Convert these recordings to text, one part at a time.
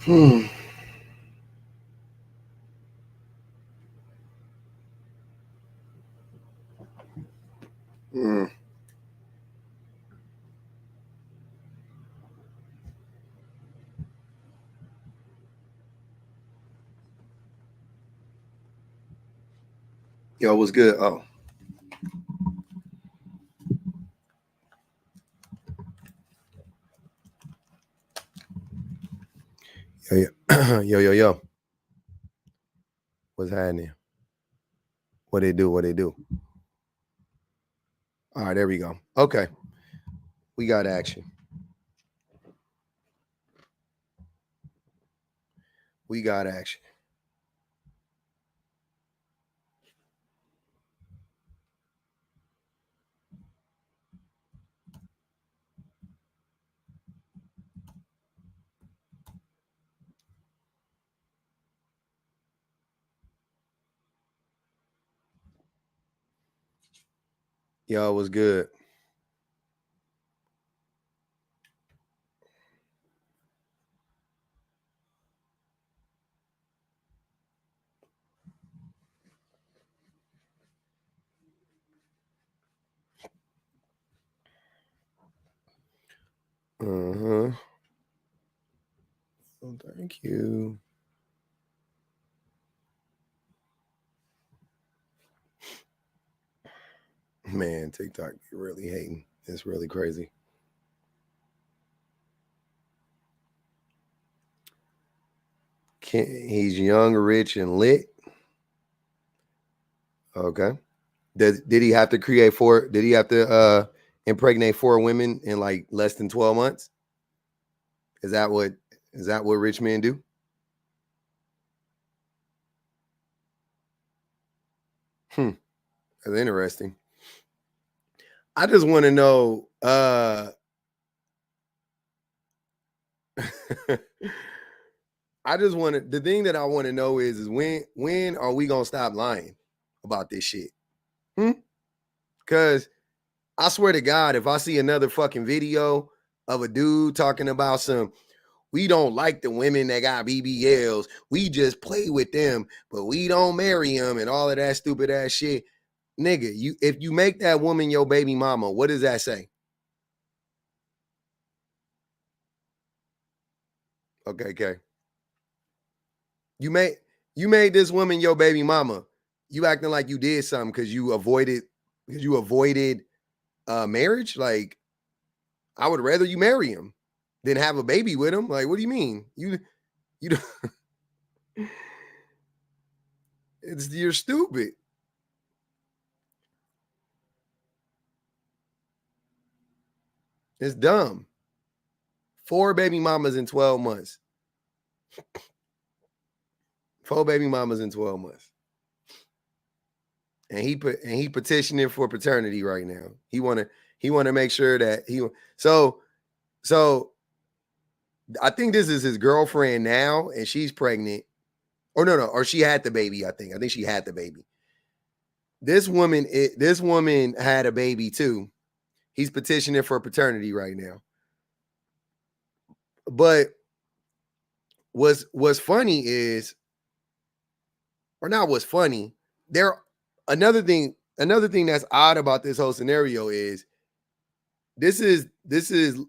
Hmm. Mm. Yo, what's good? Oh. Yo. What's happening? What they do? What they do? All right, there we go. Okay. We got action. We got action. Yo, what's good? Uh-huh. Oh, thank you. Man, TikTok really hating. It's really crazy. He's young, rich, and lit. Okay. Did he have to create four? Did he have to impregnate 4 women in like less than 12 months? Is that what rich men do? That's interesting. I just want to know. I just want to. The thing that I want to know is when are we gonna stop lying about this shit? Because I swear to God, if I see another fucking video of a dude talking about we don't like the women that got BBLs, we just play with them, but we don't marry them, and all of that stupid ass shit, nigga. If you make that woman your baby mama, what does that say? Okay. You made this woman your baby mama. You acting like you did something because you avoided marriage. Like, I would rather you marry him than have a baby with him. Like, what do you mean? You you're stupid. It's dumb. 4 baby mamas in 12 months. 4 baby mamas in 12 months. And he petitioning for paternity right now. He wanna make sure that so I think this is his girlfriend now, and she's pregnant. Or no, or she had the baby, I think. I think she had the baby. This woman had a baby too. He's petitioning for paternity right now. But what's funny is, or not what's funny, there another thing that's odd about this whole scenario is this is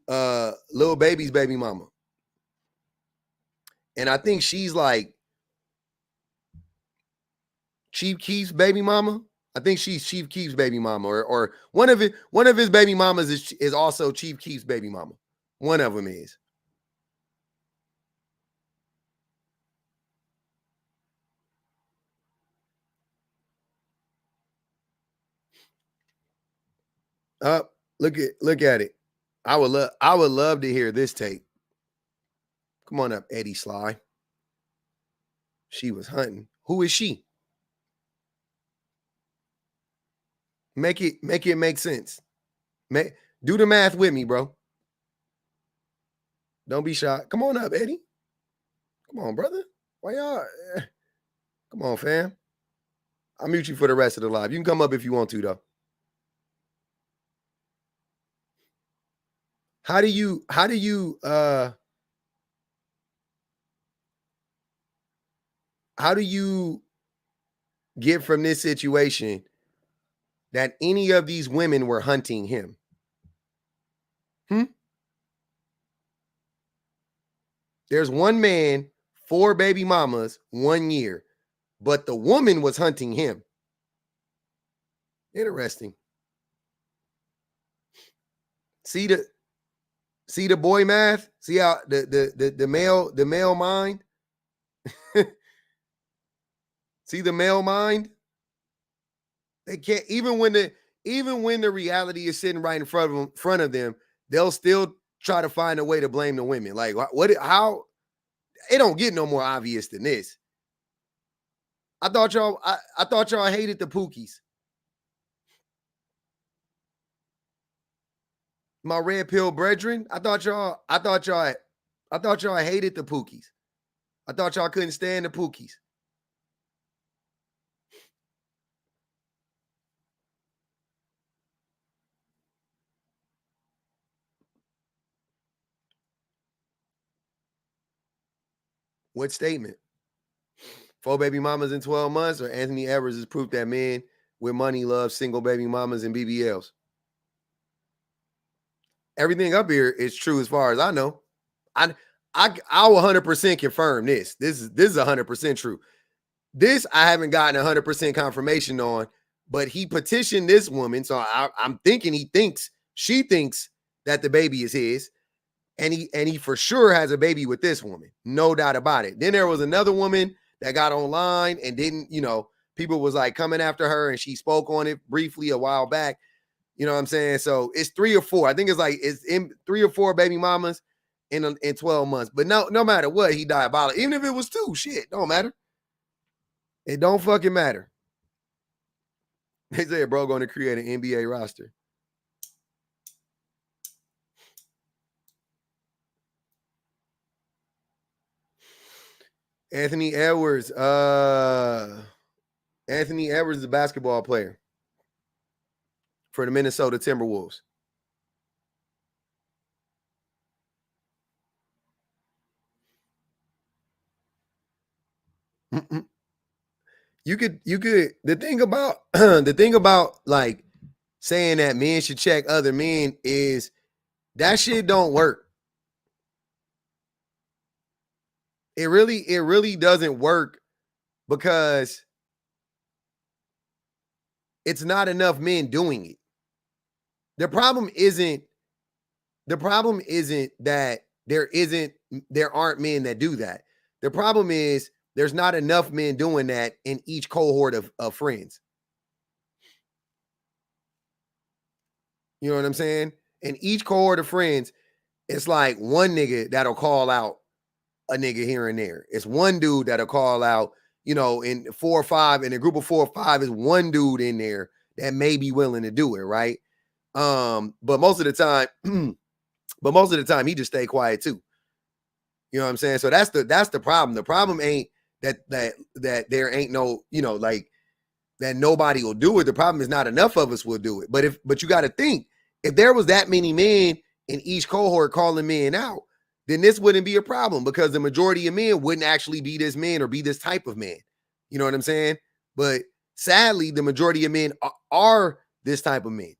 Lil Baby's baby mama. And I think she's like Chief Keef's baby mama. I think she's Chief Keef's baby mama, or one of his baby mamas is also Chief Keef's baby mama. One of them is. Look at it. I would love to hear this tape. Come on up, Eddie Sly. She was hunting. Who is she? Make it make sense. Do the math with me, bro. Don't be shy. Come on up, Eddie. Come on, brother. Why y'all? Come on, fam. I'll mute you for the rest of the live. You can come up if you want to, though. How do you How do you get from this situation that any of these women were hunting him? There's one man, 4 baby mamas, 1 year, but the woman was hunting him. Interesting. See the boy math? See how the male mind? See the male mind? They can't, even when the reality is sitting right in front of them, they'll still try to find a way to blame the women. Like how it don't get no more obvious than this. I thought y'all hated the Pookies. My red pill brethren. I thought y'all hated the Pookies. I thought y'all couldn't stand the Pookies. What statement? 4 baby mamas in 12 months, or Anthony Edwards is proof that men with money love single baby mamas and BBLs? Everything up here is true as far as I know. I'll 100% confirm this. This is 100% true. This I haven't gotten 100% confirmation on, but he petitioned this woman, so I'm thinking she thinks that the baby is his, and he for sure has a baby with this woman, no doubt about it. Then there was another woman that got online and didn't, people was like coming after her, and she spoke on it briefly a while back. You know what I'm saying? So it's 3 or 4. I think it's in 3 or 4 baby mamas in 12 months. But no matter what, he diabolical. Even if it was 2, shit, don't matter. It don't fucking matter. They said bro going to create an NBA roster. Anthony Edwards. Anthony Edwards is a basketball player for the Minnesota Timberwolves. You could the thing about like saying that men should check other men is that shit don't work. It really doesn't work because it's not enough men doing it. The problem isn't that there aren't men that do that. The problem is there's not enough men doing that in each cohort of friends. You know what I'm saying? In each cohort of friends, it's like one nigga that'll call out a nigga here and there. It's one dude that'll call out, in 4 or 5, in a group of 4 or 5 is one dude in there that may be willing to do it, right? But most of the time he just stay quiet too. You know what I'm saying? So that's the problem. The problem ain't that there ain't no, like that nobody will do it. The problem is not enough of us will do it. But you got to think, if there was that many men in each cohort calling men out, then this wouldn't be a problem because the majority of men wouldn't actually be this man or be this type of man. You know what I'm saying? But sadly, the majority of men are this type of men.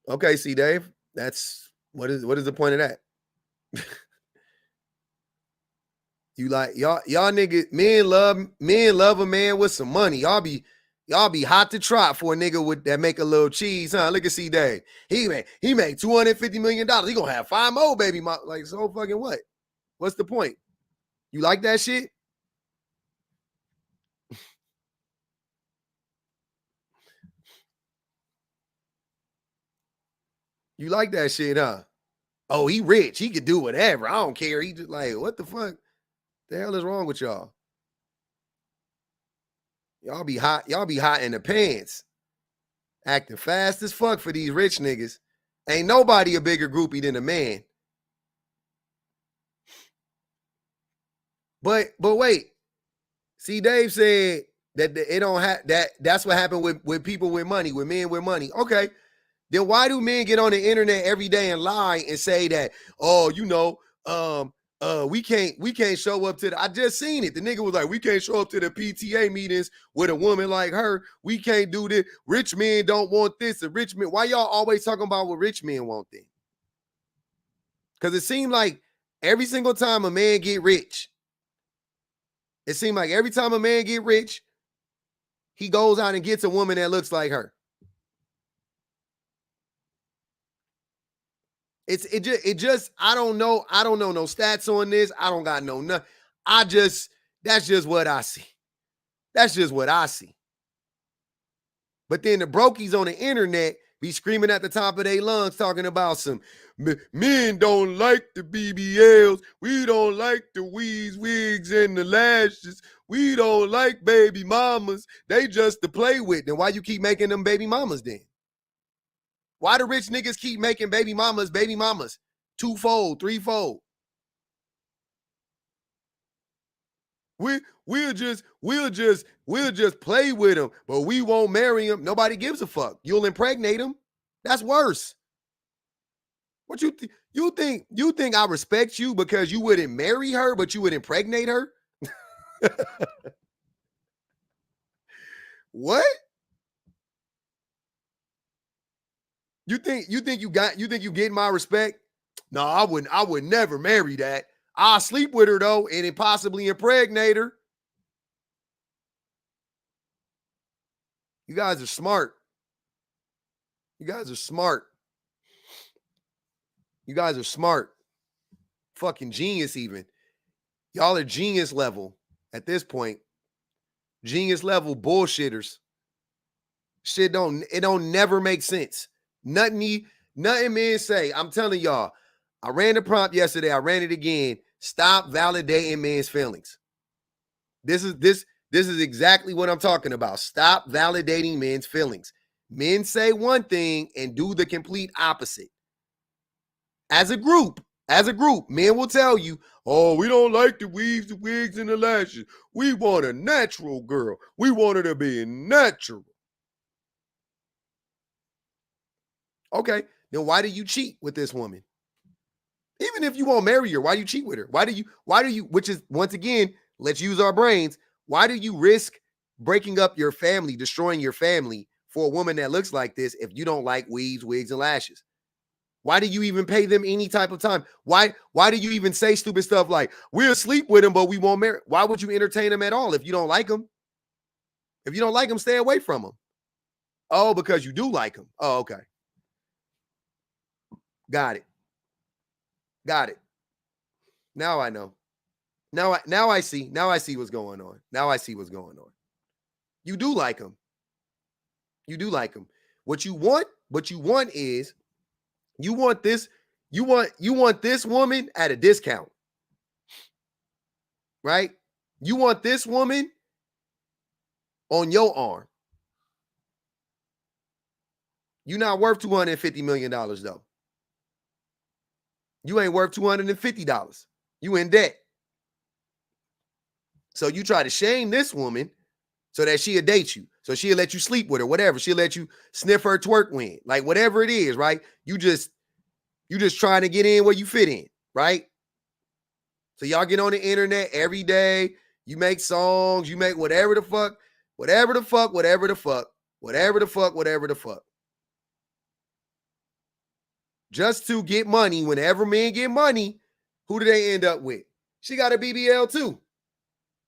Okay, see, Dave, that's what is the point of that? You like y'all niggas, men love a man with some money. Y'all be hot to trot for a nigga that make a little cheese, huh? Look at C Dave. He make $250 million. He gonna have 5 more baby mom. Like, so fucking what? What's the point? You like that shit? You like that shit, huh? Oh, he rich. He could do whatever. I don't care. He just like, what the fuck? The hell is wrong with y'all? Y'all be hot in the pants. Acting fast as fuck for these rich niggas. Ain't nobody a bigger groupie than a man. But wait. See, Dave said that it don't have that's what happened with people with money, with men with money. Okay. Then why do men get on the internet every day and lie and say that, oh, we can't show up to the, I just seen it. The nigga was like, we can't show up to the PTA meetings with a woman like her. We can't do this. Rich men don't want this. And rich men, why y'all always talking about what rich men want then? Because it seemed like every single time a man get rich, it seemed like every time a man get rich, he goes out and gets a woman that looks like her. It just I don't know no stats on this. I don't got no nothing. That's just what I see. That's just what I see. But then the brokies on the internet be screaming at the top of their lungs talking about some men don't like the BBLs. We don't like the weaves, wigs, and the lashes. We don't like baby mamas. They just to play with. Then why you keep making them baby mamas then? Why the rich niggas keep making baby mamas, twofold, threefold? We'll just play with them, but we won't marry them. Nobody gives a fuck. You'll impregnate them. That's worse. What you think I respect you because you wouldn't marry her, but you would impregnate her? What? You think you get my respect? No, I would never marry that. I'll sleep with her though, and possibly impregnate her. You guys are smart. You guys are smart. You guys are smart. Fucking genius even. Y'all are genius level at this point. Genius level bullshitters. Shit don't never make sense. Nothing men say. I'm telling y'all, I ran the prompt yesterday. I ran it again. Stop validating men's feelings. This is exactly what I'm talking about. Stop validating men's feelings. Men say one thing and do the complete opposite. As a group, men will tell you, oh, we don't like the weaves, the wigs, and the lashes. We want a natural girl. We want her to be natural. Okay, then why do you cheat with this woman? Even if you won't marry her, why do you cheat with her? Why do you, which is, once again, let's use our brains. Why do you risk breaking up your family, destroying your family for a woman that looks like this if you don't like weaves, wigs, and lashes? Why do you even pay them any type of time? Why do you even say stupid stuff like, we'll sleep with them, but we won't marry? Why would you entertain them at all if you don't like them? If you don't like them, stay away from them. Oh, because you do like them. Oh, okay. Got it. Now I know. Now I see. Now I see what's going on. You do like them. What you want is you want this woman at a discount. Right? You want this woman on your arm. You're not worth $250 million though. You ain't worth $250. You in debt. So you try to shame this woman so that she'll date you. So she'll let you sleep with her, whatever. She'll let you sniff her twerk wind. Like whatever it is, right? You just trying to get in where you fit in, right? So y'all get on the internet every day. You make songs, you make whatever the fuck. Just to get money. Whenever men get money, who do they end up with? She got a BBL too.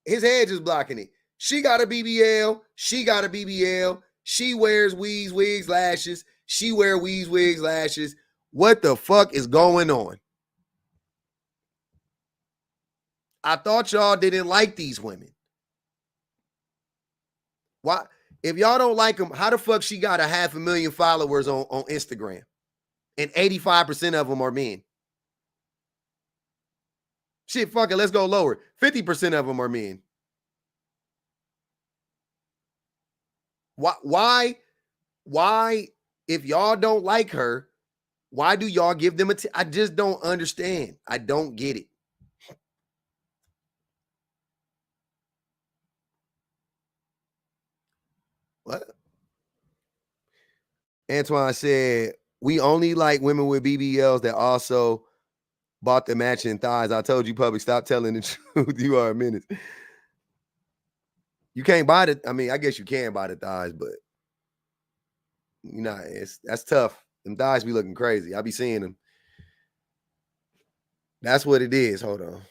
His head just blocking it. She got a BBL. She wears weaves, wigs, lashes. She wear weaves, wigs, lashes. What the fuck is going on? I thought y'all didn't like these women. Why? If y'all don't like them, how the fuck she got 500,000 followers on Instagram? And 85% of them are men. Shit, fuck it, let's go lower. 50% of them are men. Why, if y'all don't like her, why do y'all give them I just don't understand. I don't get it. What? Antoine said, we only like women with BBLs that also bought the matching thighs. I told you, public, stop telling the truth. You are a menace. You can't buy the, I mean, I guess you can buy the thighs, but you know, that's tough. Them thighs be looking crazy. I be seeing them. That's what it is. Hold on.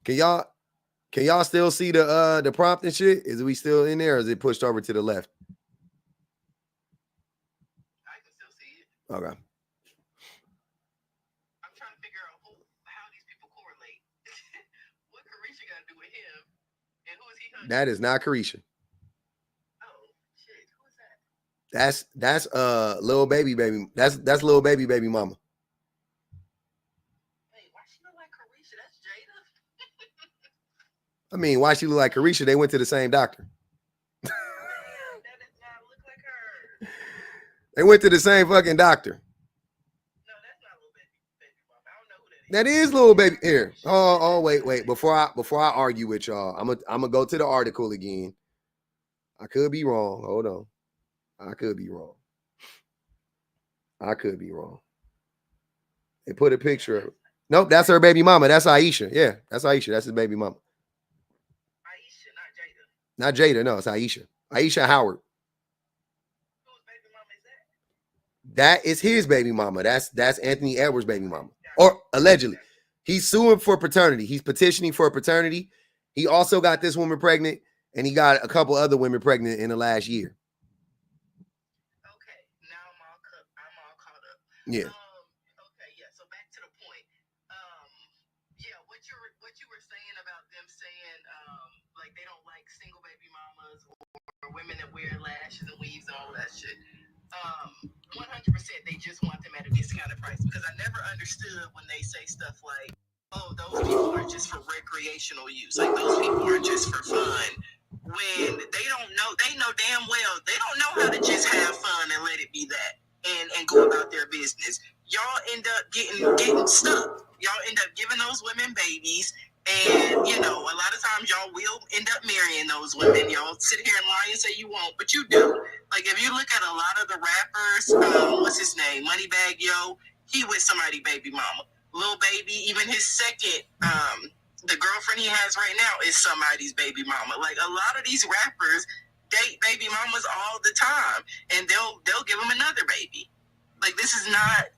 Can y'all still see the prompt and shit? Is we still in there or is it pushed over to the left? I can still see it. Okay. I'm trying to figure out how these people correlate. What Carisha got to do with him? And who is he hugging? That is not Carisha. Oh shit, who is that? That's little baby. That's little baby mama. Wait, why she look like Carisha? That's Jada. I mean, why she look like Carisha? They went to the same doctor. Man, that does not look like her. They went to the same fucking doctor. No, that's not little baby mama. I don't know who that is. That is little baby. Here. Oh, wait. Before I argue with y'all, I'm gonna go to the article again. I could be wrong. Hold on. I could be wrong. They put a picture of. Nope, that's her baby mama. That's Aisha. Yeah, that's Aisha. That's his baby mama. Aisha, not Jada. Not Jada. No, it's Aisha. Aisha Howard. Whose baby mama is that? That is his baby mama. That's Anthony Edwards' baby mama. Or allegedly. He's suing for paternity. He's petitioning for paternity. He also got this woman pregnant, and he got a couple other women pregnant in the last year. Okay, now I'm all caught up. Yeah. Okay, yeah. So back to the point. Yeah, what you were saying about them saying like they don't like single baby mamas or women that wear lashes and weaves and all that shit. 100% they just want them at a discounted price, because I never understood when they say stuff like, oh, those people are just for recreational use, like those people are just for fun, when they know damn well they don't know how to just have fun and let it be that and go about their business. Y'all end up getting stuck. Y'all end up giving those women babies. And, you know, a lot of times y'all will end up marrying those women. Y'all sit here and lie and say you won't, but you do. Like, if you look at a lot of the rappers, what's his name? Moneybagg Yo, he with somebody baby mama. Lil Baby, even his second, the girlfriend he has right now is somebody's baby mama. Like, a lot of these rappers date baby mamas all the time, and they'll give them another baby. Like, this is not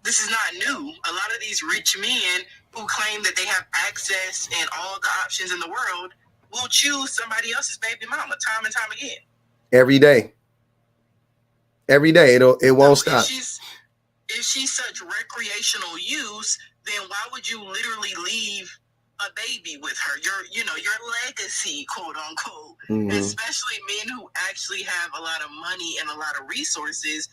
new. A lot of these rich men who claim that they have access and all the options in the world will choose somebody else's baby mama time and time again. Every day. It won't stop. If she's such recreational use, then why would you literally leave a baby with her? Your legacy, quote unquote. Mm-hmm. Especially men who actually have a lot of money and a lot of resources.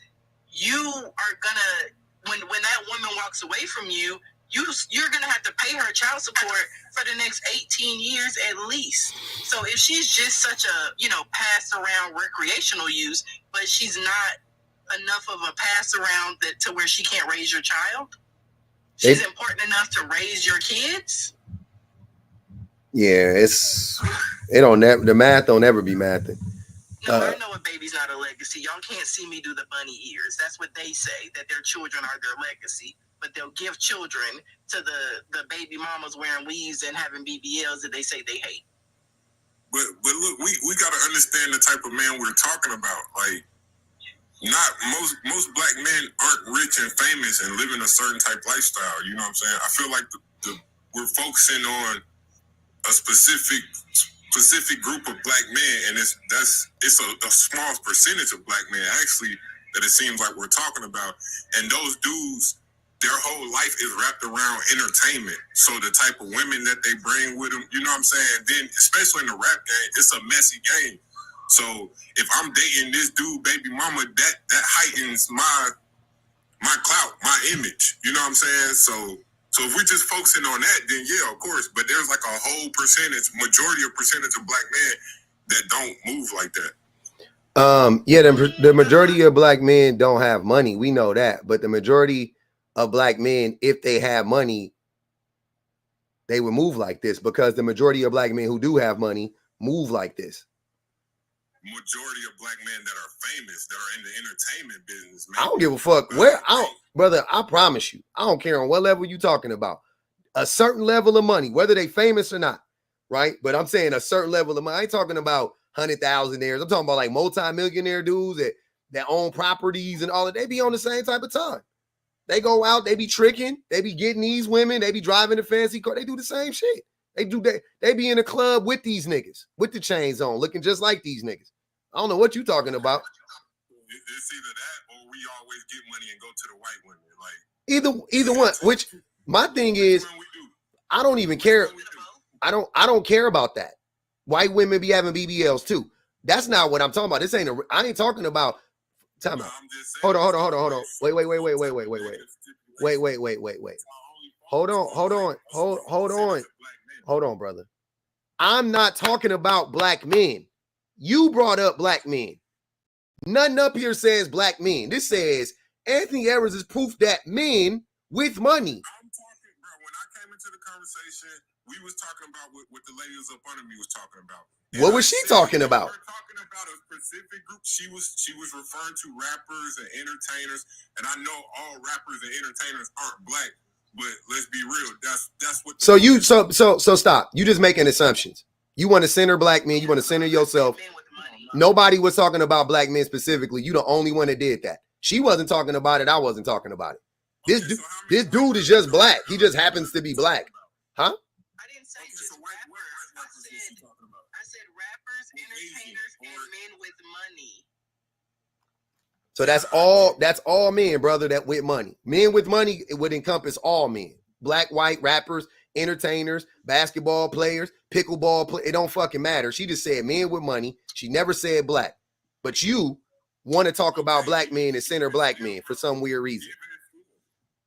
You are gonna, when that woman walks away from you, you're gonna have to pay her child support for the next 18 years at least. So if she's just such a, pass around recreational use, but she's not enough of a pass around to where she can't raise your child, she's important enough to raise your kids. Yeah, the math don't ever be mathing. No, I know a baby's not a legacy. Y'all can't see me do the bunny ears. That's what they say, that their children are their legacy. But they'll give children to the baby mamas wearing weaves and having BBLs that they say they hate. But look, we got to understand the type of man we're talking about. Like, not most black men aren't rich and famous and living a certain type lifestyle. You know what I'm saying? I feel like we're focusing on a specific group of black men, and it's a small percentage of black men actually that it seems like we're talking about. And those dudes, their whole life is wrapped around entertainment. So the type of women that they bring with them, you know what I'm saying? Then, especially in the rap game, it's a messy game. So if I'm dating this dude, baby mama, that heightens my clout, my image. You know what I'm saying? So if we're just focusing on that, then yeah, of course. But there's like a whole majority of black men that don't move like that. Yeah, the majority of black men don't have money. We know that. But the majority of black men, if they have money, they would move like this, because the majority of black men who do have money move like this. majority of black men that are famous, that are in the entertainment business, man. I don't give a fuck where. Brother, I promise you, I don't care on what level you talking about. A certain level of money, whether they famous or not, right? But I'm saying a certain level of money. I ain't talking about 100,000aires. I'm talking about like multi-millionaire dudes that own properties and all that. They be on the same type of time. They go out, they be tricking, they be getting these women, they be driving the fancy car. They do the same shit. They be in a club with these niggas, with the chains on, looking just like these niggas. I don't know what you talking about. It's either that or we always get money and go to the white women. Like either one. Which my thing is, I don't even care. I don't care about that. White women be having BBLs too. That's not what I'm talking about. I ain't talking about. Time out. Hold on. Wait. Hold on, brother. I'm not talking about black men. You brought up black men. Nothing up here says black men. This says Anthony Edwards is proof that men with money. I'm talking, bro. When I came into the conversation, we was talking about what the lady was up under me was talking about. And what was she talking about? We're talking about a specific group. She was referring to rappers and entertainers, and I know all rappers and entertainers aren't black, but let's be real. That's what. So stop. You just making assumptions. You want to center black men. You want to center yourself. Nobody was talking about black men specifically. You the only one that did that. She wasn't talking about it. I wasn't talking about it. This dude is just black. He just happens to be black. Huh? I didn't say just rappers. I said rappers, entertainers, and men with money. So that's all men, brother, that with money. Men with money, it would encompass all men. Black, white, rappers, entertainers, basketball players, pickleball players. It don't fucking matter. She just said men with money. She never said black. But you want to talk about black men and center black men for some weird reason.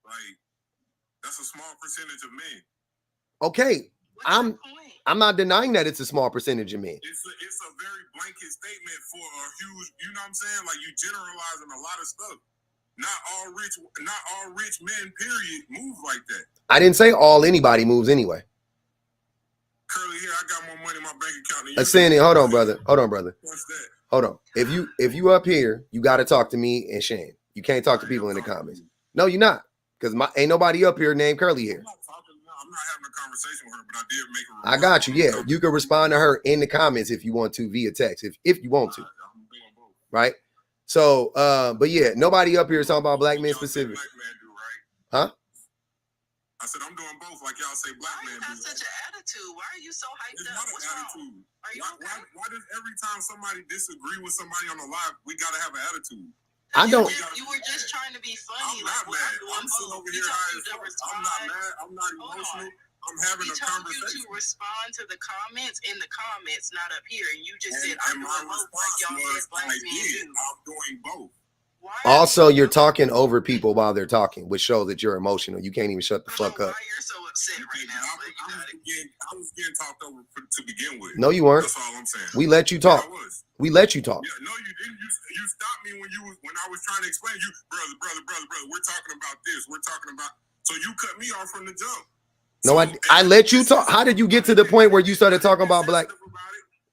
Like, that's a small percentage of men. Okay. I'm not denying that it's a small percentage of men. It's a very blanket statement for a huge, you know what I'm saying? Like, you generalizing a lot of stuff. Not all rich men, period, move like that. I didn't say anybody moves anyway. Curly here, I got more money in my bank account than you. Ascending, hold on, brother. What's that? Hold on. If you up here, you got to talk to me and Shane. You can't talk to people in the comments. No, you're not. Because ain't nobody up here named Curly here. I'm not having a conversation with her, but I did make her. I got you. Yeah, you can respond to her in the comments if you want to via text, if you want to. Right? So, but yeah, nobody up here is talking about black men specific. Huh? I said I'm doing both, like y'all say black men do. Why you have such an attitude? Why are you so hyped It's up? not What's an attitude. wrong? Are you okay? Why does every time somebody disagree with somebody on the live, we gotta have an attitude? I don't. You were just trying to be funny. I'm not mad. I'm sitting over here high as fuck. I'm not mad. I'm not emotional. I'm having a conversation. You to respond to the comments in the comments, not up here, and you just said I'm my doing both. response Like y'all was, said, black I men did. do. I'm doing both. Also, you're talking over people while they're talking, which shows that you're emotional. You can't even shut the fuck up. Why you're so upset right now? I was getting talked over to begin with. No, you weren't. That's all I'm saying. We let you talk. Yeah, I was. We let you talk. Yeah, no, you didn't. You stopped me when I was trying to explain. You, brother. We're talking about this. We're talking about. So you cut me off from the jump. No, I let you talk. How did you get to the point where you started talking about black?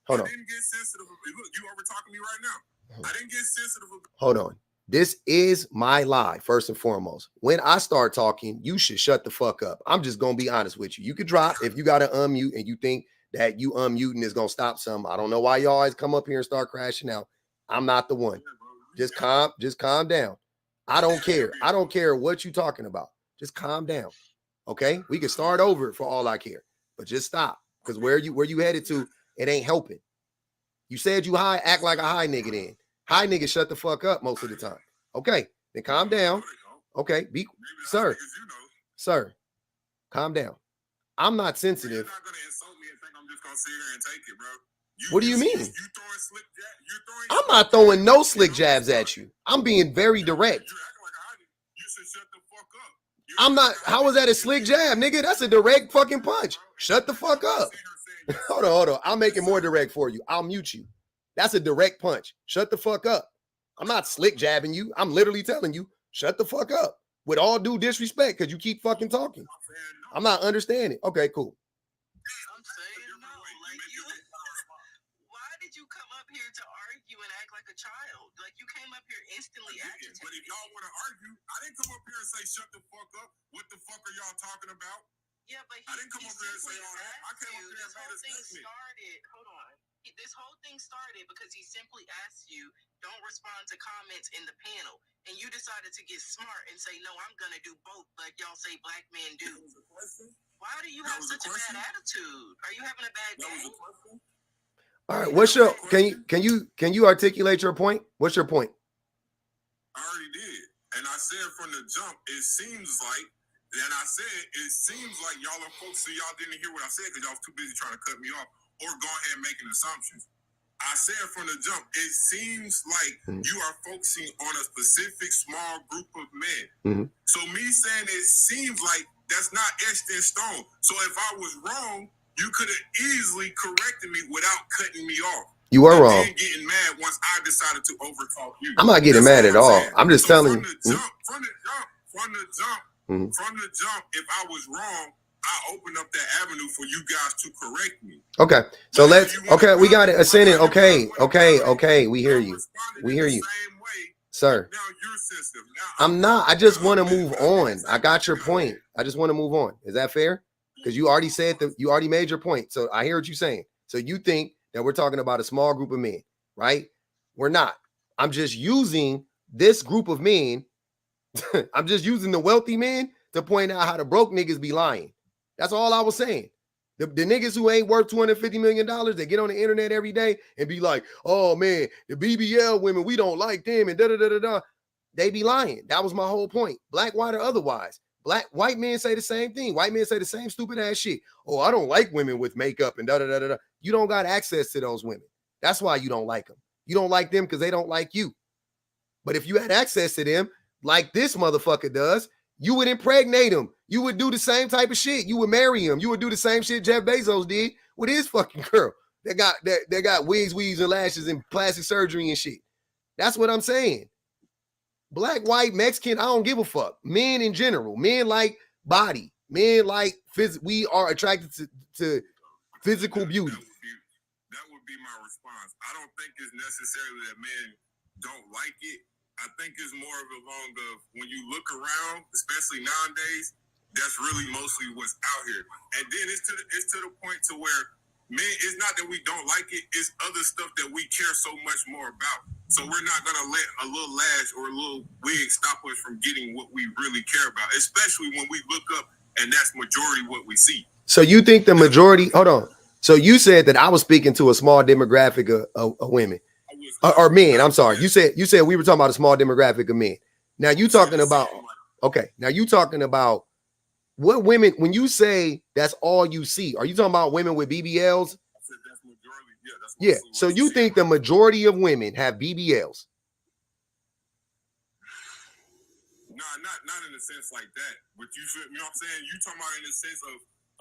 Hold on. I didn't get sensitive. Look, you over talking to me right now. I didn't get sensitive. Hold on. This is my live, first and foremost. When I start talking, you should shut the fuck up. I'm just going to be honest with you. You could drop if you got to unmute and you think that you unmuting is going to stop something. I don't know why y'all always come up here and start crashing out. I'm not the one. Just calm down. I don't care. I don't care what you talking about. Just calm down. Okay? We can start over for all I care. But just stop. Because where you headed to, it ain't helping. You said you high, act like a high nigga then. High niggas shut the fuck up most of the time. Okay, then calm down. Okay, sir, calm down. I'm not sensitive. You're not gonna insult me and think I'm just gonna sit here and take it, bro. What do you mean? You throwing slick jabs? I'm not throwing no slick jabs at you. I'm being very direct. You're acting like a hottie. You should shut the fuck up. I'm not. How was that a slick jab, nigga? That's a direct fucking punch. Shut the fuck up. Hold on. I'll make it more direct for you. I'll mute you. That's a direct punch. Shut the fuck up. I'm not slick jabbing you. I'm literally telling you, shut the fuck up. With all due disrespect, because you keep fucking talking. I'm not understanding. Okay, cool. I'm saying no. Like why did you come up here to a child. Like, you came up here instantly agitated. But if y'all want to argue, I didn't come up here and say, shut the fuck up. What the fuck are y'all talking about? Yeah, but I didn't come up here and say all that. I came up here and made a statement. Hold on. This whole thing started because he simply asked you, don't respond to comments in the panel. And you decided to get smart and say, no, I'm going to do both, like y'all say black men do. Why do you have such a bad attitude? Are you having a bad day? All right, what's your can you articulate your point? What's your point? I already did. And I said from the jump, it seems like y'all are folks, so y'all didn't hear what I said because y'all was too busy trying to cut me off or go ahead and making assumptions. I said from the jump, it seems like you are focusing on a specific small group of men. So me saying it seems like that's not etched in stone. So if I was wrong, you could have easily corrected me without cutting me off. You were wrong. Then getting mad once I decided to overtalk you. I'm not getting mad at all. I'm just telling you. From the jump, if I was wrong, I opened up that avenue for you guys to correct me. Okay, so we got it. Ascendant. Okay. We hear you. Sir. Now you're sensitive. I'm not. I just want to move on. I got your point. I just want to move on. Is that fair? Because you already said that you already made your point. So I hear what you're saying. So you think that we're talking about a small group of men, right? We're not. I'm just using this group of men. I'm just using the wealthy men to point out how the broke niggas be lying. That's all I was saying. The niggas who ain't worth $250 million, they get on the internet every day and be like, oh man, the BBL women, we don't like them and da-da-da-da-da. They be lying. That was my whole point. Black, white, or otherwise. White men say the same thing. White men say the same stupid ass shit. Oh, I don't like women with makeup and da-da-da-da-da. You don't got access to those women. That's why you don't like them. You don't like them because they don't like you. But if you had access to them, like this motherfucker does, you would impregnate him. You would do the same type of shit. You would marry him. You would do the same shit Jeff Bezos did with his fucking girl. They got wigs, weaves, and lashes and plastic surgery and shit. That's what I'm saying. Black, white, Mexican, I don't give a fuck. Men in general. Men like body. Men like we are attracted to physical beauty. That would be my response. I don't think it's necessarily that men don't like it. I think it's more of along of when you look around, especially nowadays, that's really mostly what's out here. And then it's to the point to where men, it's not that we don't like it, it's other stuff that we care so much more about. So we're not gonna let a little lash or a little wig stop us from getting what we really care about, especially when we look up and that's majority what we see. So you think the majority, hold on. So you said that I was speaking to a small demographic of women. Or men, I'm sorry. You said we were talking about a small demographic of men. Now you talking about what women, when you say that's all you see, are you talking about women with BBLs? Yeah. So you think the majority of women have BBLs? No, not in a sense like that. But you know what I'm saying? You talking about in the sense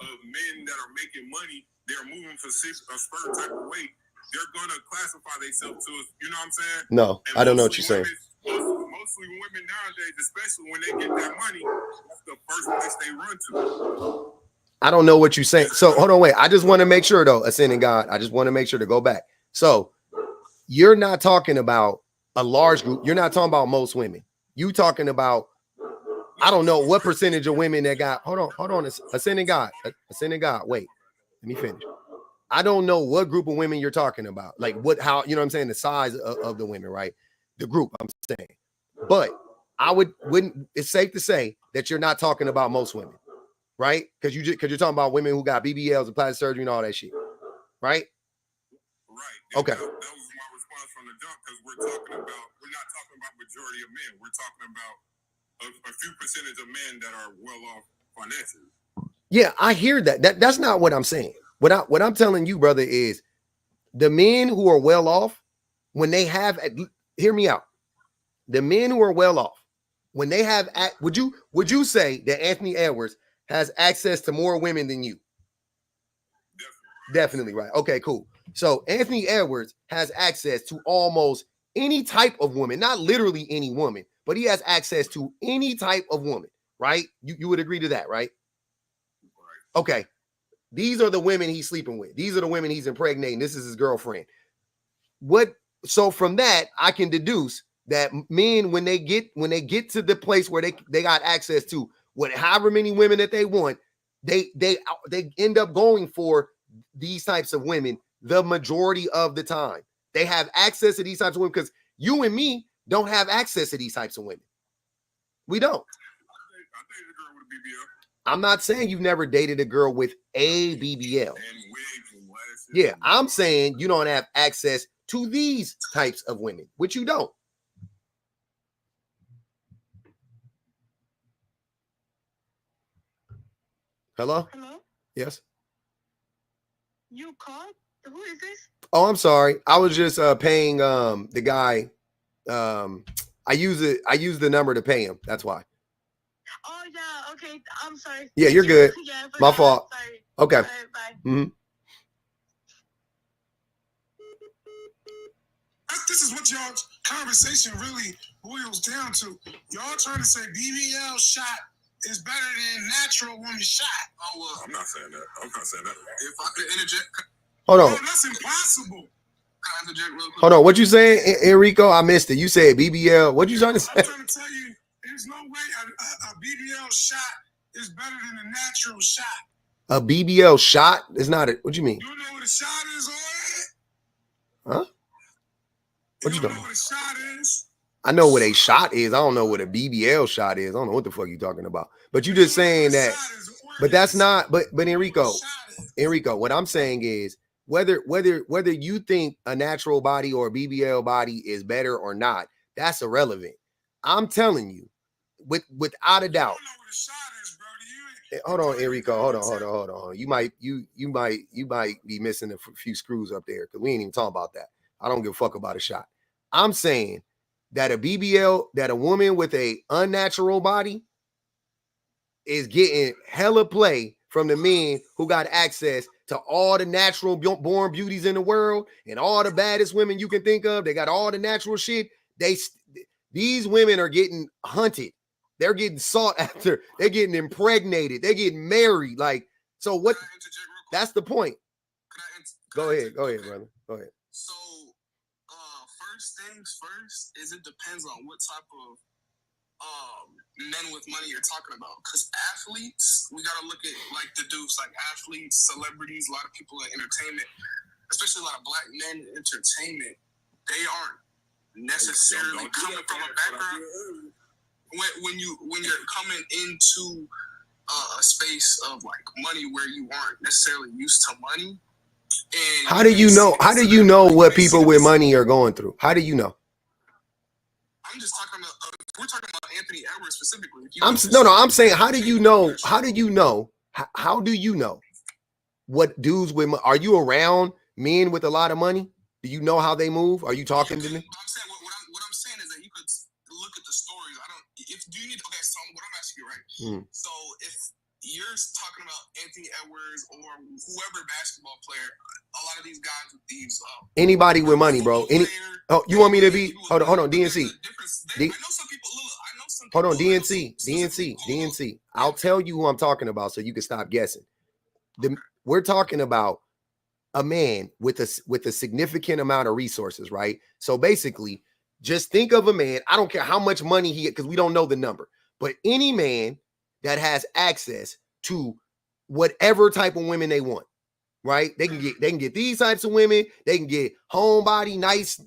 of men that are making money, they're moving for a certain type of weight. They're gonna classify themselves to, you know what I'm saying? No, I don't know what you're saying. Mostly women nowadays, especially when they get that money, that's the first place they run to. I don't know what you're saying. So hold on, wait. I just want to make sure though, Ascending God. I just want to make sure to go back. So you're not talking about a large group. You're not talking about most women. You talking about, I don't know what percentage of women that got. Hold on. Ascending God. Wait, let me finish. I don't know what group of women you're talking about. Like how, you know what I'm saying? The size of the women, right? The group, I'm saying. But it's safe to say that you're not talking about most women, right? Because you're talking about women who got BBLs and plastic surgery and all that shit, right? Right. Okay. That was my response from the jump, because we're not talking about majority of men. We're talking about a few percentage of men that are well off financially. Yeah, I hear that. That's not what I'm saying. What I'm telling you, brother, is the men who are well off, when they have, hear me out. The men who are well off, when they have, would you say that Anthony Edwards has access to more women than you? Definitely, right. Okay, cool. So Anthony Edwards has access to almost any type of woman, not literally any woman, but he has access to any type of woman, right? You would agree to that, right? Okay. These are the women he's sleeping with. These are the women he's impregnating. This is his girlfriend. What So from that, I can deduce that men, when they get to the place where they got access to however many women that they want, they end up going for these types of women the majority of the time. They have access to these types of women because you and me don't have access to these types of women. We don't. I dated a girl with a BBL. I'm not saying you've never dated a girl with a BBL. And wigs and lashes. Yeah, I'm saying you don't have access to these types of women, which you don't. Hello? Hello? Yes. You called? Who is this? Oh, I'm sorry. I was just paying the guy. I use the number to pay him. That's why. Oh yeah, okay. I'm sorry. Yeah, you're good. Yeah, my fault. Sorry. Okay. All right, bye. Mm-hmm. This is what y'all's conversation really boils down to. Y'all trying to say BBL shot is better than natural woman shot. Oh, well, I'm not saying that. I'm not saying that. If I could interject. Hold on. No, that's impossible. Can I interject real quick? Hold on. What you saying, Enrico? I missed it. You said BBL. What you trying to say? I'm trying to tell you, there's no way a BBL shot is better than a natural shot. A BBL shot is not it. What you mean? You know what a shot is on it? Huh? What you know doing? what a shot is? I know what a shot is. I don't know what a BBL shot is. I don't know what the fuck you talking about. But you just saying that. But that's not. But Enrico, what I'm saying is whether you think a natural body or a BBL body is better or not, that's irrelevant. I'm telling you, without a doubt. Hold on, Enrico. Hold on. You might be missing a few screws up there because we ain't even talking about that. I don't give a fuck about a shot. I'm saying that a BBL, that a woman with a unnatural body is getting hella play from the men who got access to all the natural born beauties in the world and all the baddest women you can think of. They got all the natural shit. These women are getting hunted. They're getting sought after. They're getting impregnated. They're getting married. Like, so what? That's the point. Go ahead, brother. Go ahead. So, first things first is it depends on what type of men with money you're talking about. Because athletes, we gotta look at like the dudes, like athletes, celebrities, a lot of people in entertainment, especially a lot of black men in entertainment. They aren't necessarily coming from a background. When you're coming into a space of like money where you aren't necessarily used to money. And how do you know? How do you know what people with money are going through? How do you know? I'm just talking about. We're talking about Anthony Edwards specifically. I'm saying, how do you know? How do you know? How do you know what dudes with? Are you around men with a lot of money? Do you know how they move? Are you talking to them? I'm saying what I'm saying is that you could look at the stories. Do you need? Okay, so what I'm asking you, right? So if you're talking about Anthony Edwards or whoever basketball player, a lot of these guys with these anybody with money, bro. You want me to be? Hold on, DNC. I know some people. Hold on, DNC. I'll tell you who I'm talking about, so you can stop guessing. We're talking about a man with a significant amount of resources, right? So basically, just think of a man. I don't care how much money he, because we don't know the number, but any man that has access to whatever type of women they want, right? They can get these types of women. They can get homebody, nice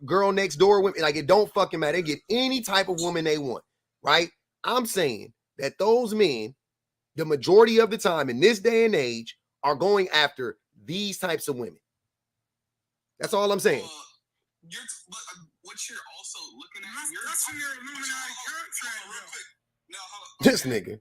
girl next door women. Like, it don't fucking matter. They get any type of woman they want, right? I'm saying that those men, the majority of the time in this day and age, are going after these types of women. That's all I'm saying. What you're also looking at, that's in your Illuminati contract, real quick. Now, this nigga.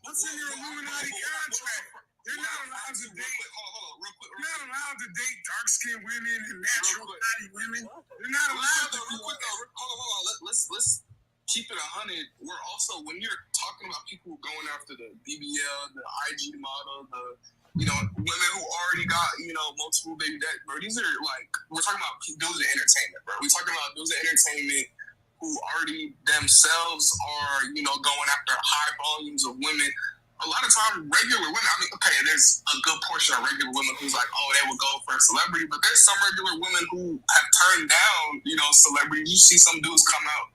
What's in your Illuminati contract? You're not allowed to date. Hold on, real quick. You're not allowed to date dark-skinned women and natural body women. You're not allowed to. Real quick, hold on. Let's keep it 100. We're also, when you're talking about people going after the BBL, the IG model, the women who already got, multiple baby daddy, bro. These are like, we're talking about dudes in entertainment, bro. We're talking about dudes in entertainment who already themselves are, going after high volumes of women. a lot of time regular women, I mean, okay, there's a good portion of regular women who's like, oh, they would go for a celebrity, but there's some regular women who have turned down, you know, celebrities. You see some dudes come out,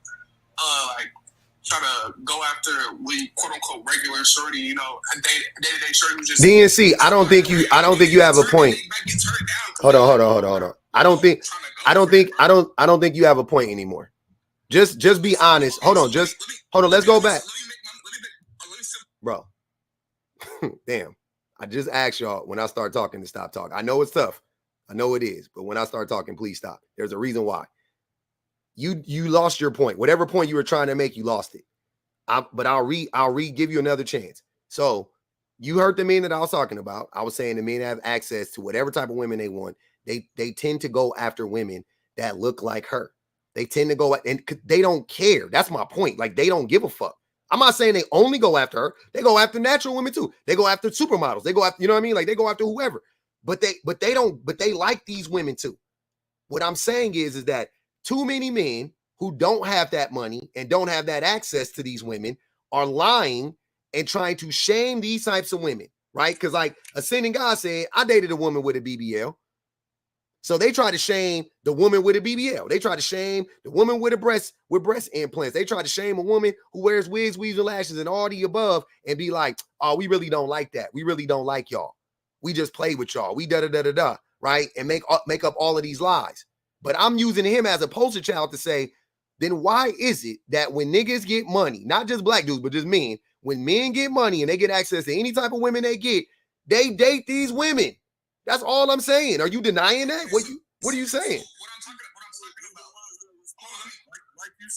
like, try to go after quote unquote regular shorty, you know, a day-to-day shorty who just DNC. I don't think you have a point. Hold on. I don't think you have a point anymore. Just be honest. Hold on. Let's go back. Bro. Damn. I just asked y'all when I start talking to stop talking. I know it's tough. I know it is, but when I start talking, please stop. There's a reason why. You lost your point. Whatever point you were trying to make, you lost it. But I'll give you another chance. So you heard the men that I was talking about. I was saying the men have access to whatever type of women they want. They tend to go after women that look like her. They tend to go and they don't care. That's my point. Like, they don't give a fuck. I'm not saying they only go after her. They go after natural women too. They go after supermodels. They go after, you know what I mean? Like, they go after whoever. But they like these women too. What I'm saying is that too many men who don't have that money and don't have that access to these women are lying and trying to shame these types of women, right? Because like Ascending God said, I dated a woman with a BBL. So they try to shame the woman with a BBL. They try to shame the woman with breast implants. They try to shame a woman who wears wigs, weaves, and lashes and all the above and be like, oh, we really don't like that. We really don't like y'all. We just play with y'all. We da-da-da-da-da, right? And make up all of these lies. But I'm using him as a poster child to say, then why is it that when niggas get money, not just black dudes, but just men, when men get money and they get access to any type of women they get, they date these women? That's all I'm saying. Are you denying that? What are you saying?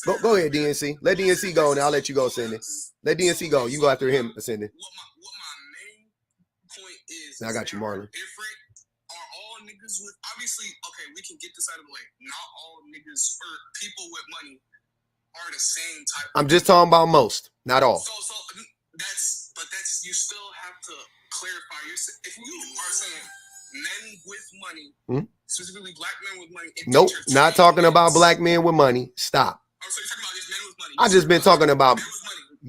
Go ahead, DNC. Let DNC go, and I'll let you go, Ascending. Let DNC go. You go after him, Ascending. What my main point is, I got you, Marlon. Are all niggas with, obviously, okay, we can get this out of the way. Not all niggas or people with money are the same type. I'm just talking about most, not all. So that's you still have to clarify. If you are saying men with money, specifically black men with money. Nope, not talking about black men with money. Stop. Oh, so you're talking about just men with money. I just been talking about.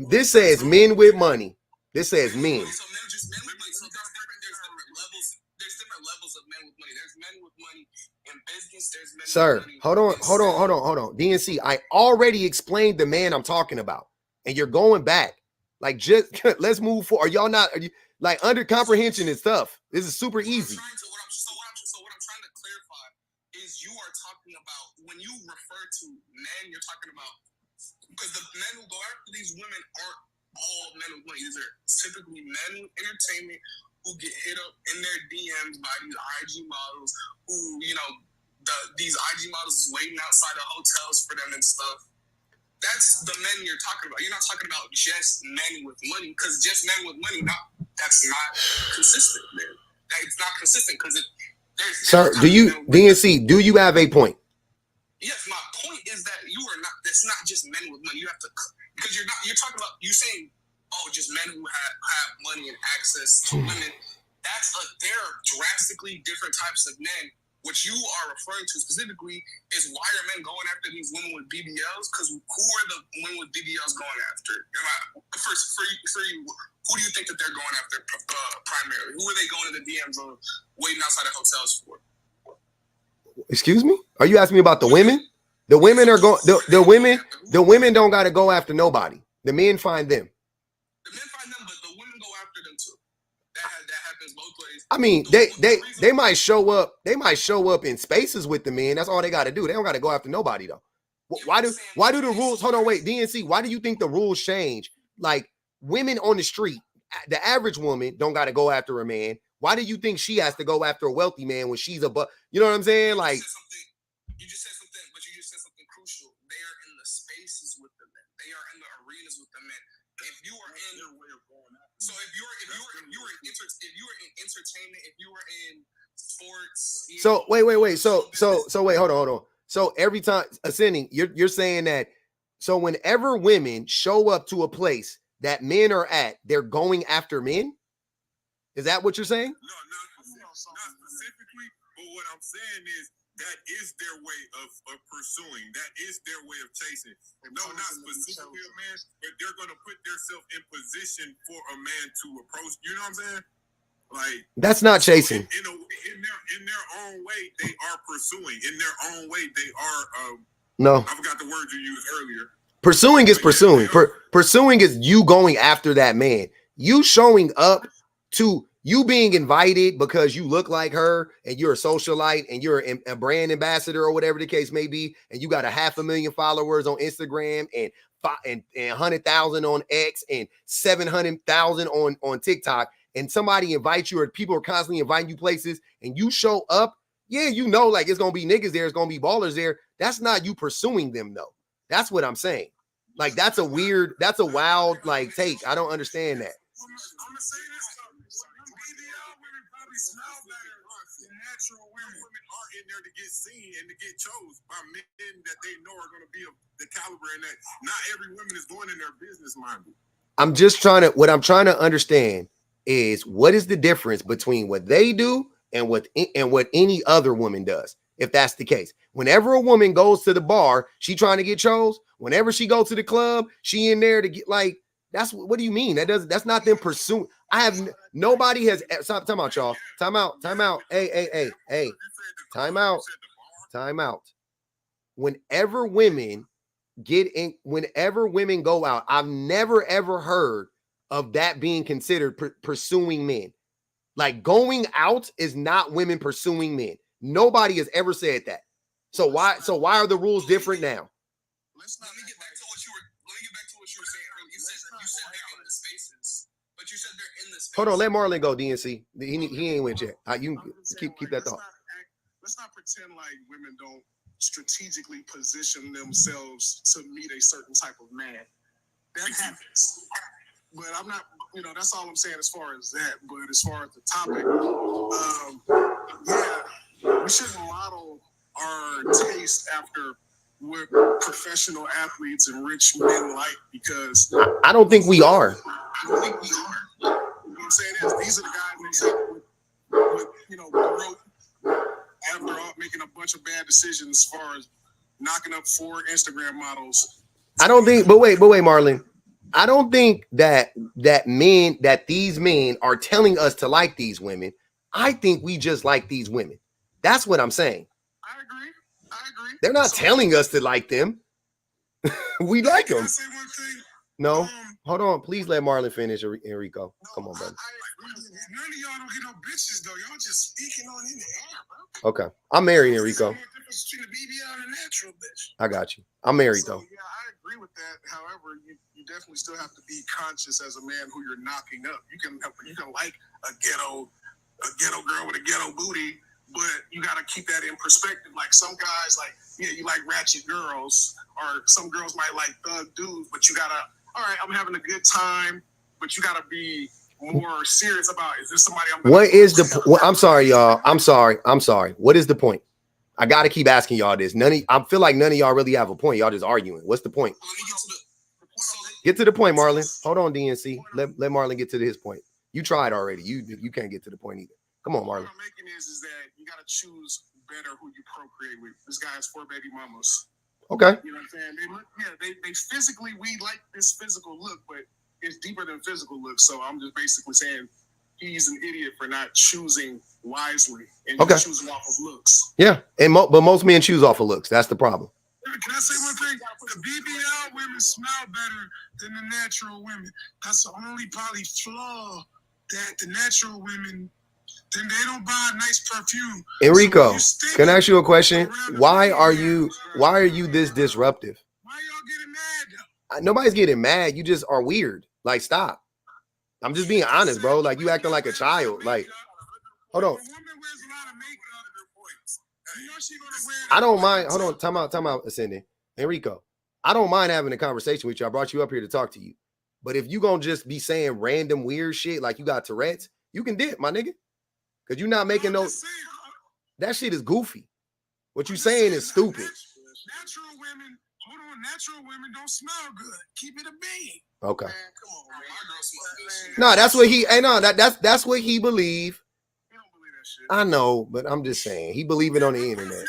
This says men with money. This says men. So just men with money. So there's different levels of men with money. There's men with money in business. There's men with money. Hold on. DNC, I already explained the man I'm talking about, and you're going back. Like, just let's move forward. Are you like, under comprehension is tough? This is super easy. So what I'm trying to clarify is you are talking about, when you refer to men, you're talking about, because the men who go after these women aren't all men with money. These are typically men with entertainment who get hit up in their DMs by these IG models who, you know, these IG models is waiting outside of hotels for them and stuff. That's the men you're talking about. You're not talking about just men with money, because just men with money, that's not consistent, man. It's not consistent because there's. Sir, do you have a point? Yes, my point is that you are not. That's not just men with money. You have to, because you're talking about, you saying, oh, just men who have money and access to women. There are drastically different types of men. What you are referring to specifically is, why are men going after these women with BBLs? Because who are the women with BBLs going after? First, for you, who do you think that they're going after primarily? Who are they going to the DMs of waiting outside of hotels for? Excuse me? Are you asking me about the women? The women are going. The women don't got to go after nobody. The men find them. The men find them, but the women go after them too. That happens both ways. I mean, they might show up. They might show up in spaces with the men. That's all they got to do. They don't got to go after nobody though. Why do the rules? Hold on, wait, DNC. Why do you think the rules change? Like, women on the street, the average woman don't got to go after a man. Why do you think she has to go after a wealthy man when she's above? You know what I'm saying? Like, you just said something crucial. They are in the spaces with the men. They are in the arenas with the men. If you are in their way of going out. So if you were in entertainment, if you were in sports. So wait. So wait, hold on. So every time, Ascending, you're saying that, so whenever women show up to a place that men are at, they're going after men? Is that what you're saying? No, not specifically. But what I'm saying is, that is their way of pursuing. That is their way of chasing. No, not specifically a man, but they're going to put themselves in position for a man to approach. You know what I'm saying? Like, that's not chasing. In their own way, they are pursuing. In their own way, they are. No, I forgot the word you used earlier. Pursuing is pursuing. Pursuing is you going after that man. You showing up to you being invited because you look like her and you're a socialite and you're a brand ambassador or whatever the case may be, and you got 500,000 followers on Instagram and 100,000 on X and 700,000 on TikTok, and somebody invites you or people are constantly inviting you places and you show up. Yeah, you know, like it's gonna be niggas there, it's gonna be ballers there. That's not you pursuing them though. That's what I'm saying. Like that's a wild like take. I don't understand that. I'm gonna say this. BBL women probably smell better than natural women. Women are in there to get seen and to get chose by men that they know are going to be of the caliber, and that not every woman is going in their business minded. What I'm trying to understand is what is the difference between what they do and what any other woman does. If that's the case, whenever a woman goes to the bar, she trying to get chose. Whenever she goes to the club, she in there to get like. What do you mean? That's not them pursuing. Nobody has stop. Time out, y'all. Time out. Hey. Time out. Whenever women go out, I've never ever heard of that being considered pursuing men. Like going out is not women pursuing men. Nobody has ever said that. So why are the rules different now? Let me get back to what you were saying earlier. You said they're in the spaces, but you said they're in the spaces. Hold on, let Marlon go, DNC. He ain't went yet. You keep that thought. Let's not pretend like women don't strategically position themselves to meet a certain type of man. That happens. But I'm not, that's all I'm saying as far as that. But as far as the topic, we shouldn't model our taste after what professional athletes and rich men like, because I don't think we are. I don't think we are. You know what I'm saying? These are the guys that broke after making a bunch of bad decisions as far as knocking up 4 Instagram models. I don't think, but wait, Marlon. I don't think that these men are telling us to like these women. I think we just like these women. That's what I'm saying. I agree. They're not telling us to like them. We like them. Can I say one thing? No, hold on. Please let Marlon finish, Enrico. Come on, brother. None of y'all don't get no bitches though. Y'all just speaking on in the air, bro. Okay, I'm married, Enrico. There's a difference between a BBL and a natural bitch. I got you. I'm married though. Yeah, I agree with that. However, you definitely still have to be conscious as a man who you're knocking up. You can like a ghetto girl with a ghetto booty, but you got to keep that in perspective. Like some guys, you like ratchet girls, or some girls might like thug dudes, but you gotta. All right, I'm having a good time, but you gotta be more serious about, is this somebody I'm what is the I'm sorry, y'all. I'm sorry. What is the point? I gotta keep asking y'all this. I feel like none of y'all really have a point. Y'all just arguing. What's the point? Get to the point, Marlon. Hold on, DNC. Let Marlon get to his point. You tried already. You can't get to the point either. Come on, Marlon. What I'm making is that you gotta choose better who you procreate with. This guy has 4 baby mamas. Okay. You know what I'm saying? They physically, we like this physical look, but it's deeper than physical look. So I'm just basically saying he's an idiot for not choosing wisely and just choosing off of looks. Yeah, but most men choose off of looks. That's the problem. Can I say one thing? The BBL women smell better than the natural women. That's the only probably flaw that the natural women. Then they don't buy a nice perfume. Enrico, can I ask you a question? Why are you this disruptive? Why y'all getting mad though? Nobody's getting mad. You just are weird. Like, stop. I'm just being honest, bro. Like, you acting like a child. Like, hold on. I don't mind. Hold on. Time out, Ascending. Enrico, I don't mind having a conversation with you. I brought you up here to talk to you. But if you gonna just be saying random weird shit like you got Tourette's, you can dip, my nigga. Because you're not making no. That shit is goofy. What you saying is stupid. Natural women don't smell good. Keep it a bean. Okay. Man, come on, man. No, that's what he. Hey, no, that's what he believe. He don't believe that shit. I know, but I'm just saying he believe it on the internet.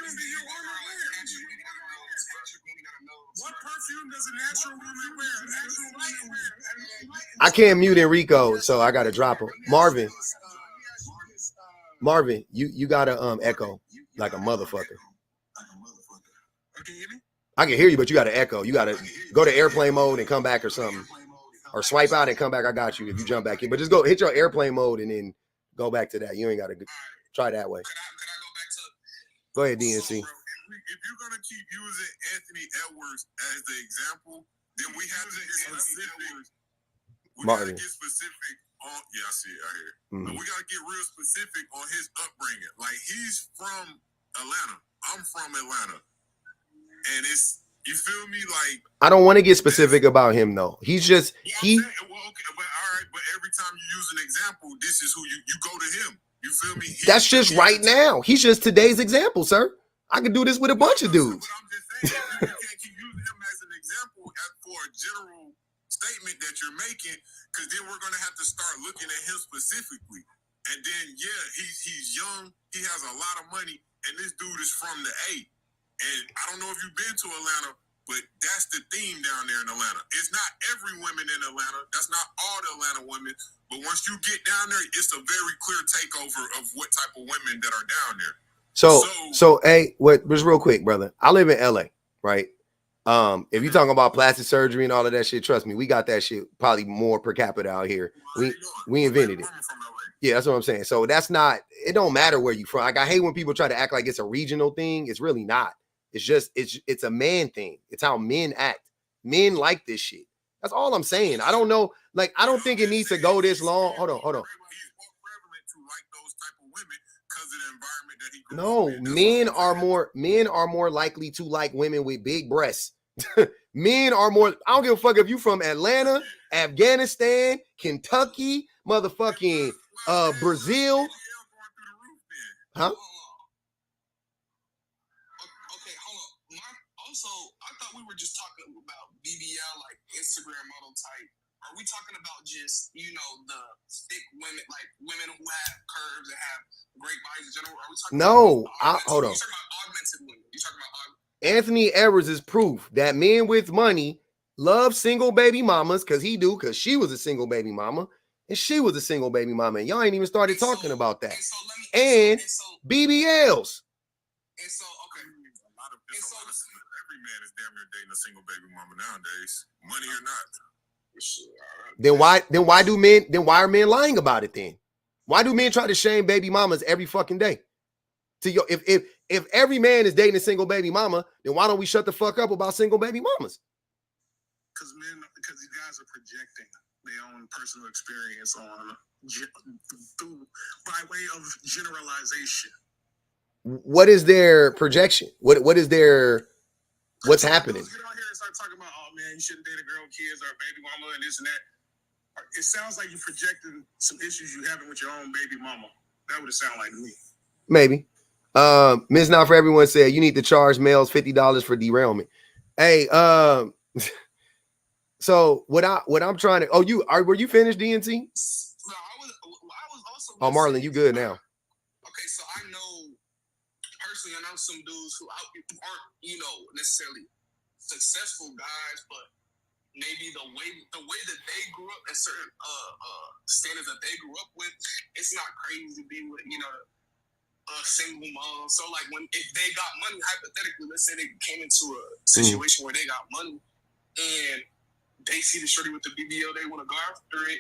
What perfume does a natural woman wear? A natural woman wear. I can't mute Enrico, so I gotta drop him. Marvin, you gotta echo like a motherfucker. Can you hear me? I can hear you, but you gotta echo. You gotta go to airplane mode and come back or something. Or swipe out and come back. I got you if you jump back in. But just go hit your airplane mode and then go back to that. You ain't gotta try that way. Could I go back to? Go ahead, DNC. So, bro, if you're gonna keep using Anthony Edwards as the example, then we have to get specific. We gotta get specific on. Yeah, I see it out here. We gotta get real specific on his upbringing. Like he's from Atlanta. I'm from Atlanta, and it's. You feel me? Like I don't want to get specific about him though. He's just he. Well, okay, but all right. But every time you use an example, this is who you go to him. You feel me? That's just right now. He's just today's example, sir. I could do this with a bunch of dudes. But I'm just saying, you can't keep using him as an example for a general statement that you're making, because then we're gonna have to start looking at him specifically. And then yeah, he's young. He has a lot of money, and this dude is from the A. And I don't know if you've been to Atlanta, but that's the theme down there in Atlanta. It's not every woman in Atlanta. That's not all the Atlanta women. But once you get down there, it's a very clear takeover of what type of women that are down there. So hey, just real quick, brother. I live in LA, right? If you're talking about plastic surgery and all of that shit, trust me, we got that shit probably more per capita out here. We invented it. Yeah, that's what I'm saying. So that's not, it don't matter where you from. Like I hate when people try to act like it's a regional thing. It's really not. It's just it's a man thing. It's how men act. Men like this shit. That's all I'm saying. I don't know. Like I don't think it needs to go this long. Hold on. No, men are more likely to like women with big breasts. Men are more. I don't give a fuck if you from Atlanta, Afghanistan, Kentucky, motherfucking Brazil. Huh? Also, I thought we were just talking about BBL, like Instagram model type. Are we talking about just, the thick women, like women who have curves and have great bodies in general? Are we talking hold on. You're talking about augmented women. You're talking about Anthony Edwards is proof that men with money love single baby mamas because she was a single baby mama and she was a single baby mama. And y'all ain't even started talking about that. And BBLs. And so, okay. Every man is damn near dating a single baby mama nowadays, money or not. Then why are men lying about it then? Why do men try to shame baby mamas every fucking day? If every man is dating a single baby mama, then why don't we shut the fuck up about single baby mamas? Because these guys are projecting their own personal experience by way of generalization. What is their projection? What is their what's happening? Get on here and start talking about, oh man, you shouldn't date a girl, kids, or a baby mama, and this and that. It sounds like you're projecting some issues you having with your own baby mama. That would sound like to me. Maybe. Ms. Not For Everyone said you need to charge males $50 for derailment. Hey, so what I'm trying to were you finished, DNC? No, I was also Marlon, you good now. Okay, so I know personally, I know some dudes who aren't, necessarily successful guys, but maybe the way that they grew up and certain standards that they grew up with, it's not crazy to be with, a single mom. So like if they got money, hypothetically, let's say they came into a situation where they got money and they see the shorty with the BBL, they want to go after it.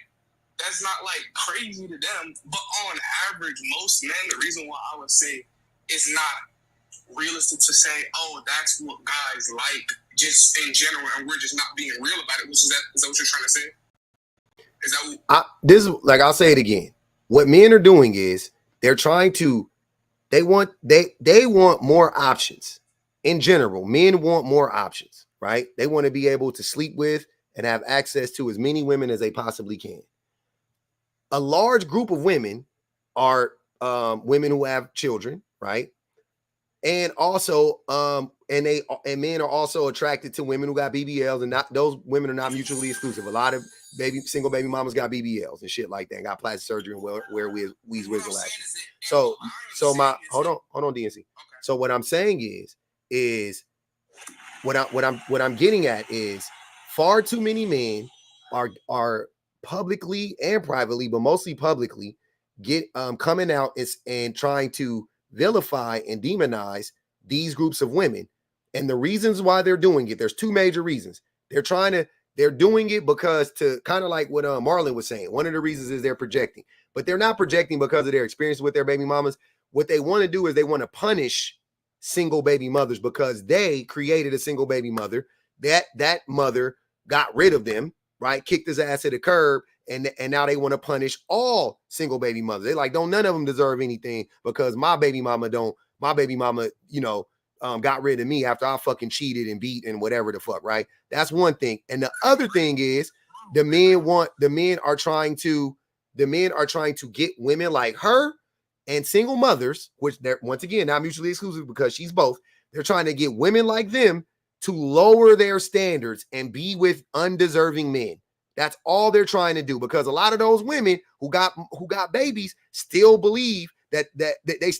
That's not like crazy to them, but on average, most men, the reason why I would say it's not realistic to say, oh, that's what guys like just in general, and we're just not being real about it. Is that what you're trying to say? Is that what I'll say it again. What men are doing is they're trying to, they want more options. In general, men want more options, right? They want to be able to sleep with and have access to as many women as they possibly can. A large group of women are women who have children, right? And also and men are also attracted to women who got BBLs, and not those women are not mutually exclusive. A lot of single baby mamas got BBLs and shit like that, and got plastic surgery and wear weave whistle at. So my hold on, DNC. So what I'm saying is what I'm getting at is far too many men are publicly and privately, but mostly publicly, coming out and trying to vilify and demonize these groups of women. And the reasons why they're doing it, there's two major reasons. They're doing it because, to kind of like what Marlon was saying, one of the reasons is they're projecting, but they're not projecting because of their experience with their baby mamas. What they want to do is they want to punish single baby mothers because they created a single baby mother. That mother got rid of them, right? Kicked his ass to the curb, and now they want to punish all single baby mothers. They like, don't none of them deserve anything because my baby mama, got rid of me after I fucking cheated and beat and whatever the fuck, right? That's one thing. And the other thing is the men are trying to get women like her and single mothers, which they're once again not mutually exclusive because she's both. They're trying to get women like them to lower their standards and be with undeserving men. That's all they're trying to do, because a lot of those women who got babies still believe that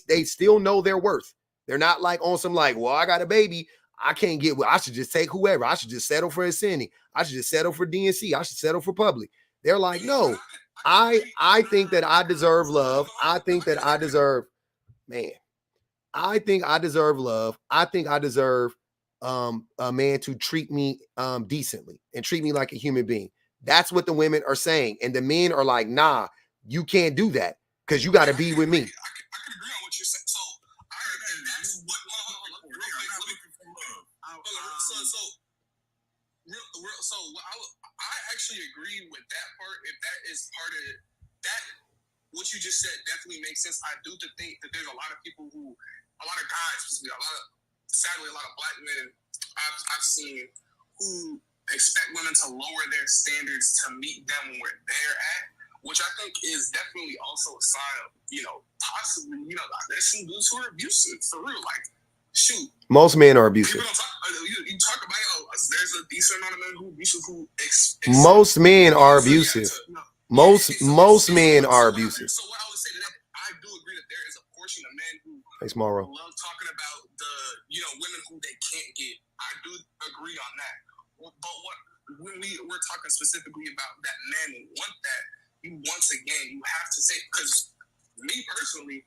they still know their worth. They're not like on some like, well, I got a baby, I can't get, I should just take whoever. I should just settle for Ascending. I should just settle for DNC. I should settle for Public. They're like, no, I think that I deserve love. I think that I deserve, I think I deserve love. I think I deserve a man to treat me decently and treat me like a human being. That's what the women are saying. And the men are like, nah, you can't do that because you got to be with me. I can agree on what you're saying. So that's what I actually agree with that part. If that is part of that, what you just said definitely makes sense. I do think that there's a lot of people who, a lot of guys, sadly, a lot of black men I've seen who expect women to lower their standards to meet them where they're at, which I think is definitely also a sign of, possibly, there's some dudes who are abusive, for real. Like, shoot. Most men are abusive. You talk about, there's a decent amount of men who are abusive most men are abusive. Most men are abusive. So what I would say to that, I do agree that there is a portion of men who love talking about the, women who they can't get. I do agree on that. But when we're talking specifically about that man who want that, once again, you have to say, because me personally,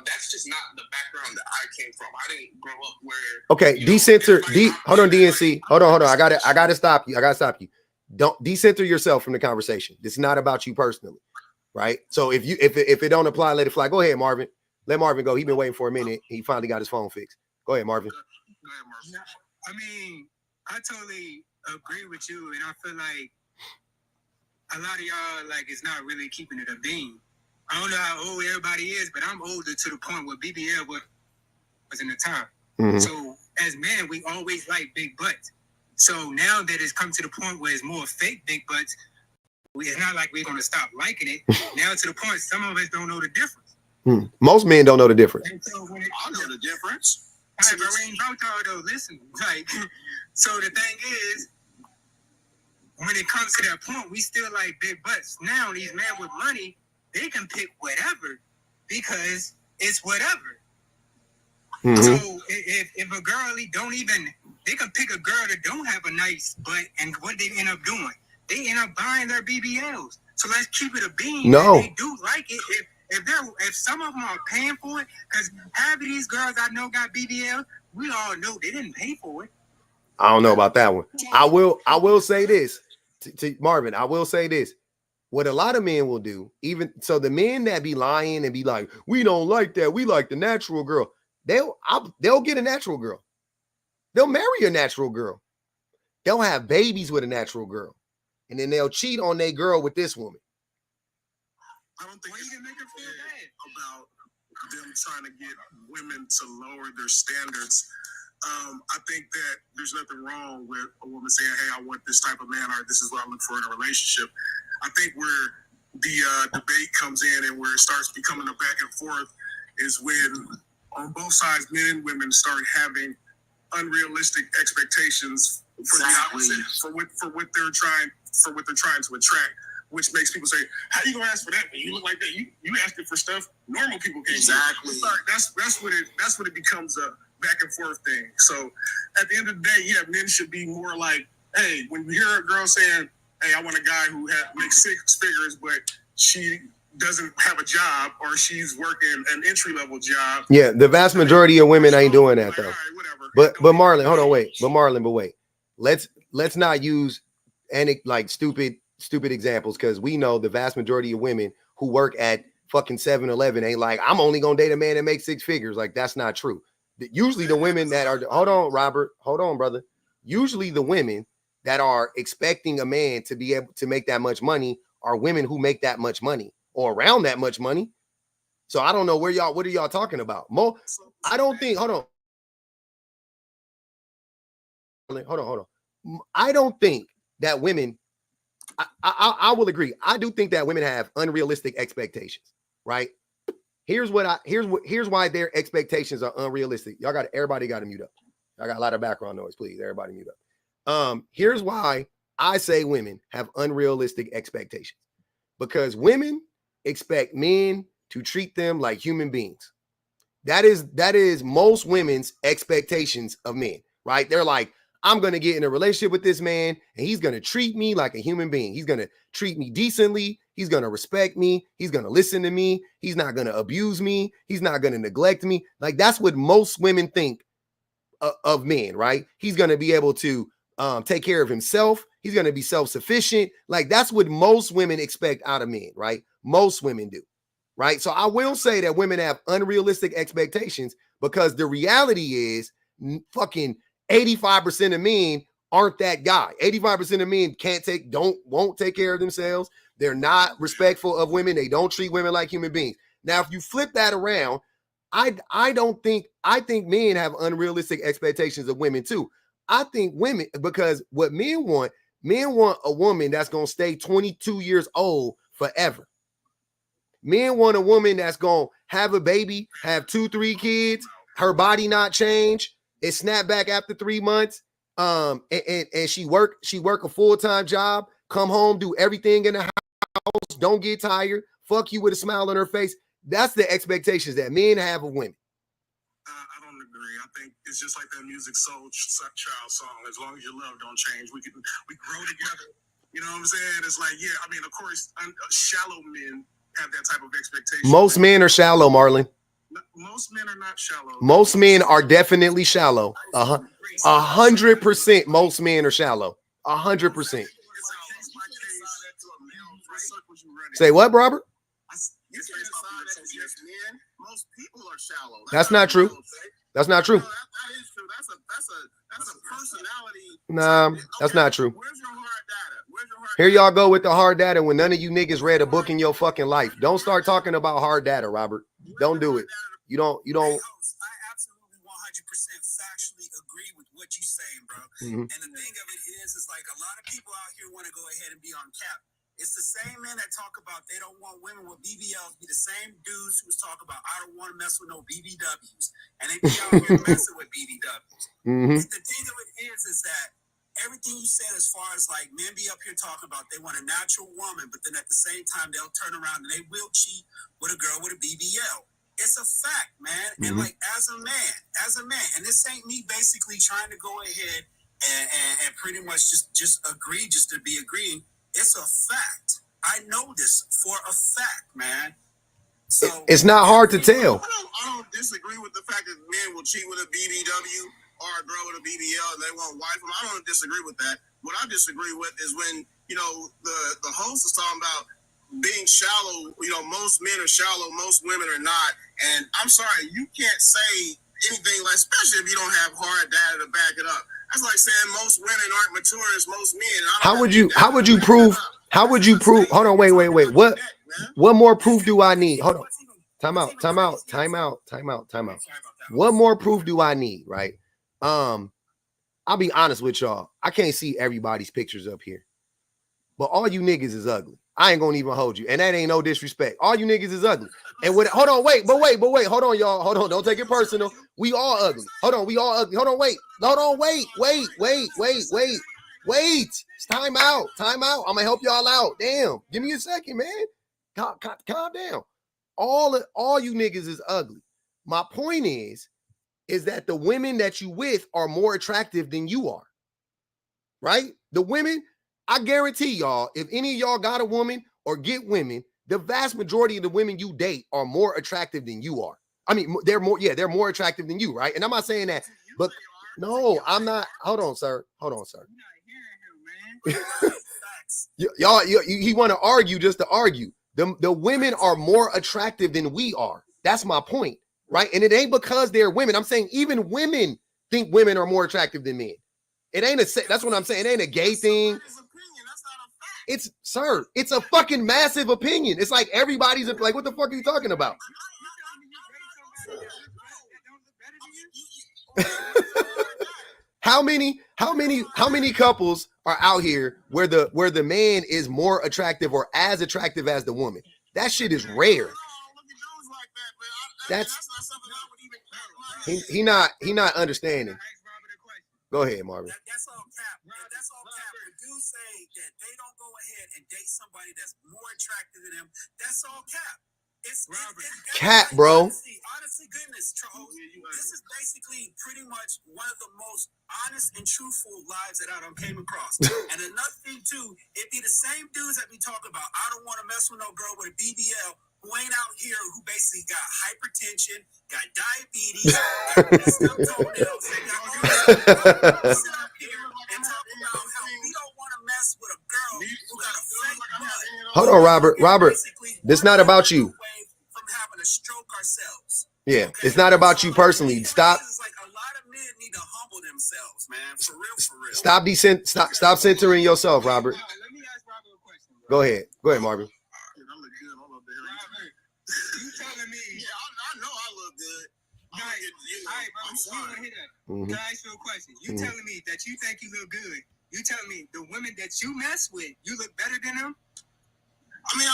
that's just not the background that I came from. I didn't grow up where. Okay, hold on, DNC. Hold on. I gotta stop you. Don't decenter yourself from the conversation. This is not about you personally, right? So if it don't apply, let it fly. Go ahead, Marvin. Let Marvin go. He's been waiting for a minute. He finally got his phone fixed. Go ahead, Marvin. I mean, I totally agree with you, and I feel like a lot of y'all is not really keeping it a beam. I don't know how old everybody is, but I'm older to the point where BBL was in the time. Mm-hmm. So as men, we always like big butts. So now that it's come to the point where it's more fake big butts, it's not like we're going to stop liking it. Now to the point, some of us don't know the difference. Most men don't know the difference. I know the difference. All right, but we ain't about to though. Listen, so the thing is, when it comes to that point, we still like big butts. Now these men with money, they can pick whatever because it's whatever. Mm-hmm. So if a girl they can pick a girl that don't have a nice butt, and what they end up doing, they end up buying their BBLs. So let's keep it a beam. No, they do like it. If some of them are paying for it, because half of these girls I know got BBLs, we all know they didn't pay for it. I don't know about that one. I will say this to Marvin. I will say this. What a lot of men will do, even so, the men that be lying and be like, we don't like that, we like the natural girl, they'll get a natural girl. They'll marry a natural girl. They'll have babies with a natural girl. And then they'll cheat on their girl with this woman. I don't think it's about them trying to get women to lower their standards. I think that there's nothing wrong with a woman saying, hey, I want this type of man, or this is what I look for in a relationship. I think where the debate comes in and where it starts becoming a back and forth is when on both sides, men and women start having unrealistic expectations for the opposite, for what they're trying to attract, which makes people say, "How you gonna ask for that? You look like that. You asking for stuff normal people can't." Exactly. That's what it becomes a back and forth thing. So at the end of the day, yeah, men should be more like, hey, when you hear a girl saying, "Hey, I want a guy who makes 6 figures, but she doesn't have a job or she's working an entry-level job." Yeah, the vast majority of women ain't doing that though. But Marlon, hold on, wait. But wait. Let's not use any like stupid examples, because we know the vast majority of women who work at fucking 7-Eleven ain't like, I'm only gonna date a man that makes 6 figures. Like, that's not true. Usually the women that are, hold on, Robert, hold on, brother. Usually the women that are expecting a man to be able to make that much money are women who make that much money or around that much money. So I don't know what are y'all talking about? I don't think, hold on. I don't think that women, I will agree. I do think that women have unrealistic expectations, right? Here's why their expectations are unrealistic. Everybody got to mute up. I got a lot of background noise. Please, everybody mute up. Here's why I say women have unrealistic expectations. Because women expect men to treat them like human beings. That is most women's expectations of men, right? They're like, I'm going to get in a relationship with this man and he's going to treat me like a human being. He's going to treat me decently. He's going to respect me. He's going to listen to me. He's not going to abuse me. He's not going to neglect me. Like, that's what most women think of men, right? He's going to be able to take care of himself. He's going to be self-sufficient. Like, that's what most women expect out of men, right? Most women do, right? So I will say that women have unrealistic expectations, because the reality is fucking 85% of men aren't that guy. 85% of men won't take care of themselves. They're not respectful of women. They don't treat women like human beings. Now, if you flip that around, I think men have unrealistic expectations of women too. I think women, because what men want a woman that's going to stay 22 years old forever. Men want a woman that's going to have a baby, have 2-3 kids, her body not change, it snap back after 3 months, and she work a full-time job, come home, do everything in the house, don't get tired, fuck you with a smile on her face. That's the expectations that men have of women. I don't agree. I think it's just like that music Soul Child song. As long as your love don't change, we grow together. You know what I'm saying? It's like, yeah, I mean, of course, shallow men have that type of expectation. Most men are shallow, Marlon. Most men are not shallow. Most men are definitely shallow. 100%. Most men are shallow. 100%. Say what, Robert? Most people are shallow. That's not true. That's not true. That is true. That's a personality. Nah, that's not true. Where's your hard data? Here y'all go with the hard data when none of you niggas read a book in your fucking life. Don't start talking about hard data, Robert. Don't do it. You don't. I absolutely 100% factually agree with what you're saying, bro. Mm-hmm. And the thing of it is like a lot of people out here want to go ahead and be on cap. It's the same men that talk about they don't want women with BBLs be the same dudes who talk about I don't want to mess with no BBWs, and they be out here messing with BBWs. Mm-hmm. The thing of it is that everything you said as far as like men be up here talking about they want a natural woman, but then at the same time they'll turn around and they will cheat with a girl with a BBL. It's a fact, man. Mm-hmm. And like as a man, and this ain't me basically trying to go ahead and pretty much just agree just to be agreeing. It's a fact. I know this for a fact, man. So it's not hard to tell. I don't disagree with the fact that men will cheat with a BBW or a girl with a BBL and they won't wife them. I don't disagree with that. What I disagree with is when, you know, the host is talking about being shallow. You know, most men are shallow, most women are not. And I'm sorry, you can't say anything like, especially if you don't have hard data to back it up. That's like saying most women aren't mature as most men. How would you prove? Hold on, wait. What more proof do I need? Hold on. Time out. What more proof do I need, right? I'll be honest with y'all. I can't see everybody's pictures up here. But all you niggas is ugly. I ain't gonna even hold you. And that ain't no disrespect. All you niggas is ugly. And with hold on, wait, hold on, y'all. Hold on, don't take it personal. We all ugly. Hold on, we all ugly. Hold on, wait. It's time out. I'm gonna help y'all out. Damn, give me a second, man. Calm down. All you niggas is ugly. My point is that the women that you with are more attractive than you are. Right? The women, I guarantee y'all, if any of y'all got a woman or get women, the vast majority of the women you date are more attractive than you are. I mean, they're more attractive than you, right? And I'm not saying that, but no, I'm not. Hold on, sir. Y'all, he want to argue just to argue. The women are more attractive than we are. That's my point, right? And it ain't because they're women. I'm saying even women think women are more attractive than men. It ain't that's what I'm saying. It ain't a gay thing. It's a fucking massive opinion. It's like everybody's like, what the fuck are you talking about? How many couples are out here where the man is more attractive or as attractive as the woman? That shit is rare. He not understanding. Go ahead, Marvin. That's all cap. That's all cap. When dudes say that they don't go ahead and date somebody that's more attractive than them, that's all cap. It's cap, bro. Honestly, goodness, Charles. This is basically pretty much one of the most honest and truthful lives that I done came across. And another thing too, it be the same dudes that we talk about. I don't want to mess with no girl with a BBL who ain't out here who basically got hypertension, got diabetes, got messed up toenails, and got all that. Sit up here and talk about how we don't want to mess with a girl who got a fake butt. Hold on, Robert. This not about you. From having a stroke ourselves. Yeah, okay? It's not about you personally. Stop. Like a lot of men need to humble themselves, man. For real. Stop censoring yourself, Robert. Let me ask Robert a question, bro. Go ahead, Marvin. You telling me? Yeah, I know I look good. Alright, bro. I'm sorry. Hear that. Can I ask you a question? You telling me that you think you look good? You telling me the women that you mess with, you look better than them? I mean,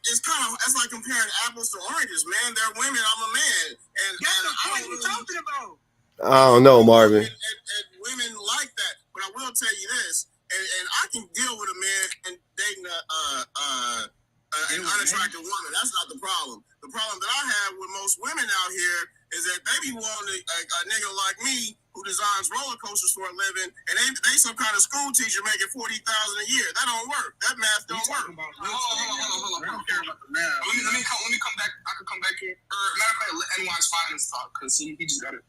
it's like comparing apples to oranges, man. They're women, I'm a man, and what are you talking about? I don't know, Marvin. And women like that, but I will tell you this, and I can deal with a man and dating an unattractive woman. That's not the problem. The problem that I have with most women out here is that they be wanting a nigga like me who designs roller coasters for a living, and they some kind of school teacher making $40,000 a year. That don't work. That math don't work. Hold on. I don't care about the math. Let me come back. I can come back here. Or matter of fact, let NY's finance talk because he just got it.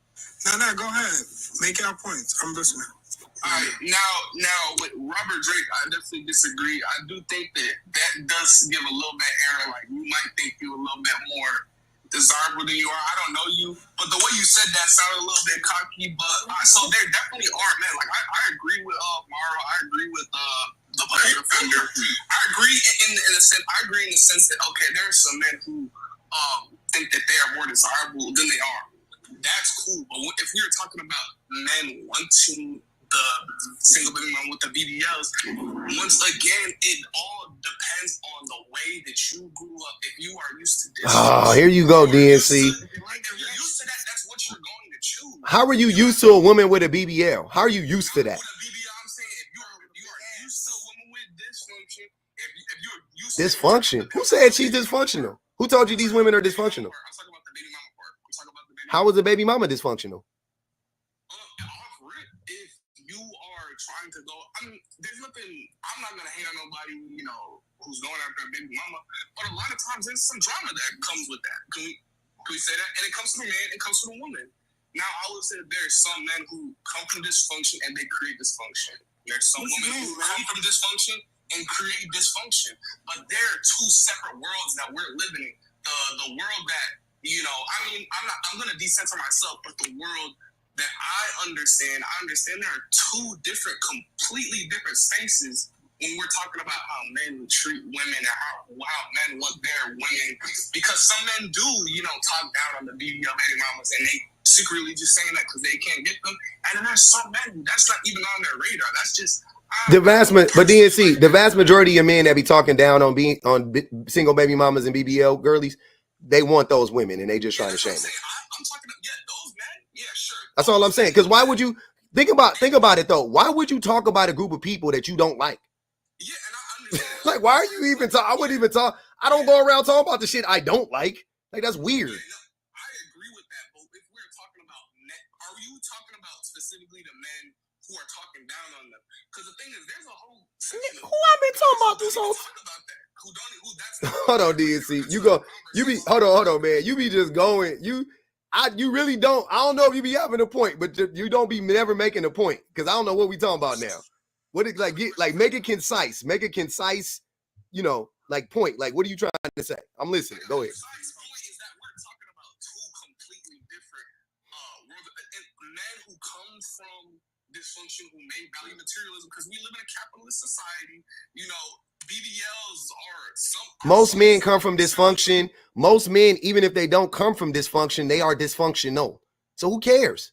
No, go ahead. Make your points. I'm listening. All right, now with Robert Drake, I definitely disagree. I do think that does give a little bit error. Like you might think you're a little bit more desirable than you are. I don't know you, but the way you said that sounded a little bit cocky. But so there definitely are men. Like I agree with Mara. I agree with the public defender. I agree in the sense. I agree in the sense that okay, there are some men who think that they are more desirable than they are. That's cool. But if we were talking about men wanting the single baby mom with the BBLs, once again, it all depends on the way that you grew up. If you are used to this, oh, here you go, DNC. If you're used to that, that's what you're going to choose. How are you used to a woman with a BBL? How are you used to that? With a BBL, I'm saying if you are used to a woman with dysfunction, if you're used to dysfunction. Who said she's dysfunctional? Who told you these women are dysfunctional? I'm talking about the baby mama part. I'm talking about the baby How is a baby mama dysfunctional? If you are trying to go, I mean, there's nothing. I'm not gonna hate on nobody, who's going after a baby mama. But a lot of times there's some drama that comes with that. Can we say that? And it comes from a man. It comes from a woman. Now I would say there's some men who come from dysfunction and they create dysfunction. There's some women who come from dysfunction and create dysfunction. But there are two separate worlds that we're living in. The world that I'm gonna decenter myself, but the world that I understand there are two completely different spaces when we're talking about how men treat women and how men want their women. Because some men do, talk down on the BBL baby mamas and they secretly just saying that because they can't get them. And then there's some men that's not even on their radar. That's just the vast majority of men that be talking down on single baby mamas and BBL girlies, they want those women and they just trying to shame them. I'm talking about, those men, sure. That's all I'm saying. Because why would you think about it though? Why would you talk about a group of people that you don't like? Yeah, and I understand. Like, why are you even talking? I wouldn't even talk. I don't go around talking about the shit I don't like. Like, that's weird. I agree with that, but if we're talking about are you talking about specifically the men who are talking down on them? Because the thing is, there's a whole section who I've been talking about this whole talk about that. Who that's hold on, DNC. You be hold on, man. You be just going. You really don't. I don't know if you be having a point, but you don't be never making a point because I don't know what we talking about now. What it make it concise. Make it concise. You know, like point. Like, what are you trying to say? I'm listening. Go ahead. The point is that we're talking about two completely different men who come from dysfunction, who may value materialism, because we live in a capitalist society. You know, BBLs are most men come from dysfunction. Most men, even if they don't come from dysfunction, they are dysfunctional. So who cares?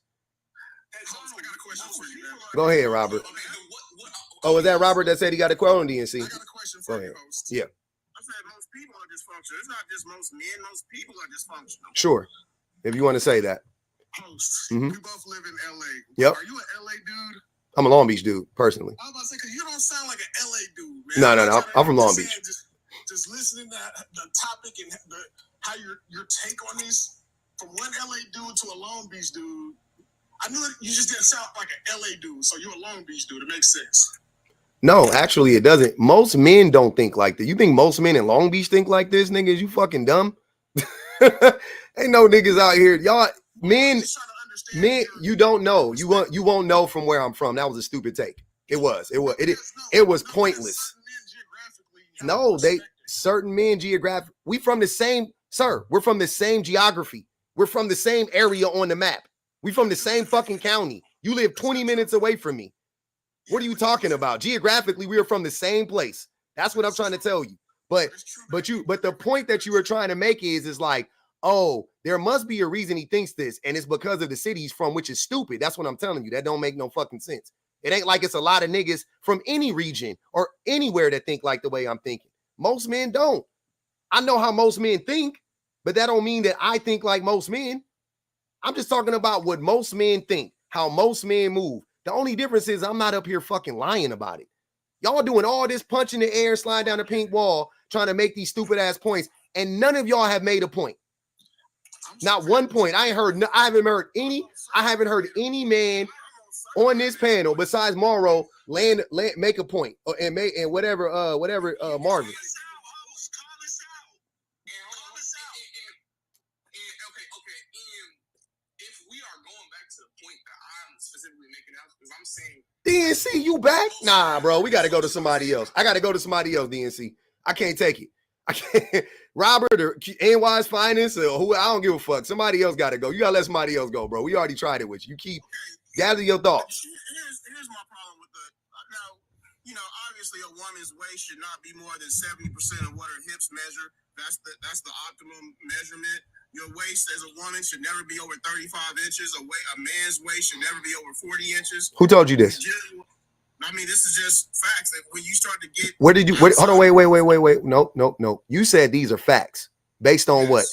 Hey, I got a question for you, man. Go ahead, Robert. Okay, Oh, is that Robert that said he got a quote on DNC? I got a question for you, host. Yeah. I said most people are dysfunctional. It's not just most men. Most people are dysfunctional. Sure. If you want to say that. Host, Mhm. we both live in LA. Yep. Are you an LA dude? I'm a Long Beach dude, personally. I was about to say, because you don't sound like an LA dude, man. No. I'm from Long Beach. Just listening to the topic and how your take on this, from one LA dude to a Long Beach dude, I knew you just didn't sound like an LA dude, so you're a Long Beach dude. It makes sense. No, actually, it doesn't. Most men don't think like that. You think most men in Long Beach think like this, niggas? You fucking dumb. Ain't no niggas out here, y'all. Men, you don't know. You won't know from where I'm from. That was a stupid take. It was pointless. No, certain men geographic. We're from the same geography. We're from the same area on the map. We from the same fucking county. You live 20 minutes away from me. What are you talking about? Geographically, we are from the same place. That's what I'm trying to tell you. But the point that you were trying to make is like, oh, there must be a reason he thinks this, and it's because of the city he's from, which is stupid. That's what I'm telling you. That don't make no fucking sense. It ain't like it's a lot of niggas from any region or anywhere that think like the way I'm thinking. Most men don't. I know how most men think, but that don't mean that I think like most men. I'm just talking about what most men think, how most men move. The only difference is I'm not up here fucking lying about it. Y'all doing all this punch in the air, slide down the pink wall, trying to make these stupid ass points, and none of y'all have made a point. Not one point. I haven't heard any man on this panel besides Morrow make a point and whatever Marvin. DNC, you back? Nah, bro. We got to go to somebody else. I got to go to somebody else, DNC. I can't take it. I can't. Robert or NY's Finest or who, I don't give a fuck. Somebody else got to go. You got to let somebody else go, bro. We already tried it with you. You keep gather your thoughts. Here's my problem with now, obviously a woman's waist should not be more than 70% of what her hips measure. That's the optimum measurement. Your waist as a woman should never be over 35 inches. A man's waist should never be over 40 inches. Who told you this? I mean, this is just facts. That when you start to get... Hold on, wait. No. You said these are facts. Based on what?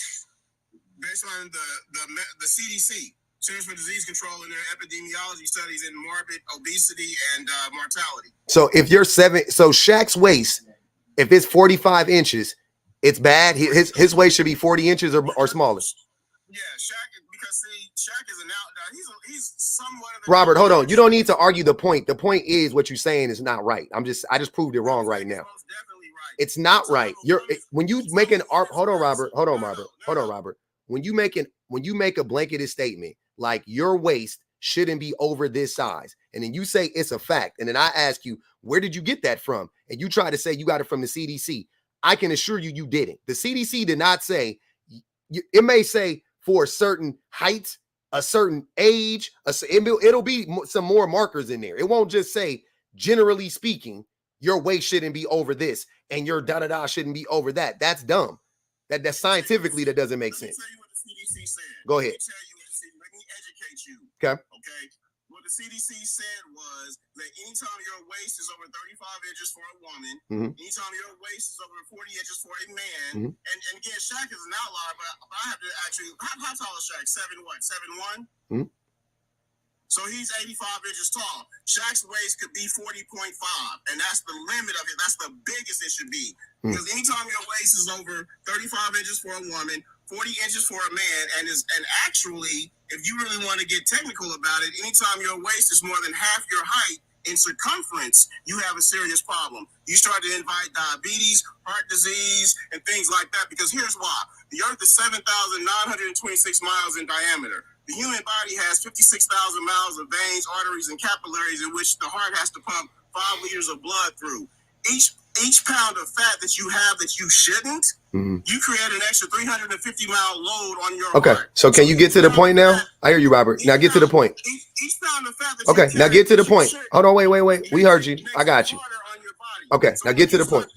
Based on the CDC, Centers for Disease Control, and their epidemiology studies in morbid obesity and mortality. So if you're Shaq's waist, if it's 45 inches, it's bad. His waist should be 40 inches or smaller. Yeah, Shaq, because Shaq is an outdog. He's somewhat of Robert, hold on. You don't need to argue the point. The point is what you're saying is not right. I just proved it wrong right now. Most definitely right. It's not right. When you make an art, hold on, Robert. When you make a blanketed statement like your waist shouldn't be over this size, and then you say it's a fact, and then I ask you, where did you get that from? And you try to say you got it from the CDC. I can assure you didn't. The CDC did not say, it may say for a certain height, a certain age, it'll be some more markers in there. It won't just say, generally speaking, your waist shouldn't be over this and your da-da-da shouldn't be over that. That's dumb. That scientifically, that doesn't make sense. Let me tell you what the CDC said. Go ahead. Let me educate you. Okay. What what the CDC said was that anytime your waist is over 35 inches for a woman, anytime your waist is over 40 inches for a man, and again, Shaq is an outlier, but I have to actually, how tall is Shaq? 7'1"? So he's 85 inches tall. Shaq's waist could be 40.5, and that's the limit of it. That's the biggest it should be. Because anytime your waist is over 35 inches for a woman, 40 inches for a man, and actually, if you really want to get technical about it, anytime your waist is more than half your height in circumference, you have a serious problem. You start to invite diabetes, heart disease, and things like that. Because here's why. The Earth is 7,926 miles in diameter. The human body has 56,000 miles of veins, arteries, and capillaries in which the heart has to pump 5 liters of blood through. Each pound of fat that you have that you shouldn't, you create an extra 350-mile load on your heart. So can you get to the point now? I hear you, Robert. Now get to the point. Each pound of fat that you now get to the point. Hold on, wait. We heard you. I got you. Okay, now get to the point.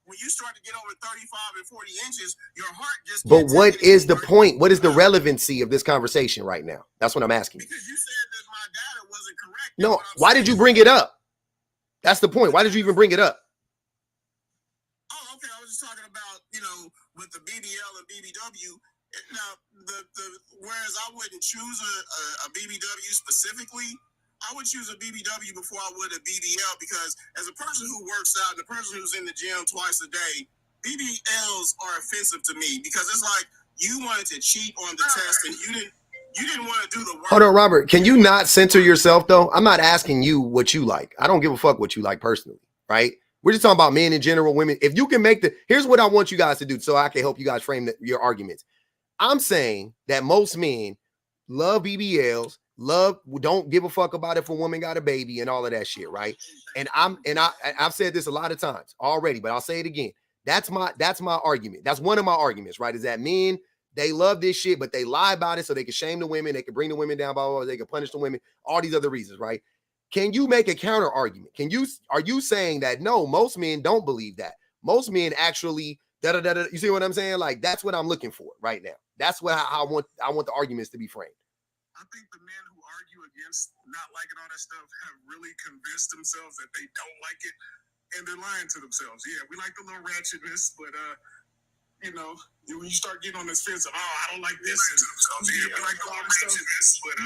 When you start to get over 35 and 40 inches, your heart just. But what is the point? What is the relevancy of this conversation right now? That's what I'm asking you. Because you said that my data wasn't correct. No, why did you bring it up? That's the point. Why did you even bring it up? Oh, okay. I was just talking about, with the BBL and BBW. Now, whereas I wouldn't choose a BBW specifically, I would choose a BBW before I would a BBL, because as a person who works out, the person who's in the gym twice a day, BBLs are offensive to me, because it's like you wanted to cheat on the test and you didn't want to do the work. Hold on, Robert. Can you not censor yourself though? I'm not asking you what you like. I don't give a fuck what you like personally, right? We're just talking about men in general, women. If you can make here's what I want you guys to do so I can help you guys frame your arguments. I'm saying that most men love BBLs, don't give a fuck about if a woman got a baby and all of that shit, right? And I've said this a lot of times already, but I'll say it again. That's my argument. That's one of my arguments, right? Is that men, they love this shit, but they lie about it so they can shame the women, they can bring the women down, blah, blah, blah, they can punish the women, all these other reasons, right? Can you make a counter argument? Are you saying that no, most men don't believe that? Most men actually you see what I'm saying? Like, that's what I'm looking for right now. That's what I want the arguments to be framed. I think the men who argue against not liking all that stuff have really convinced themselves that they don't like it, and they're lying to themselves. Yeah, we like the little ratchetness, but when you start getting on this fence of, I don't like this, and we like the little ratchetness, but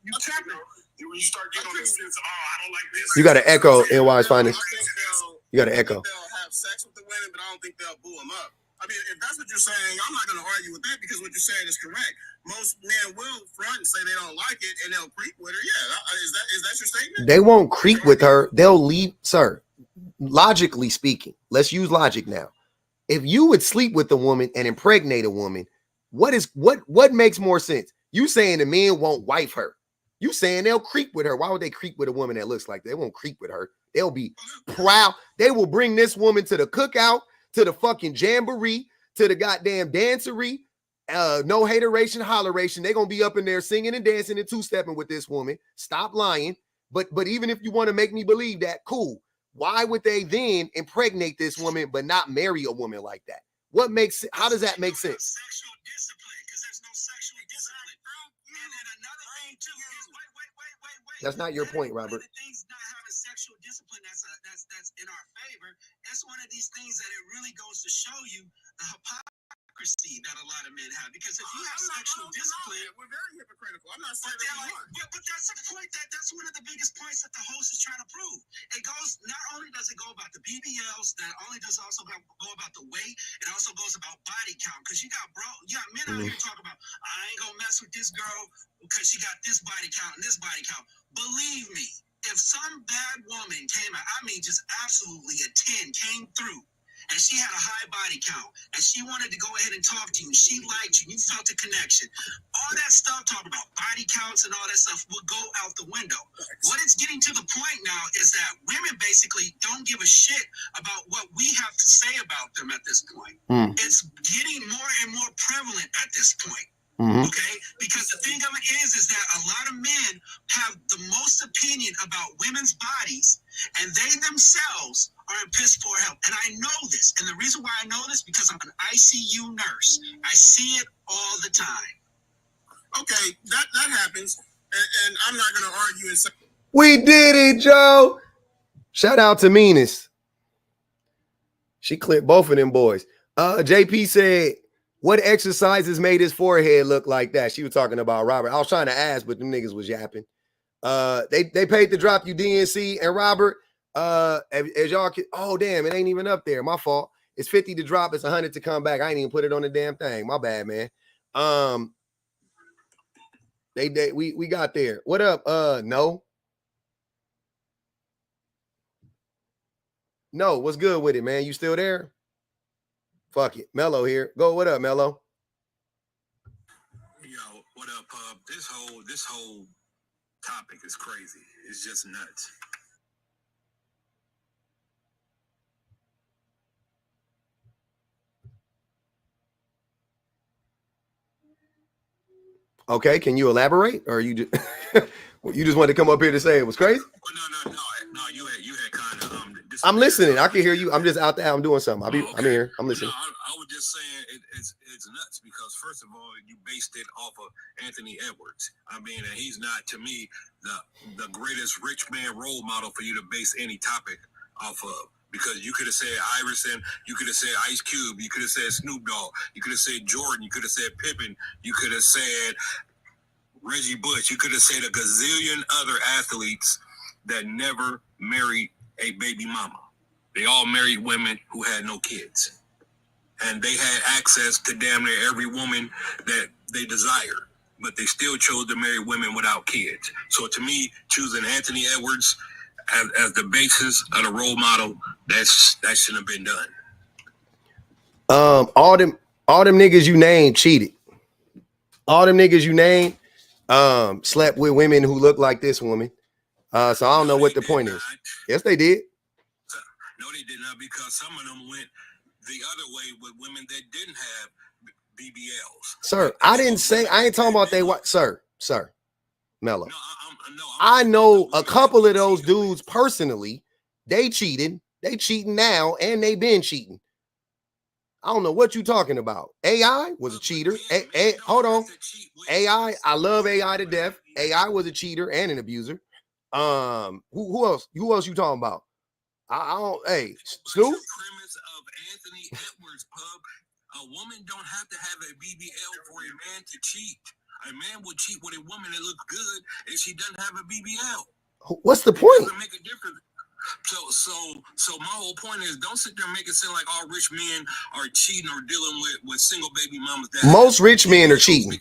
you tap it. When you start getting on this fence of, I don't like this. You got to echo NY's finest. You got to echo. They'll have sex with the women, but I don't think they'll boo them up. I mean, if that's what you're saying, I'm not going to argue with that, because what you're saying is correct. Most men will front and say they don't like it, and they'll creep with her. Yeah, is that your statement? They won't creep with her. They'll leave, sir. Logically speaking, let's use logic now. If you would sleep with a woman and impregnate a woman, what makes more sense? You saying the men won't wife her. You saying they'll creep with her. Why would they creep with a woman that looks like that? They won't creep with her. They'll be proud. They will bring this woman to the cookout, to the fucking jamboree, to the goddamn dancery. No hateration, holleration. They're going to be up in there singing and dancing and two-stepping with this woman. Stop lying. But even if you want to make me believe that, cool. Why would they then impregnate this woman but not marry a woman like that? How does that make sense? Sexual discipline, because there's no sexual discipline. And another thing too is wait. That's not your point, Robert. The things not having sexual discipline that's in our favor. It's one of these things that it really goes to show you the hypocrisy that a lot of men have. Because if you have sexual discipline, we're very hypocritical. I'm not saying that we are. But that's the point. That's one of the biggest points that the host is trying to prove. It goes, not only does it go about the BBLs, that only does also go about the weight. It also goes about body count. Because you got men out here talking about, I ain't gonna mess with this girl because she got this body count and this body count. Believe me, if some bad woman came out, I mean just absolutely a 10 came through, and she had a high body count, and she wanted to go ahead and talk to you, she liked you, you felt a connection, all that stuff, talking about body counts and all that stuff would go out the window. What it's getting to the point now is that women basically don't give a shit about what we have to say about them at this point. It's getting more and more prevalent at this point. Okay, because the thing of it is that a lot of men have the most opinion about women's bodies, and they themselves are in piss poor health. And I know this, and the reason why I know this because I'm an ICU nurse. I see it all the time. Okay, that happens. And I'm not gonna argue and say we did it, Joe. Shout out to Meanest. She clipped both of them boys. JP said, what exercises made his forehead look like that? She was talking about Robert. I was trying to ask, but them niggas was yapping. They paid to drop you DNC and Robert. As y'all can, oh damn, it ain't even up there. My fault. It's 50 to drop, it's 100 to come back. I ain't even put it on the damn thing. My bad, man. We got there. What up? No. No, what's good with it, man? You still there? Fuck it. Mello here. Go, what up, Mello? Yo, what up, Pub? This whole topic is crazy. It's just nuts. Okay, can you elaborate, or you just you just wanted to come up here to say it was crazy? No. You had kind of. I'm listening. I can hear you. I'm just out there. I'm doing something. I'm here. I'm listening. No, I was just saying it's nuts because first of all, you based it off of Anthony Edwards. I mean, and he's not to me the greatest rich man role model for you to base any topic off of. Because you could have said Iverson, you could have said Ice Cube, you could have said Snoop Dogg, you could have said Jordan, you could have said Pippen, you could have said Reggie Bush, you could have said a gazillion other athletes that never married a baby mama. They all married women who had no kids. And they had access to damn near every woman that they desired. But they still chose to marry women without kids. So to me, choosing Anthony Edwards as the basis of the role model, that shouldn't have been done. All them niggas you named cheated. All them niggas you named slept with women who look like this woman. So I don't know what the point is. Yes, they did. No, they did not, because some of them went the other way with women that didn't have BBLs. Sir, I didn't say, I ain't talking about they what, sir, Mello. I know a couple of those dudes personally. They cheating. They cheating now, and they been cheating. I don't know what you talking about. AI was a cheater. Hold on. AI, I love AI to death. AI was a cheater and an abuser. Who else? Who else you talking about? I don't. Hey, Snoop. Premise of Anthony Edwards, Pub. A woman don't have to have a BBL for a man to cheat. A man will cheat with a woman that looks good if she doesn't have a BBL. What's the point? It doesn't make a difference. So my whole point is, don't sit there and make it seem like all rich men are cheating or dealing with single baby mamas. Most rich men are cheating.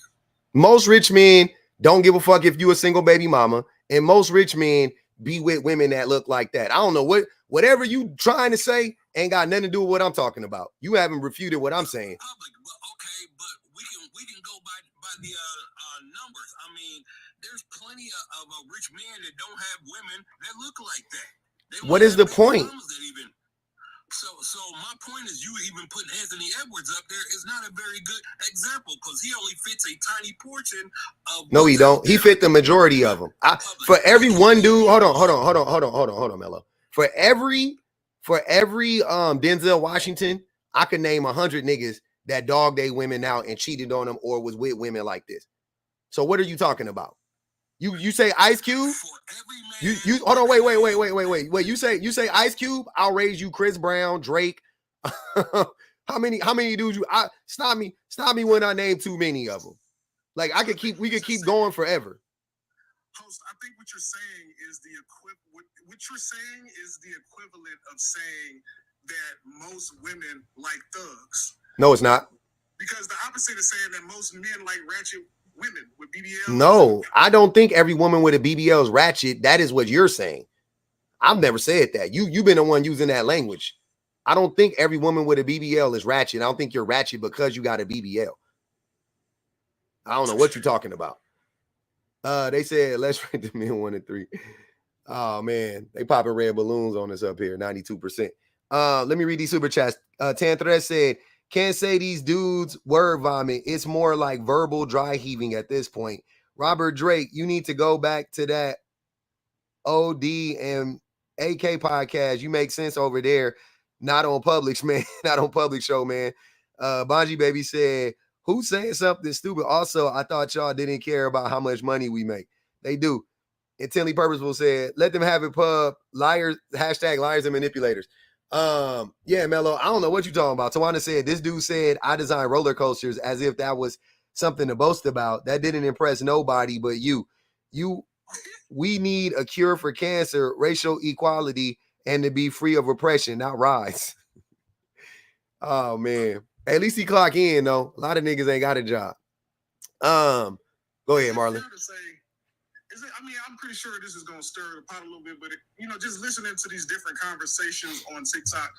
Most rich men don't give a fuck if you a single baby mama, and most rich men be with women that look like that. I don't know whatever you trying to say ain't got nothing to do with what I'm talking about. You haven't refuted what I'm saying. Okay, but we can go by the numbers. I mean, there's plenty of rich men that don't have women that look like that. What is the point? So my point is, you even putting Anthony Edwards up there is not a very good example, because he only fits a tiny portion of. No, he don't. He fit the majority of them. For every one dude, hold on, Mello. For every Denzel Washington, I could name 100 niggas that dogged they women out and cheated on them or was with women like this. So what are you talking about? You say Ice Cube? You hold on, wait. You say Ice Cube? I'll raise you Chris Brown, Drake. How many dudes you stop me when I name too many of them. Like we could keep going forever. Host, I think what you're saying is the equivalent of saying that most women like thugs. No, it's not. Because the opposite is saying that most men like ratchet women with BBLs. No, I don't think every woman with a BBL is ratchet. That is what you're saying. I've never said that. You've been the one using that language. I don't think every woman with a BBL is ratchet. I don't think you're ratchet because you got a BBL. I don't know what you're talking about. They said let's rate the men 1 and 3. Oh man, they popping red balloons on us up here. 92%. Let me read these super chats. Tanthres said, can't say these dudes word vomit. It's more like verbal dry heaving at this point. Robert Drake, you need to go back to that OD and AK podcast. You make sense over there. Not on Publix, man. Not on Public show, man. Bonji Baby said, who's saying something stupid? Also, I thought y'all didn't care about how much money we make. They do. Intently purposeful said, let them have it, pub. Liars, hashtag liars and manipulators. Yeah, Mello, I don't know what you're talking about. Tawana said, this dude said, I design roller coasters as if that was something to boast about. That didn't impress nobody but you. We need a cure for cancer, racial equality, and to be free of oppression, not rise. Oh, man. At least he clock in, though. A lot of niggas ain't got a job. Go ahead, Marlon. I mean, I'm pretty sure this is going to stir the pot a little bit, but, just listening to these different conversations on TikTok,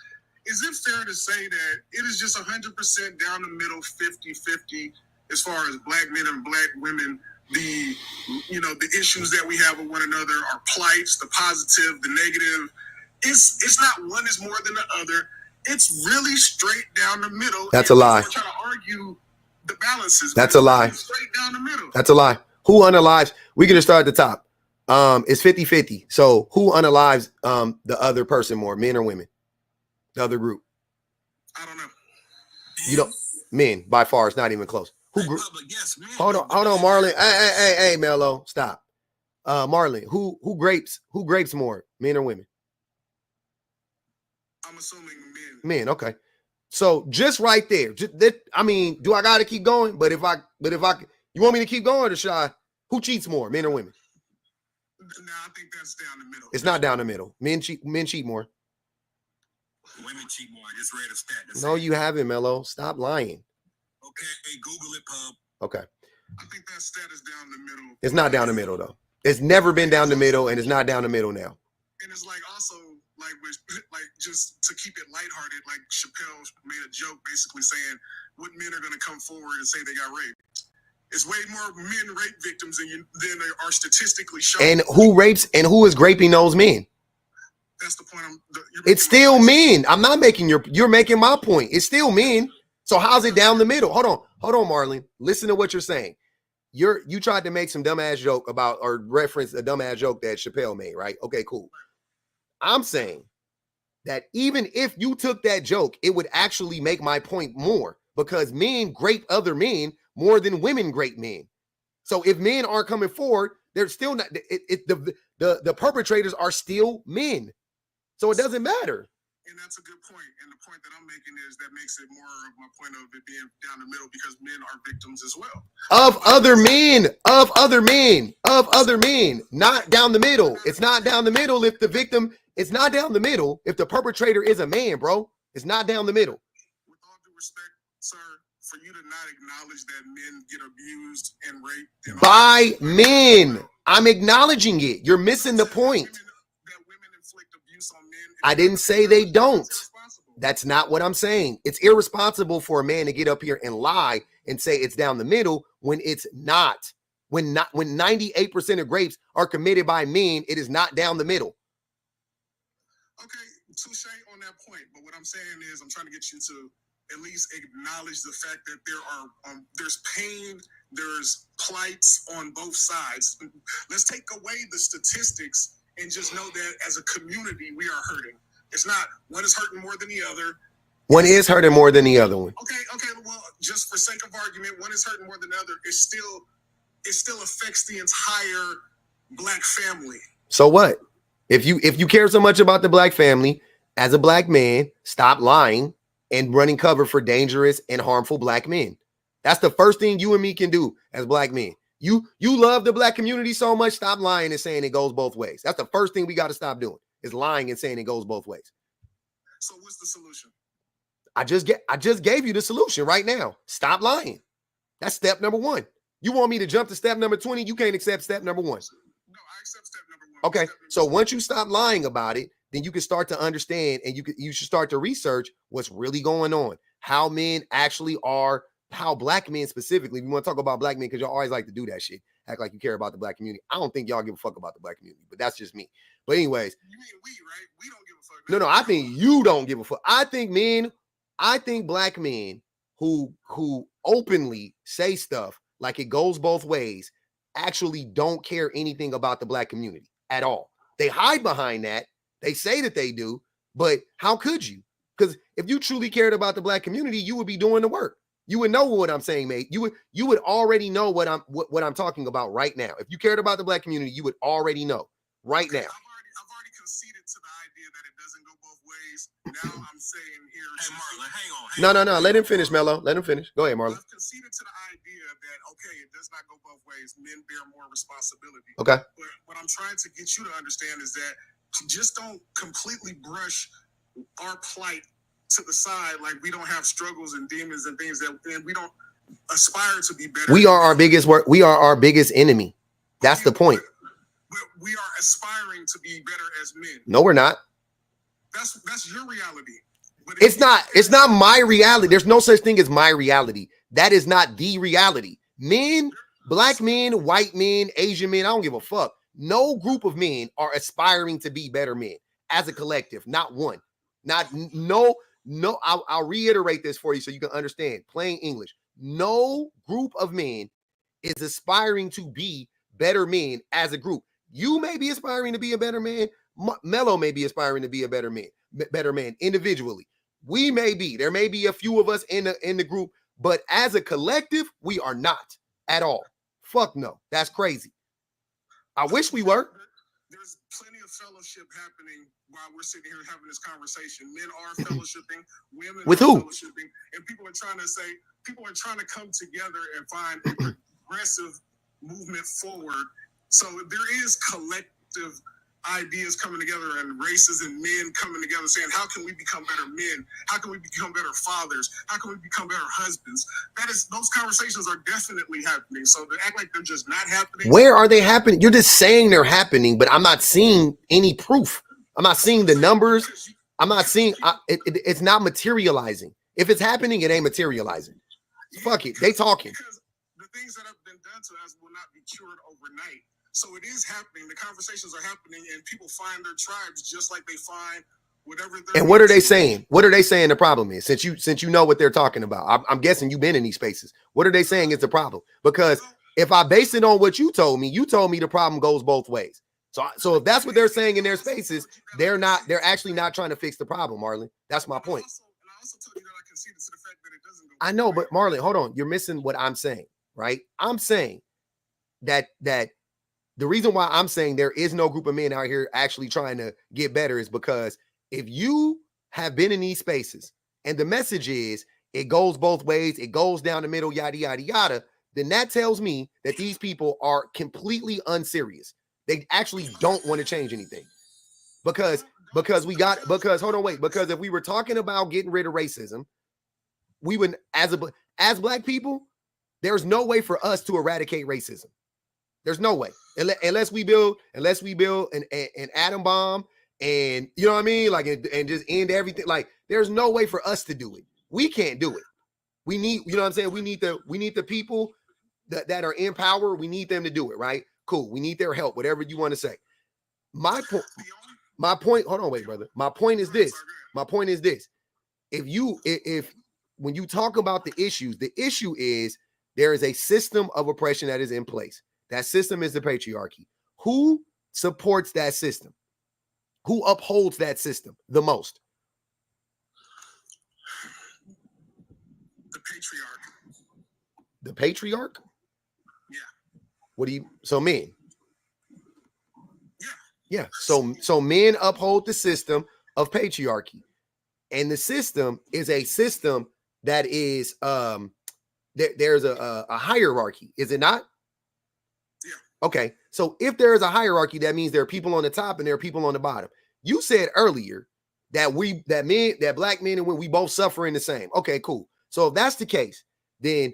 is it fair to say that it is just 100% down the middle, 50-50, as far as black men and black women, the issues that we have with one another, our plights, the positive, the negative, it's not one is more than the other. It's really straight down the middle. That's a lie. We're trying to argue the balances. That's a lie. Straight down the middle. That's a lie. Who unalives? We're going to start at the top. It's 50-50. So who unalives the other person more, men or women? The other group? I don't know. You don't. Men, by far. It's not even close. Yes, man. Hold on, Marlon. Hey, Mello, stop. Marlon, who grapes more, men or women? I'm assuming men. Men, okay. So just right there, I mean, do I gotta keep going? But if I, you want me to keep going, or should I? Who cheats more, men or women? No, I think that's down the middle. It's not down the middle. Men cheat more. Women cheat more. I just read a stat. No, you haven't, Mello. Stop lying. Okay, hey, Google it, pub. Okay. I think that stat is down the middle. It's not down the middle though. It's never been down the middle, and it's not down the middle now. And it's like also like just to keep it lighthearted, like Chappelle made a joke basically saying what men are going to come forward and say they got raped. It's way more men rape victims than are statistically shown. And who rapes and who is raping those men? That's the point. It's still men. I'm not making you're making my point. It's still men. So how's it down the middle? Hold on, Marlon. Listen to what you're saying. You tried to make some dumbass joke about or reference a dumbass joke that Chappelle made, right? Okay, cool. I'm saying that even if you took that joke, it would actually make my point more because men grape other men more than women grape men. So if men aren't coming forward, they're still not. The perpetrators are still men. So it doesn't matter. And that's a good point. And the point that I'm making is that makes it more of my point of it being down the middle because men are victims as well. Of other men, not down the middle. It's not down the middle if the victim, it's not down the middle if the perpetrator is a man, bro. It's not down the middle. With all due respect, sir, for you to not acknowledge that men get abused and raped. By men. I'm acknowledging it. You're missing the point. I didn't say they don't. That's not what I'm saying. It's irresponsible for a man to get up here and lie and say it's down the middle when it's not. When 98% of rapes are committed by men, it is not down the middle. Okay, touche on that point. But what I'm saying is I'm trying to get you to at least acknowledge the fact that there's pain, there's plights on both sides. Let's take away the statistics and just know that as a community, we are hurting. It's not one is hurting more than the other. One is hurting more than the other one. Okay. Well, just for sake of argument, one is hurting more than the other. It still affects the entire black family. So what? If you care so much about the black family, as a black man, stop lying and running cover for dangerous and harmful black men. That's the first thing you and me can do as black men. You love the black community so much, stop lying and saying it goes both ways. That's the first thing we got to stop doing is lying and saying it goes both ways. So what's the solution? I just gave you the solution right now. Stop lying. That's step number 1. You want me to jump to step number 20? You can't accept step number 1. No, I accept step number 1. Okay, so once you stop lying about it, then you can start to understand and you should start to research what's really going on, how men actually are, how black men specifically, we want to talk about black men because y'all always like to do that shit, act like you care about the black community. I don't think y'all give a fuck about the black community, but that's just me. But anyways. You mean we, right? We don't give a fuck. No, I think you don't give a fuck. I think black men who openly say stuff like it goes both ways actually don't care anything about the black community at all. They hide behind that. They say that they do, but how could you? Because if you truly cared about the black community, you would be doing the work. You would know what I'm saying, mate. You would already know what I'm talking about right now. If you cared about the black community, you would already know right now. I've already conceded to the idea that it doesn't go both ways. Now I'm saying here. Hey, Marlon, hang on. No. Let him finish, Mello. Let him finish. Go ahead, Marlon. I've conceded to the idea that, okay, it does not go both ways. Men bear more responsibility. Okay. But what I'm trying to get you to understand is that just don't completely brush our plight to the side like we don't have struggles and demons and things that and we don't aspire to be better. We are our biggest enemy. That's the point. But we are aspiring to be better as men. No, we're not. That's your reality. But It's not my reality. There's no such thing as my reality. That is not the reality. Men, black men, white men, Asian men, I don't give a fuck. No group of men are aspiring to be better men as a collective. Not one. No. I'll reiterate this for you so you can understand. Plain English. No group of men is aspiring to be better men as a group. You may be aspiring to be a better man. Mello may be aspiring to be a better man individually. We may be. There may be a few of us in the group, but as a collective, we are not at all. Fuck no. That's crazy. I wish we were. There's plenty of fellowship happening while we're sitting here having this conversation. Men are fellowshipping, women with are who? Fellowshipping, and people are trying to come together and find a progressive movement forward. So there is collective ideas coming together and races and men coming together saying, how can we become better men? How can we become better fathers? How can we become better husbands? Those conversations are definitely happening. So to act like they're just not happening. Where are they happening? You're just saying they're happening, but I'm not seeing any proof. I'm not seeing the numbers. I'm not seeing it's not materializing. If it's happening, it ain't materializing. Fuck it. They talking. Because the things that have been done to us will not be cured overnight. So it is happening. The conversations are happening, and people find their tribes just like they find whatever. And what are they saying? What are they saying the problem is? Since you know what they're talking about, I'm guessing you've been in these spaces. What are they saying is the problem? Because if I base it on what you told me the problem goes both ways. So if that's what they're saying in their spaces, they're actually not trying to fix the problem, Marlon. That's my point. I also told you that I conceded to the fact that it doesn't go. I know, but Marlon, hold on. You're missing what I'm saying, right? I'm saying that the reason why I'm saying there is no group of men out here actually trying to get better is because if you have been in these spaces and the message is it goes both ways, it goes down the middle, yada, yada, yada, then that tells me that these people are completely unserious. They actually don't want to change anything because hold on, wait, because if we were talking about getting rid of racism, we would, as black people, there's no way for us to eradicate racism. There's no way unless we build an atom bomb and you know what I mean, like and just end everything. Like there's no way for us to do it. We can't do it. We need, you know what I'm saying. We need the people that are in power. We need them to do it, right? Cool. We need their help. Whatever you want to say. My point. Hold on, wait, brother. My point is this. If when you talk about the issue is there is a system of oppression that is in place. That system is the patriarchy. Who supports that system? Who upholds that system the most? The patriarch. The patriarch? Yeah. So men? Yeah. Yeah. So men uphold the system of patriarchy. And the system is a system that is, there's a hierarchy, is it not? Okay, so if there is a hierarchy, that means there are people on the top and there are people on the bottom. You said earlier that black men and women, we both suffering the same. Okay, cool. So if that's the case, then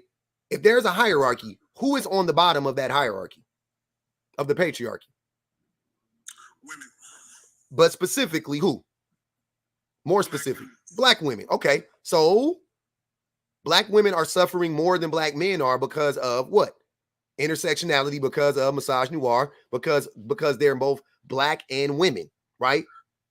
if there's a hierarchy, who is on the bottom of that hierarchy of the patriarchy? Women. But specifically who? More specific, black women. Okay, so black women are suffering more than black men are because of what? Intersectionality, because of misogyny, because they're both black and women, right?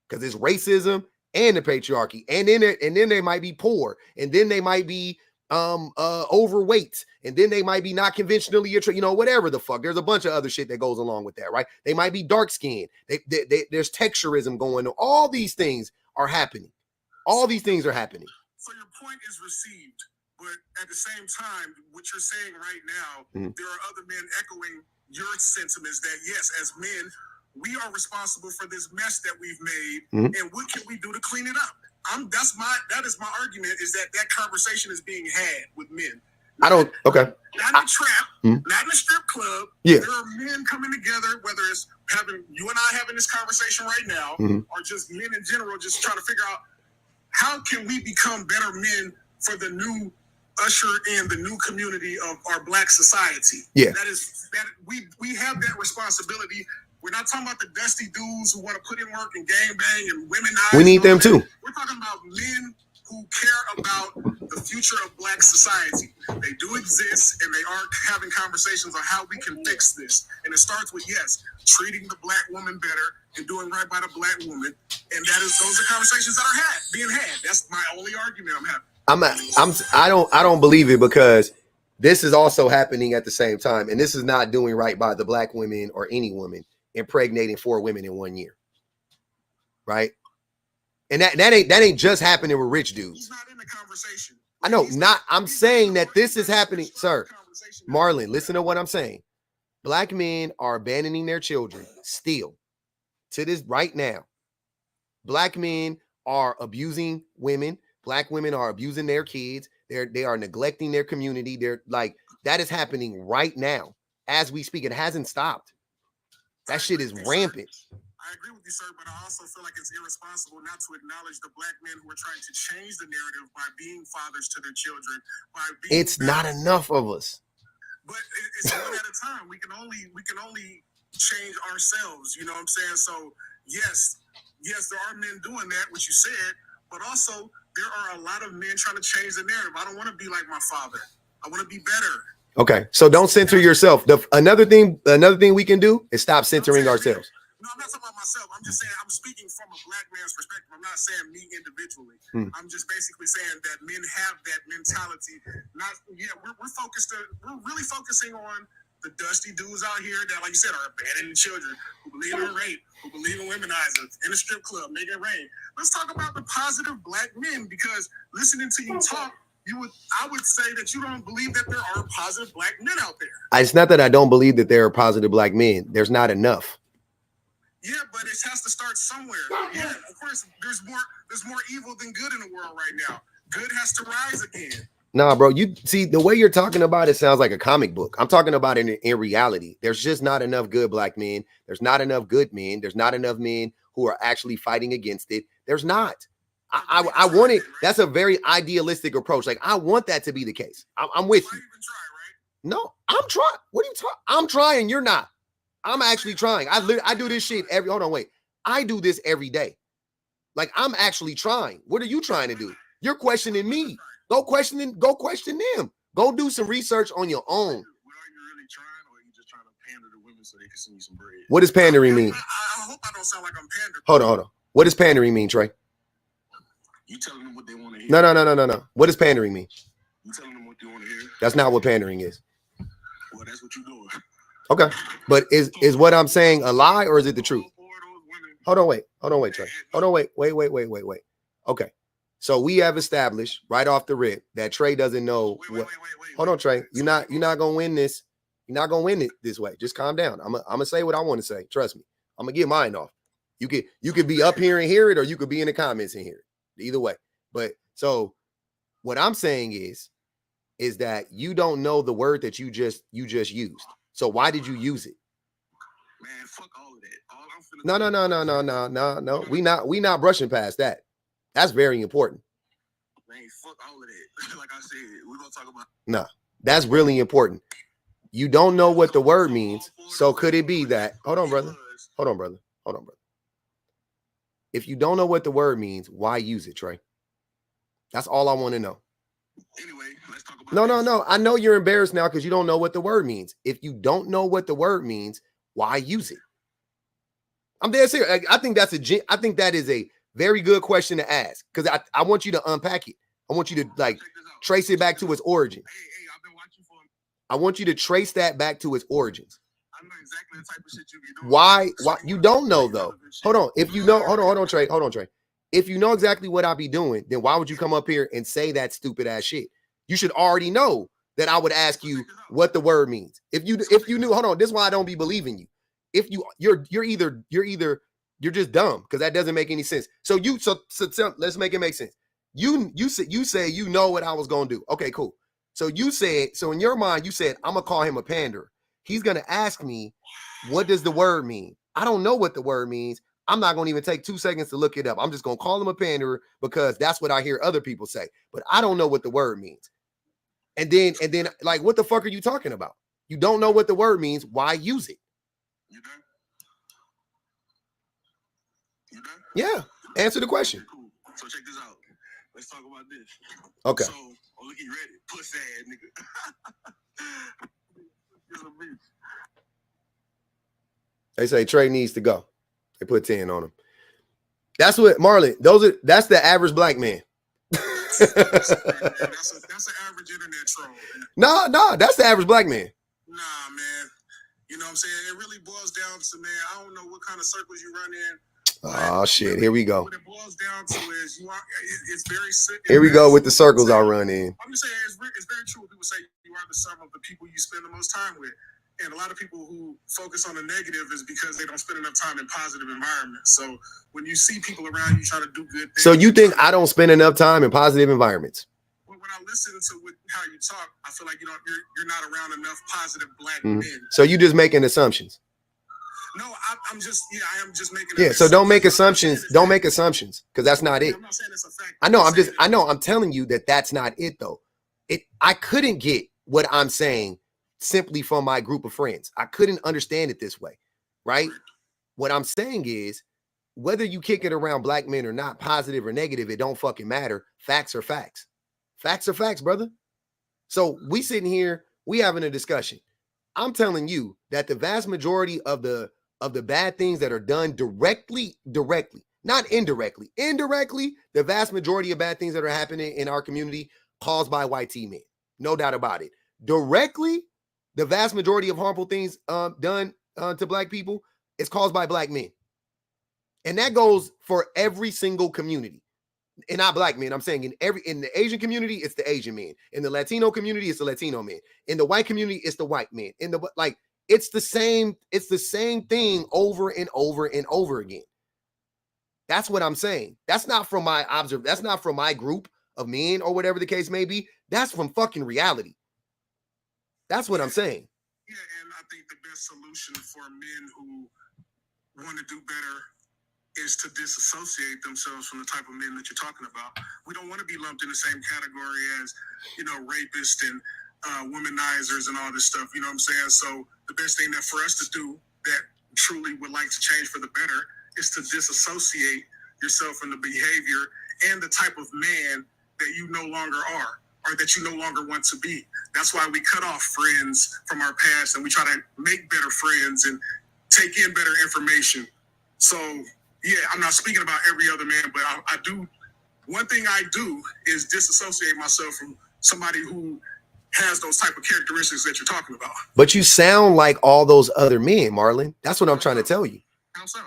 Because it's racism and the patriarchy, and then they might be poor, and then they might be overweight, and then they might be not conventionally whatever the fuck. There's a bunch of other shit that goes along with that, right? They might be dark skinned. There's texturism going on. All these things are happening. All these things are happening. So your point is received. But at the same time, what you're saying right now, there are other men echoing your sentiments that yes, as men, we are responsible for this mess that we've made, and what can we do to clean it up? That is my argument, is that conversation is being had with men. I don't. Okay. Not in the trap, not in the strip club. Yeah. There are men coming together, whether it's having you and I having this conversation right now, or just men in general, just trying to figure out how can we become better men for the new usher in the new community of our Black society. Yeah. That we have that responsibility. We're not talking about the dusty dudes who want to put in work and gangbang and womanize. We need them too. We're talking about men who care about the future of Black society. They do exist, and they are having conversations on how we can fix this. And it starts with, yes, treating the Black woman better and doing right by the Black woman. And those are conversations that are being had. That's my only argument I'm having. I don't believe it, because this is also happening at the same time, and this is not doing right by the Black women or any woman impregnating 4 women in 1 year, right? And that ain't just happening with rich dudes. He's not in the conversation. I know, I'm saying that this is happening, sir. Marlon, listen to what I'm saying. Black men are abandoning their children still to this right now. Black men are abusing women. Black women are abusing their kids. They are neglecting their community. They're like, that is happening right now as we speak. It hasn't stopped. That shit is rampant. I agree with you, sir, but I also feel like it's irresponsible not to acknowledge the Black men who are trying to change the narrative by being fathers to their children. It's not enough of us. But it's one at a time. We can only change ourselves. You know what I'm saying? So yes, there are men doing that, which you said, but also there are a lot of men trying to change the narrative. I don't want to be like my father. I want to be better. Okay, so don't censor yourself. Another thing we can do is stop censoring ourselves. No, I'm not talking about myself. I'm just saying, I'm speaking from a Black man's perspective. I'm not saying me individually. I'm just basically saying that men have that mentality. We're focused. We're really focusing on the dusty dudes out here that, like you said, are abandoning children, who believe in rape, who believe in womenizing, in a strip club, making it rain. Let's talk about the positive Black men, because listening to you talk, I would say that you don't believe that there are positive Black men out there. It's not that I don't believe that there are positive Black men. There's not enough. Yeah, but it has to start somewhere. Yeah, of course, there's more evil than good in the world right now. Good has to rise again. Nah, bro, you see, the way you're talking about it sounds like a comic book. I'm talking about it in reality. There's just not enough good Black men. There's not enough good men. There's not enough men who are actually fighting against it. There's not. I want it. That's a very idealistic approach. Like, I want that to be the case. I'm with you. No, I'm trying. What are you talking? I'm trying. You're not. I'm actually trying. I do this shit I do this every day. Like, I'm actually trying. What are you trying to do? You're questioning me. Go question them. Go do some research on your own. Are you really trying, or are you just trying to pander to women so they can send you some bread? What does pandering mean? I hope I don't sound like I'm pandering. Hold on. What does pandering mean, Trey? You telling them what they want to hear. No. What does pandering mean? You telling them what they want to hear. That's not what pandering is. Well, that's what you're doing. Okay. But is what I'm saying a lie, or is it the truth? Hold on, wait, Trey. Hold on, wait. Okay. So we have established right off the rip that Trey doesn't know what. Hold on, Trey. You're not gonna win this. You're not gonna win it this way. Just calm down. I'm gonna say what I want to say. Trust me. I'm gonna get mine off. You could be up here and hear it, or you could be in the comments and hear it. Either way. But so what I'm saying is that you don't know the word that you just used. So why did you use it? Man, fuck all of that. No. We not brushing past that. That's very important. Man, fuck all of that. Like I said, we're gonna talk about. No, that's really important. You don't know what the word means. So could it be that? Hold on, brother. If you don't know what the word means, why use it, Trey? That's all I want to know. Anyway, let's talk about. No. I know you're embarrassed now because you don't know what the word means. If you don't know what the word means, why use it? I'm dead serious. I think that is a very good question to ask, because I want you to unpack it. I want you to trace it back to its origin. Hey, I've been watching for. I want you to trace that back to its origins. I know exactly the type of shit you be doing. Why you don't know though? Hold on. If you know, hold on, Trey. If you know exactly what I be doing, then why would you come up here and say that stupid ass shit? You should already know that I would ask you what the word means. If you knew, hold on, this is why I don't be believing you. If you're just dumb, because that doesn't make any sense. So let's make it make sense. You say you know what I was gonna do. Okay, cool. So you said, so in your mind, you said, I'm gonna call him a panderer. He's gonna ask me, what does the word mean? I don't know what the word means. I'm not gonna even take 2 seconds to look it up. I'm just gonna call him a panderer because that's what I hear other people say. But I don't know what the word means. And then, like, what the fuck are you talking about? You don't know what the word means. Why use it? You done? You done? Yeah. Answer the question. Okay, cool. So check this out. Let's talk about this. Okay. So, look, you ready? Pussy ass nigga. You're a bitch. They say Trey needs to go. They put 10 on him. That's what, Marlon, that's the average black man. That's an average internet troll. No, that's the average black man. Nah, man. You know what I'm saying? It really boils down to, man, I don't know what kind of circles you run in. Oh, shit. Here we go. What it boils down to is it's very simple. Here we go with the circles I run in. I'm just saying it's very true when people say you are the sum of the people you spend the most time with. And a lot of people who focus on the negative is because they don't spend enough time in positive environments. So when you see people around you trying to do good things. So you think I don't spend enough time in positive environments? Well, when I listen to how you talk, I feel like you're not around enough positive black men. So you just making assumptions. No, I am just making. Yeah, so don't make assumptions. Don't make assumptions, because that's not it. I'm not saying it's a fact. I'm telling you that that's not it, though. I couldn't get what I'm saying simply from my group of friends. I couldn't understand it this way, right? What I'm saying is, whether you kick it around black men or not, positive or negative, it don't fucking matter. Facts are facts. Facts are facts, brother. So we sitting here, we having a discussion. I'm telling you that the vast majority of the bad things that are done directly, not indirectly, the vast majority of bad things that are happening in our community caused by white men. No doubt about it. Directly, the vast majority of harmful things done to black people is caused by black men. And that goes for every single community. And not black men, I'm saying in the Asian community, it's the Asian men. In the Latino community, it's the Latino men. In the white community, it's the white men. It's the same thing over and over and over again. That's what I'm saying. That's not from my that's not from my group of men or whatever the case may be. That's from fucking reality. That's what I'm saying. Yeah, and I think the best solution for men who want to do better is to disassociate themselves from the type of men that you're talking about. We don't want to be lumped in the same category as, rapists and womanizers and all this stuff. You know what I'm saying? So the best thing that for us to do that truly would like to change for the better is to disassociate yourself from the behavior and the type of man that you no longer are or that you no longer want to be. That's why we cut off friends from our past and we try to make better friends and take in better information. So, yeah, I'm not speaking about every other man, but I do. One thing I do is disassociate myself from somebody who has those type of characteristics that you're talking about. But you sound like all those other men, Marlon. That's what I'm trying to tell you. How so?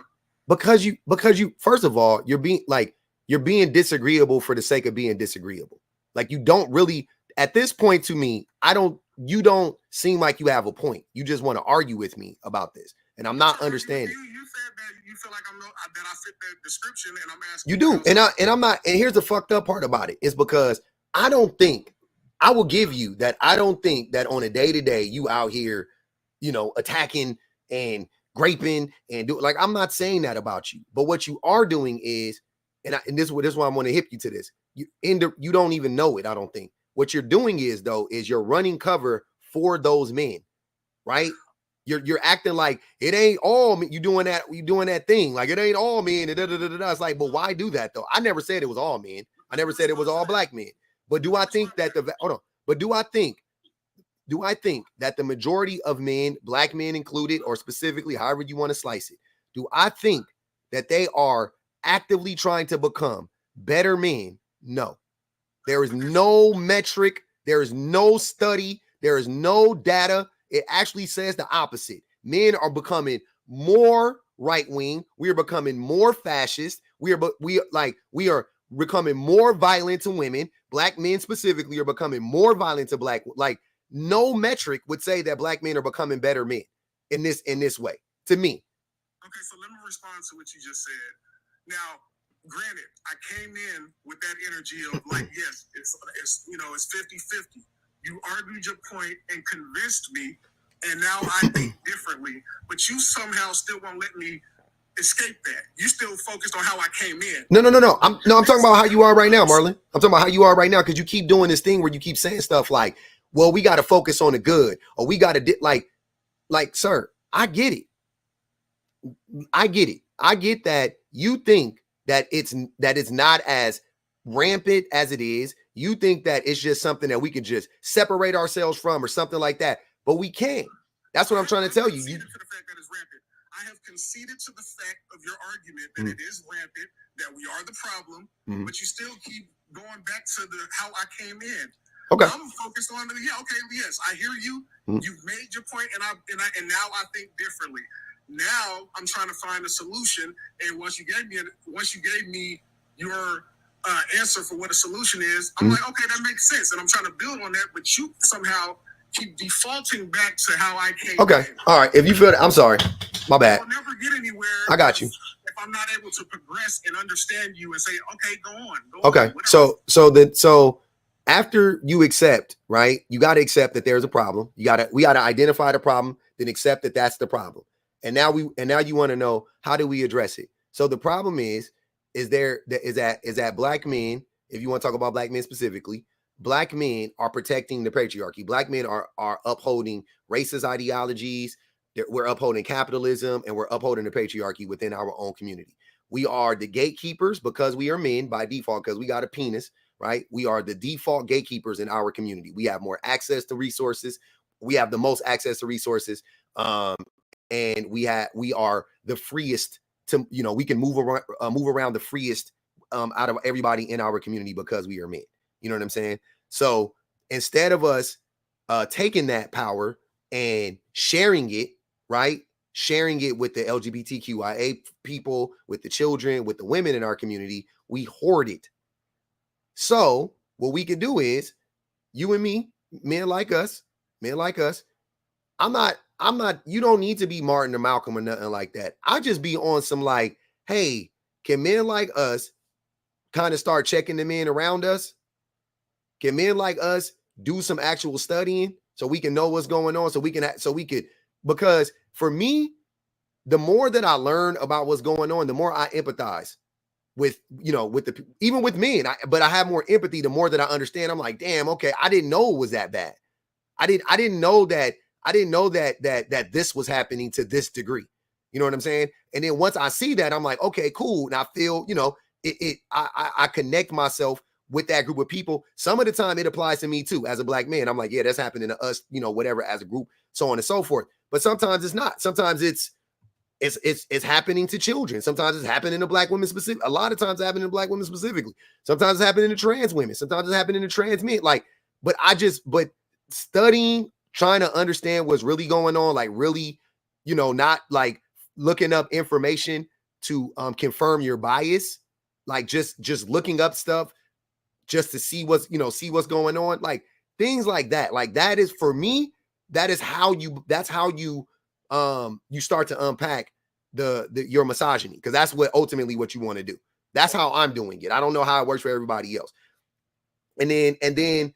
Because you, first of all, you're being disagreeable for the sake of being disagreeable. Like, you don't really, at this point to me, you don't seem like you have a point. You just want to argue with me about this. And I'm not understanding. You said that you feel like that I fit that description, and I'm asking. You do, and I'm not. And here's the fucked up part about it: is because I will give you that. I don't think that on a day-to-day you out here, attacking and graping and do like. I'm not saying that about you, but what you are doing is, and this is why I want to hip you to this. You don't even know it. I don't think what you're doing is you're running cover for those men, right? You're acting like it ain't all men. You doing that thing like it ain't all men. It's like, but why do that though? I never said it was all men. I never said it was all black men. But do I think that do I think that the majority of men, black men included, or specifically, however you want to slice it, do I think that they are actively trying to become better men? No. There is no metric. There is no study. There is no data. It actually says the opposite. Men are becoming more right-wing. We are becoming more fascist. We are becoming more violent to women. Black men specifically are becoming more violent to black. Like no metric would say that black men are becoming better men in this way. To me. Okay, so let me respond to what you just said. Now, granted, I came in with that energy of like, yes, it's 50-50. You argued your point and convinced me, and now I think differently. But you somehow still won't let me escape that. You still focused on how I came in. No. I'm talking about how you are right now, Marlon. I'm talking about how you are right now because you keep doing this thing where you keep saying stuff like, "Well, we got to focus on the good," or "We got to like, sir, I get it. I get that you think that it's not as rampant as it is. You think that it's just something that we could just separate ourselves from or something like that, but we can't. That's what I'm trying to tell you. I have conceded to the fact of your argument that it is rampant, that we are the problem, but you still keep going back to how I came in. Okay. I'm focused on yes, I hear you. You've made your point, and now I think differently. Now I'm trying to find a solution, and once you gave me your answer for what a solution is, I'm like, okay, that makes sense, and I'm trying to build on that, but you somehow keep defaulting back to how I came. Okay, all right. If you feel that, I'm sorry, my bad. I'll never get anywhere. I got you. If I'm not able to progress and understand you and say, okay, go on. Okay, so after you accept, right? You got to accept that there's a problem. We got to identify the problem, then accept that that's the problem. And now you want to know, how do we address it? So the problem is that black men, if you want to talk about black men specifically, black men are protecting the patriarchy. Black men are upholding racist ideologies. We're upholding capitalism, and we're upholding the patriarchy within our own community. We are the gatekeepers because we are men by default, because we got a penis, right? We are the default gatekeepers in our community. We have more access to resources. We have the most access to resources. And we are the freest to, we can move around the freest out of everybody in our community because we are men. You know what I'm saying? So instead of us taking that power and sharing it, right? Sharing it with the LGBTQIA people, with the children, with the women in our community, we hoard it. So what we can do is, you and me, men like us, I'm not, you don't need to be Martin or Malcolm or nothing like that. I just be on some like, hey, can men like us kind of start checking the men around us? Can men like us do some actual studying so we can know what's going on? Because for me, the more that I learn about what's going on, the more I empathize with even with men. But I have more empathy the more that I understand. I'm like, damn, okay, I didn't know it was that bad. I didn't know that this was happening to this degree. You know what I'm saying? And then once I see that, I'm like, okay, cool. And I feel, I connect myself with that group of people. Some of the time it applies to me too, as a black man. I'm like, yeah, that's happening to us, whatever, as a group, so on and so forth. But sometimes it's not. Sometimes it's happening to children. Sometimes it's happening to black women specific. A lot of times it's happening to black women specifically. Sometimes it's happening to trans women. Sometimes it's happening to trans men. But studying, trying to understand what's really going on, like really, not like looking up information to confirm your bias, like just looking up stuff just to see what's going on, like things like that. Like that is, for me, that's how you start to unpack your misogyny, because that's ultimately what you want to do. That's how I'm doing it. I don't know how it works for everybody else. And then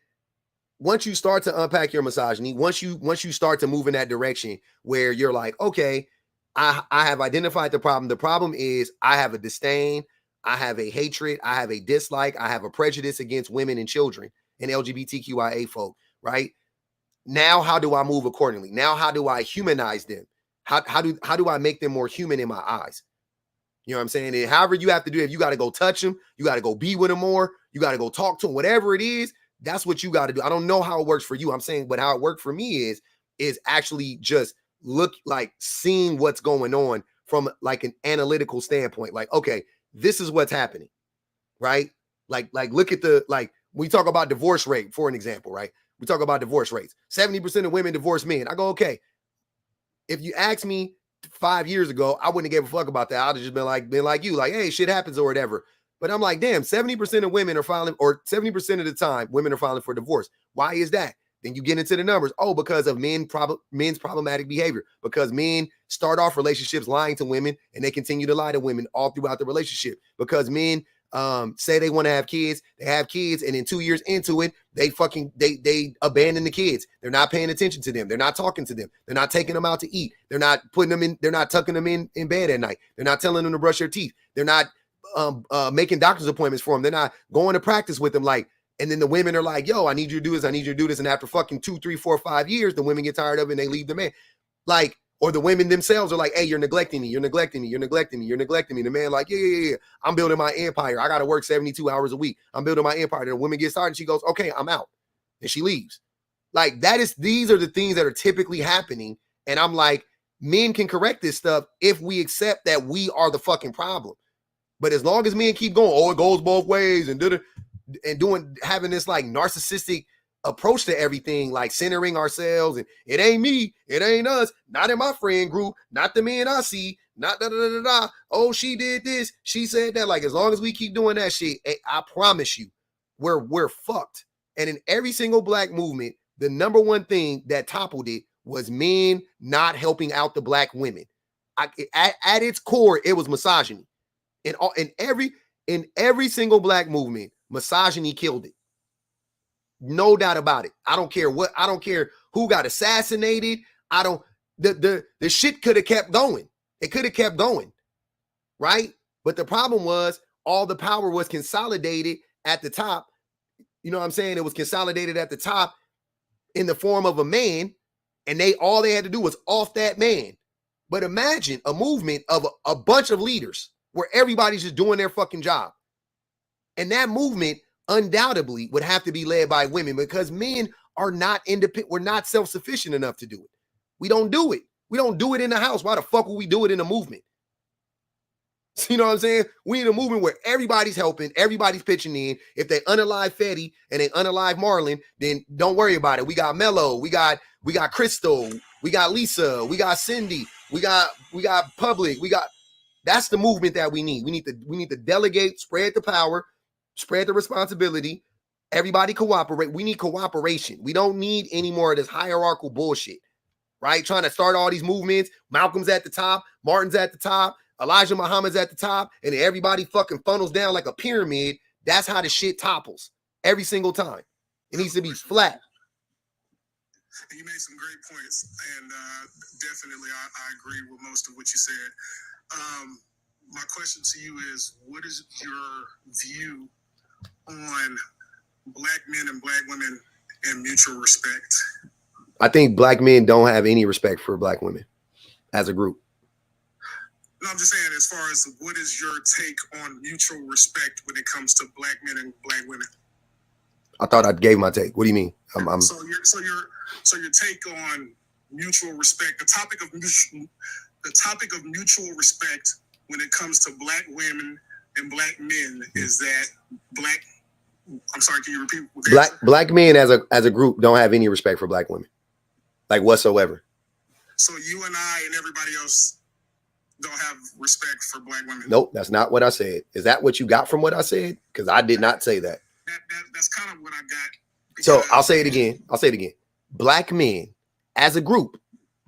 once you start to unpack your misogyny, once you start to move in that direction where you're like, okay, I have identified the problem. The problem is I have a disdain, I have a hatred, I have a dislike, I have a prejudice against women and children and LGBTQIA folk, right? Now, how do I move accordingly? Now, how do I humanize them? How do I make them more human in my eyes? You know what I'm saying? And however you have to do it, if you got to go touch them, you got to go be with them more, you got to go talk to them, whatever it is, that's what you got to do. I don't know how it works for you. I'm saying, but how it worked for me is actually just seeing what's going on from like an analytical standpoint. Like, okay, this is what's happening, right? Like look at we talk about divorce rate, for an example, right? We talk about divorce rates. 70% of women divorce men. I go, okay, if you asked me 5 years ago, I wouldn't have gave a fuck about that. I'd have just been like you, like, hey, shit happens or whatever. But I'm like, damn, 70% of women are filing, or 70% of the time, women are filing for divorce. Why is that? Then you get into the numbers. Oh, because of men's problematic behavior. Because men start off relationships lying to women, and they continue to lie to women all throughout the relationship. Because men say they want to have kids, they have kids, and then 2 years into it, they abandon the kids. They're not paying attention to them. They're not talking to them. They're not taking them out to eat. They're not putting them in. They're not tucking them in bed at night. They're not telling them to brush their teeth. They're not making doctor's appointments for them. They're not going to practice with them. Like, and then the women are like, yo, I need you to do this. I need you to do this. And after fucking 2, 3, 4, 5 years, the women get tired of it and they leave the man. Like, or the women themselves are like, hey, you're neglecting me. You're neglecting me. You're neglecting me. You're neglecting me. The man like, yeah. I'm building my empire. I got to work 72 hours a week. I'm building my empire. And the woman gets tired and she goes, okay, I'm out. And she leaves. Like, these are the things that are typically happening. And I'm like, men can correct this stuff if we accept that we are the fucking problem. But as long as men keep going, oh, it goes both ways and having this like narcissistic approach to everything, like centering ourselves, and it ain't me, it ain't us, not in my friend group, not the men I see, not da. Oh, she did this, she said that. Like, as long as we keep doing that shit, I promise you, we're fucked. And in every single black movement, the number one thing that toppled it was men not helping out the black women. At its core, it was misogyny. In every single black movement, misogyny killed it. No doubt about it. I don't care who got assassinated. The shit could have kept going. It could have kept going. Right? But the problem was all the power was consolidated at the top. You know what I'm saying? It was consolidated at the top in the form of a man, and all they had to do was off that man. But imagine a movement of a bunch of leaders where everybody's just doing their fucking job. And that movement undoubtedly would have to be led by women, because men are not independent. We're not self-sufficient enough to do it. We don't do it. We don't do it in the house. Why the fuck would we do it in a movement? So, you know what I'm saying? We need a movement where everybody's helping, everybody's pitching in. If they unalive Fetty and they unalive Marlon, then don't worry about it. We got Mello, we got Crystal, we got Lisa, we got Cindy, we got Public, that's the movement that we need. We need to delegate, spread the power, spread the responsibility. Everybody cooperate. We need cooperation. We don't need any more of this hierarchical bullshit, right? Trying to start all these movements. Malcolm's at the top, Martin's at the top, Elijah Muhammad's at the top, and everybody fucking funnels down like a pyramid. That's how the shit topples every single time. It needs to be flat. And you made some great points, and definitely I agree with most of what you said. My question to you is, what is your view on black men and black women and mutual respect? I think black men don't have any respect for black women as a group. No, I'm just saying, as far as what is your take on mutual respect when it comes to black men and black women? I thought I gave my take. What do you mean? So your take on mutual respect, the topic of mutual respect when it comes to black women and black men is that I'm sorry, can you repeat? Black men as a group don't have any respect for black women, like whatsoever. So you and I and everybody else don't have respect for black women? Nope, that's not what I said. Is that what you got from what I said? Because I did not say that. That's kind of what I got. So I'll say it again. Black men as a group,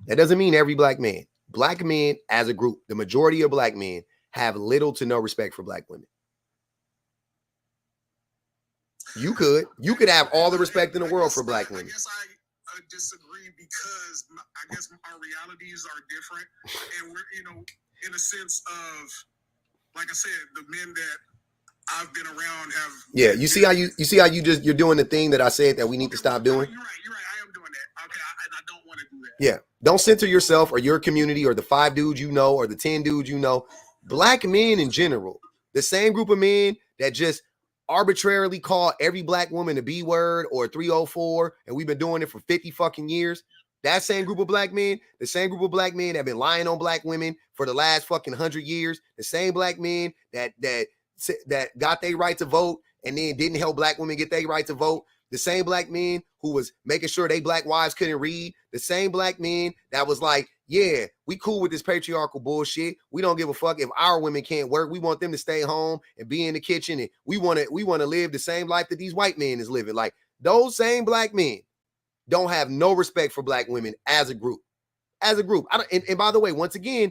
that doesn't mean every black man. Black men as a group, the majority of black men have little to no respect for black women. You could have all the respect in the world for black women. I guess I disagree, because I guess our realities are different, and we're, in a sense of, like I said, the men that I've been around have. Yeah, you see how you're doing the thing that I said that we need to stop doing. You're right. I am doing that. Okay, I don't want to do that. Yeah, don't center yourself or your community or the 5 dudes you know or the 10 dudes you know. Black men in general, the same group of men that just arbitrarily call every black woman a B word or 304, and we've been doing it for 50 fucking years. That same group of black men, the same group of black men that have been lying on black women for the last fucking 100 years, the same black men that got their right to vote and then didn't help black women get their right to vote, the same black men who was making sure they black wives couldn't read, the same black men that was like, yeah, we cool with this patriarchal bullshit. We don't give a fuck if our women can't work. We want them to stay home and be in the kitchen, and we want to live the same life that these white men is living. Like, those same black men don't have no respect for black women as a group. As a group. And by the way, once again,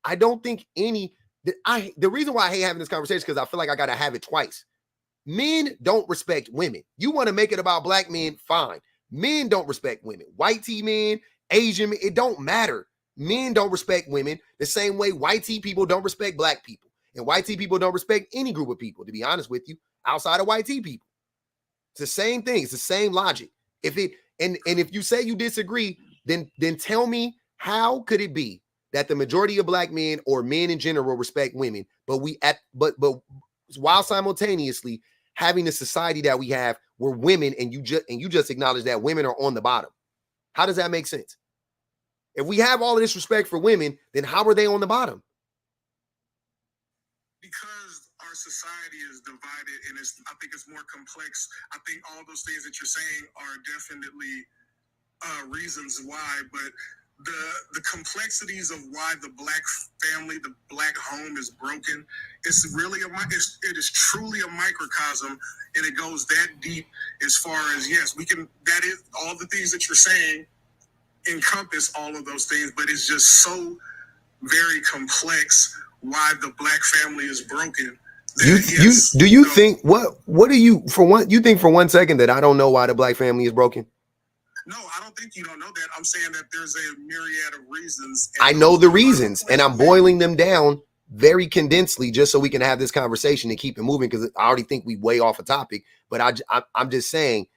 I don't think the reason why I hate having this conversation is because I feel like I gotta have it twice. Men don't respect women. You want to make it about black men, fine. Men don't respect women. White T men, Asian men, it don't matter. Men don't respect women the same way white T people don't respect black people. And white T people don't respect any group of people, to be honest with you, outside of white T people. It's the same thing. It's the same logic. If you say you disagree, then tell me, how could it be that the majority of black men or men in general respect women, but while simultaneously having the society that we have where women, and you just acknowledge that women are on the bottom? How does that make sense? If we have all of this respect for women, then how are they on the bottom? Because our society is divided, and I think it's more complex. I think all those things that you're saying are definitely reasons why, but the complexities of why the black family, the black home is broken, it's really it is truly a microcosm, and it goes that deep as far as, yes, that is all the things that you're saying encompass all of those things, but it's just so very complex why the black family is broken. You think you think for 1 second that I don't know why the black family is broken? No, I don't think you don't know that. I'm saying that there's a myriad of reasons. I know the reasons, and I'm boiling them down very condensedly just so we can have this conversation and keep it moving, because I already think we way off a topic. But I'm just saying,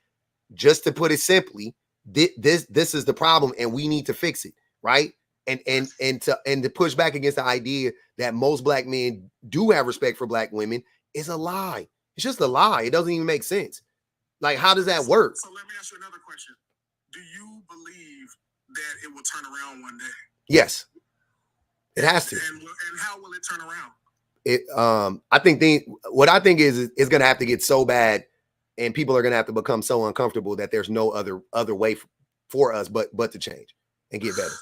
just to put it simply, this is the problem, and we need to fix it, right? And to push back against the idea that most black men do have respect for black women is a lie. It's just a lie. It doesn't even make sense. Like, how does that work? So let me ask you another question. Do you believe that it will turn around one day? Yes, it has to. And how will it turn around? I think what I think is it's going to have to get so bad, and people are going to have to become so uncomfortable that there's no other way for us but to change and get better.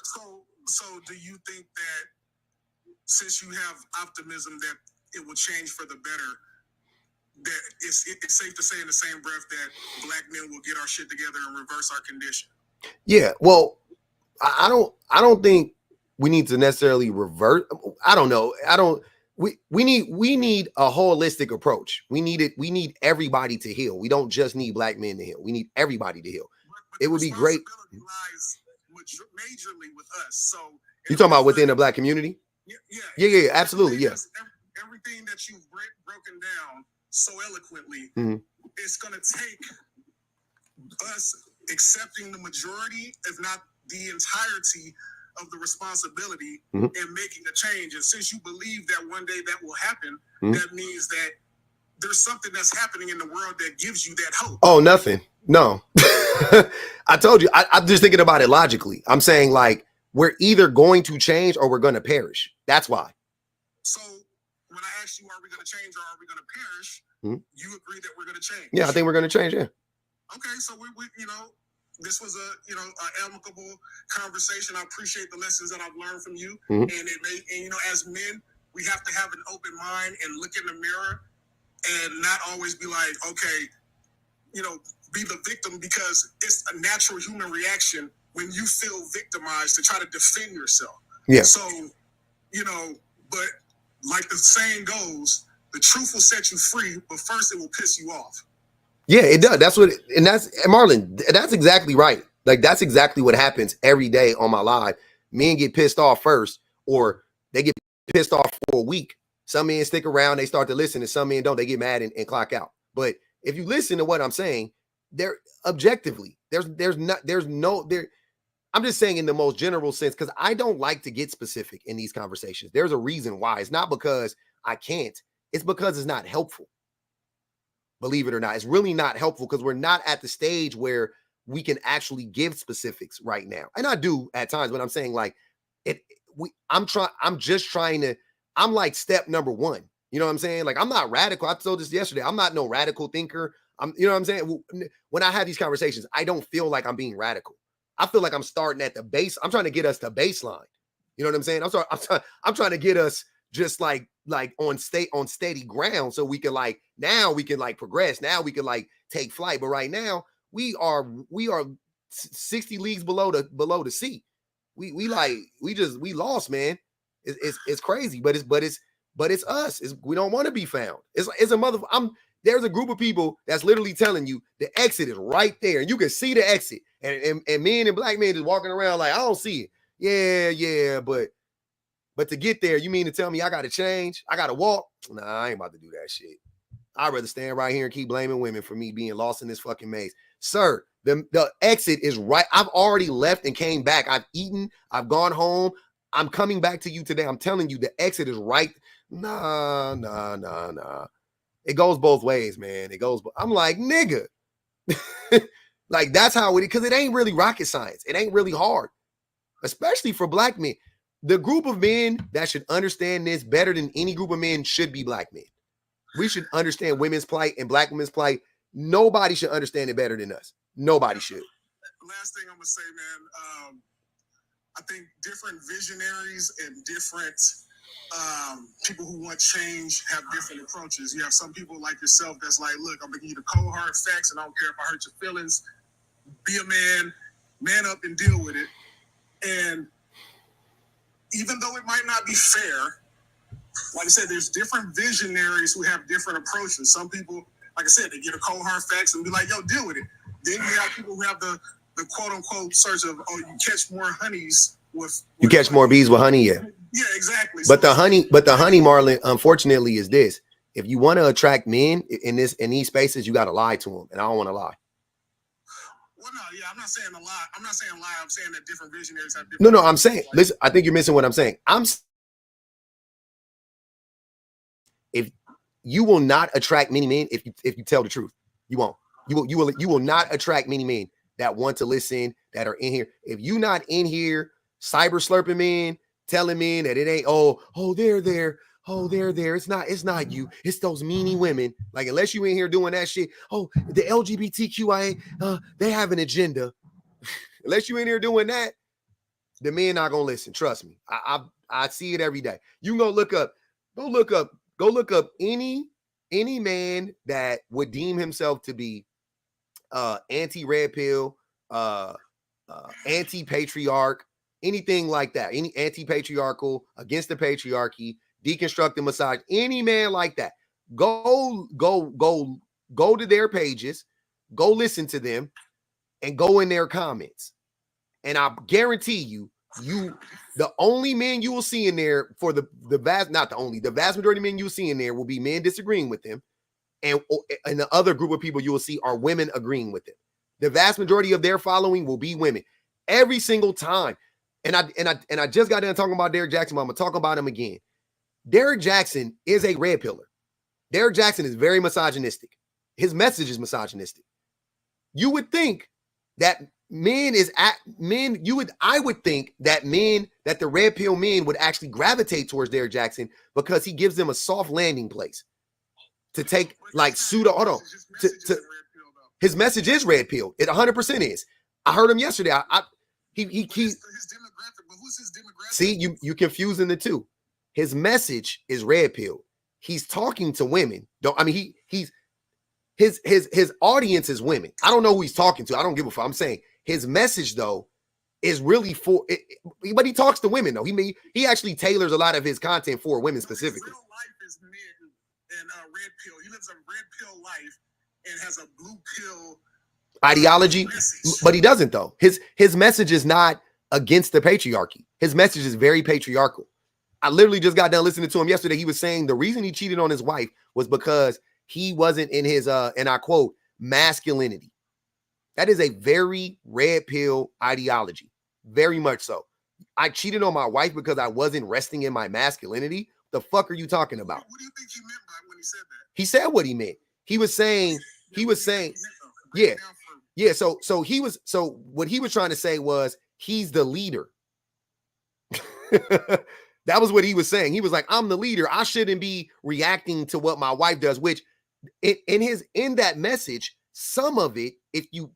So do you think that since you have optimism that it will change for the better, that it's safe to say in the same breath that black men will get our shit together and reverse our condition? Yeah, well, I don't think we need to necessarily revert. I don't know. We need a holistic approach. We need everybody to heal. We don't just need black men to heal. We need everybody to heal. But it would be great. Lies majorly with us. So you talking about within the black community? Yeah, absolutely. Yeah. Everything that you've broken down so eloquently, it's going to take us accepting the majority, if not the entirety of the responsibility and making a change. And since you believe that one day that will happen, that means that there's something that's happening in the world that gives you that hope. Oh, nothing. No. I told you, I'm just thinking about it logically. I'm saying, like, we're either going to change or we're going to perish. That's why. So when I asked you, are we going to change or are we going to perish? You agree that we're going to change? Yeah, I think we're going to change. Yeah. Okay. So we this was an amicable conversation. I appreciate the lessons that I've learned from you. And as men, we have to have an open mind and look in the mirror and not always be like, okay, be the victim, because it's a natural human reaction when you feel victimized to try to defend yourself. Yeah. So, but like the saying goes, the truth will set you free, but first it will piss you off. Yeah, it does. And Marlon, that's exactly right. Like, that's exactly what happens every day on my live. Men get pissed off first, or they get pissed off for a week. Some men stick around, they start to listen, and some men don't. They get mad and clock out. But if you listen to what I'm saying, there objectively, I'm just saying in the most general sense, because I don't like to get specific in these conversations. There's a reason why. It's not because I can't. It's because it's not helpful. Believe it or not, it's really not helpful, because we're not at the stage where we can actually give specifics right now. And I do at times, but I'm saying, like, I'm like step number one. You know what I'm saying? Like, I'm not radical. I told this yesterday. I'm not no radical thinker. You know what I'm saying? When I have these conversations, I don't feel like I'm being radical. I feel like I'm starting at the base. I'm trying to get us to baseline. You know what I'm saying? I'm trying to get us just like on steady ground so we can like now we can like progress. Now we can like take flight. But right now we are 60 leagues below the sea. We lost, man. It's crazy, but it's us. We don't want to be found. It's a mother. There's a group of people that's literally telling you the exit is right there, and you can see the exit. And men and black men just walking around like I don't see it. Yeah, but to get there, you mean to tell me I got to change? I got to walk? Nah, I ain't about to do that shit. I'd rather stand right here and keep blaming women for me being lost in this fucking maze. Sir, the exit is right. I've already left and came back. I've eaten. I've gone home. I'm coming back to you today. I'm telling you, the exit is right. Nah. It goes both ways, man. I'm like, nigga. Like, that's how it is. Because it ain't really rocket science. It ain't really hard. Especially for black men. The group of men that should understand this better than any group of men should be black men. We should understand women's plight and black women's plight. Nobody should understand it better than us. Nobody should. Last thing I'm gonna say, man, I think different visionaries and different people who want change have different approaches. You have some people like yourself that's like, look, I'm gonna give you the cold hard facts, and I don't care if I hurt your feelings. Be a man up and deal with it. And even though it might not be fair, like I said, there's different visionaries who have different approaches. Some people, like I said, they get a cold hard facts and be like, yo, deal with it. Then you have people who have the quote unquote search of, oh, you catch more honeys with you catch more bees with honey, yeah. Yeah, exactly. But the honey, Marlon, unfortunately, is this. If you want to attract men in these spaces, you gotta lie to them. And I don't want to lie. Well, no, yeah, I'm not saying a lie. I'm not saying lie. I'm saying that different visionaries have different. No, I'm saying, listen, I think you're missing what I'm saying. If you will not attract many men if you tell the truth. You won't. You will not attract many men that want to listen, that are in here. If you not in here cyber slurping men, telling men that it ain't they're there. Oh, they're there. It's not you. It's those meanie women. Like, unless you in here doing that shit. Oh, the LGBTQIA, they have an agenda. Unless you in here doing that, the men not gonna listen. Trust me. I see it every day. You can go look up any man that would deem himself to be anti-red pill, anti-patriarch, anything like that, any anti-patriarchal, against the patriarchy, deconstructing massage, any man like that, go to their pages, go listen to them, and go in their comments. And I guarantee you, the only men you will see in there for the vast majority of men you'll see in there will be men disagreeing with them. And the other group of people you will see are women agreeing with it. The vast majority of their following will be women every single time. And I just got done talking about Derrick Jackson, but I'm gonna talk about him again. Derrick Jackson is a red pillar. Derrick Jackson is very misogynistic. His message is misogynistic. You would think that I would think that the red pill men would actually gravitate towards Derrick Jackson because he gives them a soft landing place to take like pseudo. Hold on. His message is red pill. It 100% is. I heard him yesterday. His demographic, but who's his demographic? See, you confusing the two. His message is red pill. He's talking to women. His audience is women. I don't know who he's talking to. I don't give a fuck. I'm saying his message though is really for it, but he talks to women though. He actually tailors a lot of his content for women specifically. His real life is men and red pill. He lives a red pill life and has a blue pill ideology, but he doesn't though. His message is not against the patriarchy. His message is very patriarchal. I literally just got done listening to him yesterday. He was saying the reason he cheated on his wife was because he wasn't in his and I quote, masculinity. That is a very red pill ideology. Very much so. I cheated on my wife because I wasn't resting in my masculinity. The fuck are you talking about? What do you think he meant by when he said that? He said what he meant. He was saying, yeah. So what he was trying to say was he's the leader. That was what he was saying. He was like, I'm the leader. I shouldn't be reacting to what my wife does, which in that message, some of it, if you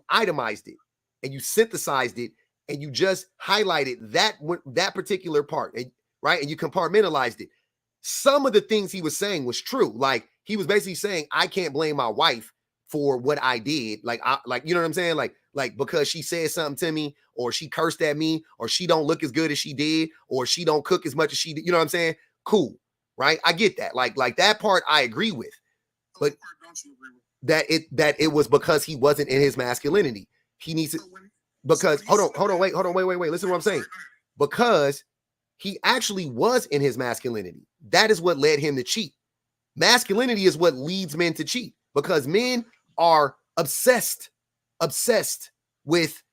itemized it and you synthesized it, and you just highlighted that particular part, right? And you compartmentalized it. Some of the things he was saying was true. Like he was basically saying, I can't blame my wife for what I did. Like, you know what I'm saying? Like because she said something to me, or she cursed at me, or she don't look as good as she did, or she don't cook as much as she did. You know what I'm saying? Cool. Right. I get that. Like that part I agree with, but that it was because he wasn't in his masculinity. He needs to, because hold on, wait. Listen to what I'm saying. Because he actually was in his masculinity. That is what led him to cheat. Masculinity is what leads men to cheat, because men are obsessed with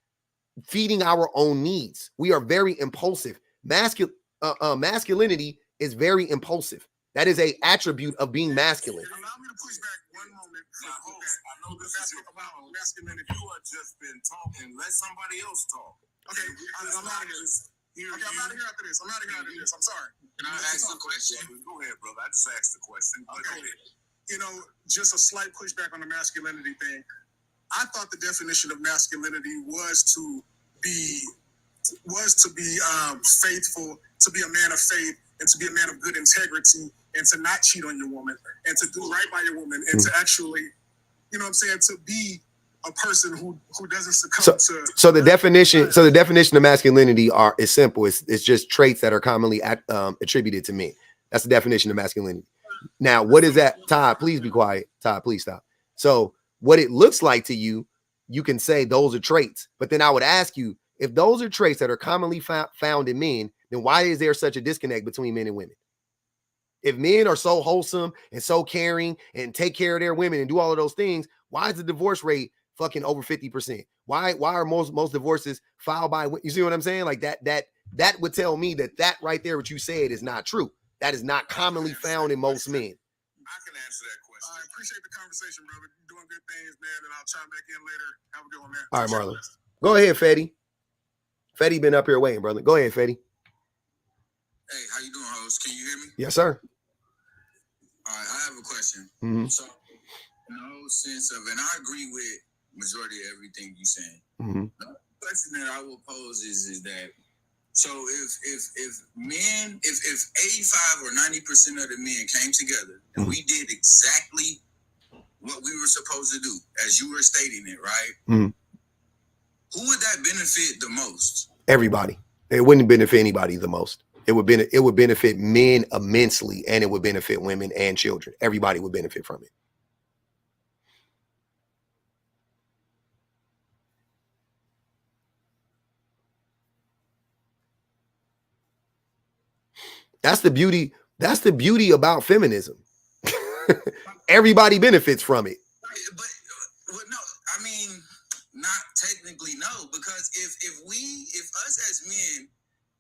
feeding our own needs. We are very impulsive. Masculinity is very impulsive. That is a attribute of being masculine. Allow me to push back one moment. I know this is about masculinity. You have just been talking. Let somebody else talk. Okay, I'm out of here. Okay, I'm out of here after this. I'm sorry. Can I ask a question? Go ahead, brother. I just asked the question. Okay. You know, just a slight pushback on the masculinity thing. I thought the definition of masculinity was to be faithful, to be a man of faith, and to be a man of good integrity, and to not cheat on your woman, and to do right by your woman, and to actually, you know what I'm saying, to be a person who doesn't succumb to. So the definition of masculinity is simple. It's just traits that are commonly attributed to men. That's the definition of masculinity. Now, what is that? Todd, please be quiet. Todd, please stop. So what it looks like to you, you can say those are traits. But then I would ask you, if those are traits that are commonly found in men, then why is there such a disconnect between men and women? If men are so wholesome and so caring and take care of their women and do all of those things, why is the divorce rate fucking over 50%? Why are most divorces filed by, you see what I'm saying? Like that would tell me that right there, what you said, is not true. That is not commonly found in most men. I can answer that question. I appreciate the conversation, brother. You're doing good things, man, and I'll chime back in later. Have a good one, man. All right, Marlon. Go ahead, Fetty. Fetty been up here waiting, brother. Go ahead, Fetty. Hey, how you doing, host? Can you hear me? Yes, sir. All right, I have a question. Mm-hmm. So, in the whole sense of, and I agree with majority of everything you're saying. Mm-hmm. The question that I will pose is that, so if 85 or 90% of the men came together and we did exactly what we were supposed to do, as you were stating it, right? Mm-hmm. Who would that benefit the most? Everybody. It wouldn't benefit anybody the most. It would benefit men immensely, and it would benefit women and children. Everybody would benefit from it. That's the beauty. That's the beauty about feminism. Everybody benefits from it. But no, I mean, not technically, no, because if us as men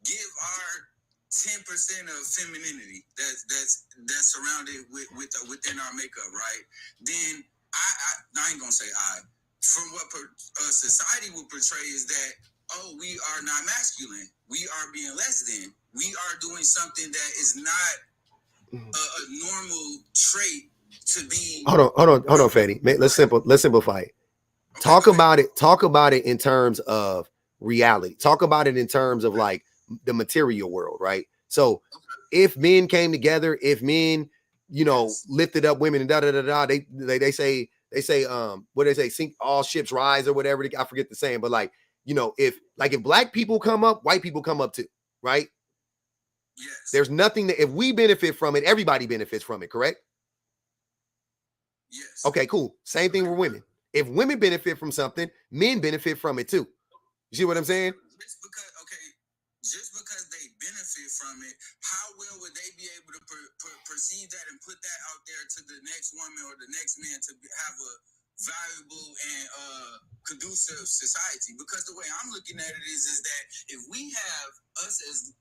give our 10% of femininity that's surrounded within our makeup, right? Then I ain't gonna say from what society will portray is that, oh, we are not masculine, we are being less than, we are doing something that is not a normal trait to be. Hold on, Fetty. Let's simplify it. Okay, talk about it in terms of reality. Talk about it in terms of like the material world, right? So if men came together, if men, lifted up women and they say what they say, sink all ships rise or whatever. I forget the saying, but if black people come up, white people come up too, right? Yes. There's nothing that, if we benefit from it, everybody benefits from it, correct? Yes. Okay, cool. Same thing with women. If women benefit from something, men benefit from it too. You see what I'm saying? Just because they benefit from it, how well would they be able to perceive that and put that out there to the next woman or the next man to have a valuable and conducive society? Because the way I'm looking at it is that if we have us as,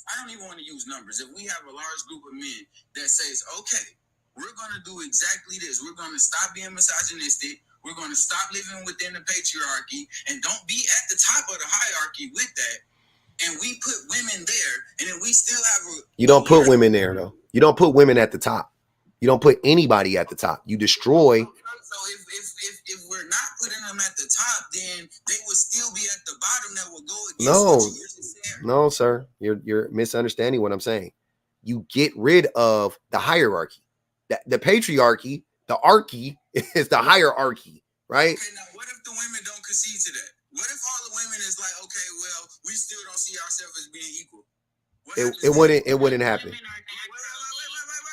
I don't even want to use numbers. If we have a large group of men that says, okay, we're going to do exactly this. We're going to stop being misogynistic. We're going to stop living within the patriarchy and don't be at the top of the hierarchy with that. And we put women there, and then we still have You don't put women there, though. You don't put women at the top. You don't put anybody at the top. You destroy. So if we're not putting them at the top, then they will still be at the bottom. That will go against No, what you just said. no, sir. You're misunderstanding what I'm saying. You get rid of the hierarchy. The patriarchy, the archy is the hierarchy, right? Okay, now what if the women don't concede to that? What if all the women is like, okay, well, we still don't see ourselves as being equal? It wouldn't happen.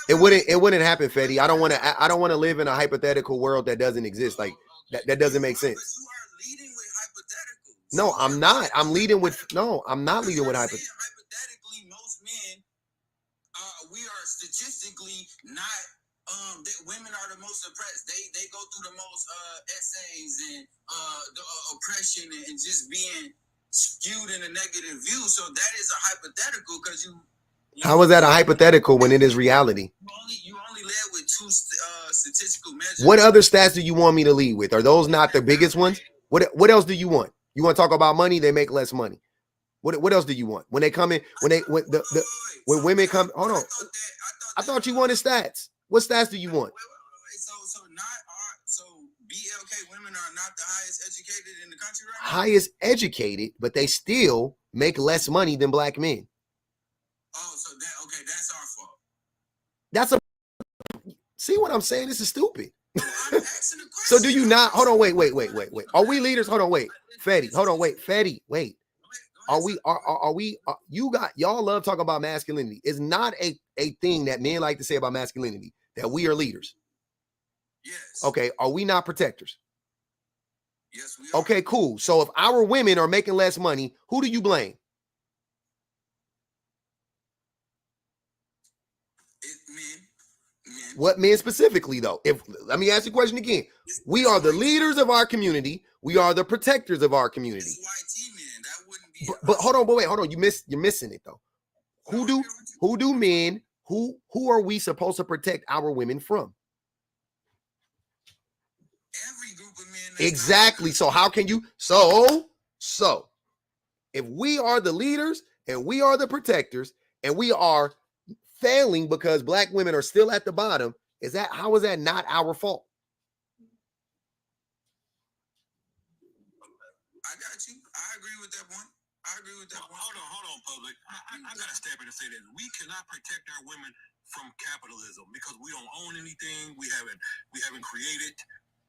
It wouldn't happen, Fetty. I don't want to live in a hypothetical world that doesn't exist. Like that doesn't make sense. But you are leading with hypotheticals. No, I'm not. I'm leading with I'm not leading with hypotheticals. Hypothetically, most men, we are statistically not. That women are the most oppressed. They go through the most essays and the oppression and just being skewed in a negative view. So that is a hypothetical because you. How is that a hypothetical when it is reality? You only led with two statistical measures. What other stats do you want me to lead with? Are those not the biggest ones? What else do you want? You want to talk about money? They make less money. What else do you want? When they come in, when women come, hold on. I thought you wanted stats. What stats do you want? So BLK women are not the highest educated in the country right now? Highest educated, but they still make less money than black men. Oh, so that's our fault. That's see what I'm saying? This is stupid. I'm asking a question. So do you not? Hold on, wait. Are we leaders? Hold on, wait. Fetty, hold on, wait. Fetty, wait. Are we y'all love talking about masculinity. It's not a thing that men like to say about masculinity, that we are leaders. Yes. Okay, are we not protectors? Yes, we are. Okay, cool. So if our women are making less money, who do you blame? Men. What men specifically, though? Let me ask you a question again. We are the leaders of our community. We are the protectors of our community. But hold on, hold on. You're missing it though. Who do men? Who are we supposed to protect our women from? Every group of men. Exactly. So how can you? So if we are the leaders and we are the protectors and we are failing because black women are still at the bottom, how is that not our fault? I got you. I agree with that one. Hold on, public. I gotta step in and say that we cannot protect our women from capitalism because we don't own anything. We haven't created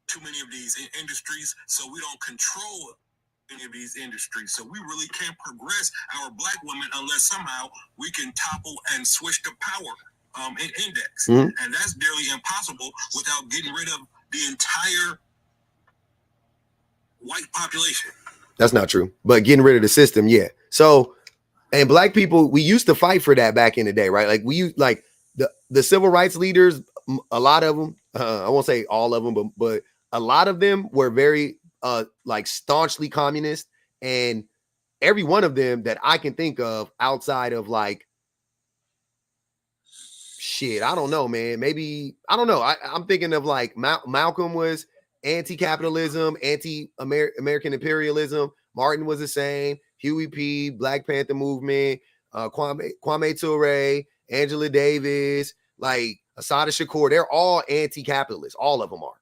too many of these industries, so we don't control any of these industries. So we really can't progress our black women unless somehow we can topple and switch the power index, and that's nearly impossible without getting rid of the entire white population. That's not true, but getting rid of the system, yeah. So, and black people, we used to fight for that back in the day, right? Like the civil rights leaders, a lot of them, I won't say all of them, but a lot of them were very like staunchly communist, and every one of them that I can think of outside of like shit, I don't know, man. Maybe I don't know. I'm thinking of like Malcolm was anti-capitalism, anti-American imperialism. Martin was the same. Huey P, Black Panther movement, Kwame Ture, Angela Davis, like Assata Shakur. They're all anti-capitalist. All of them are.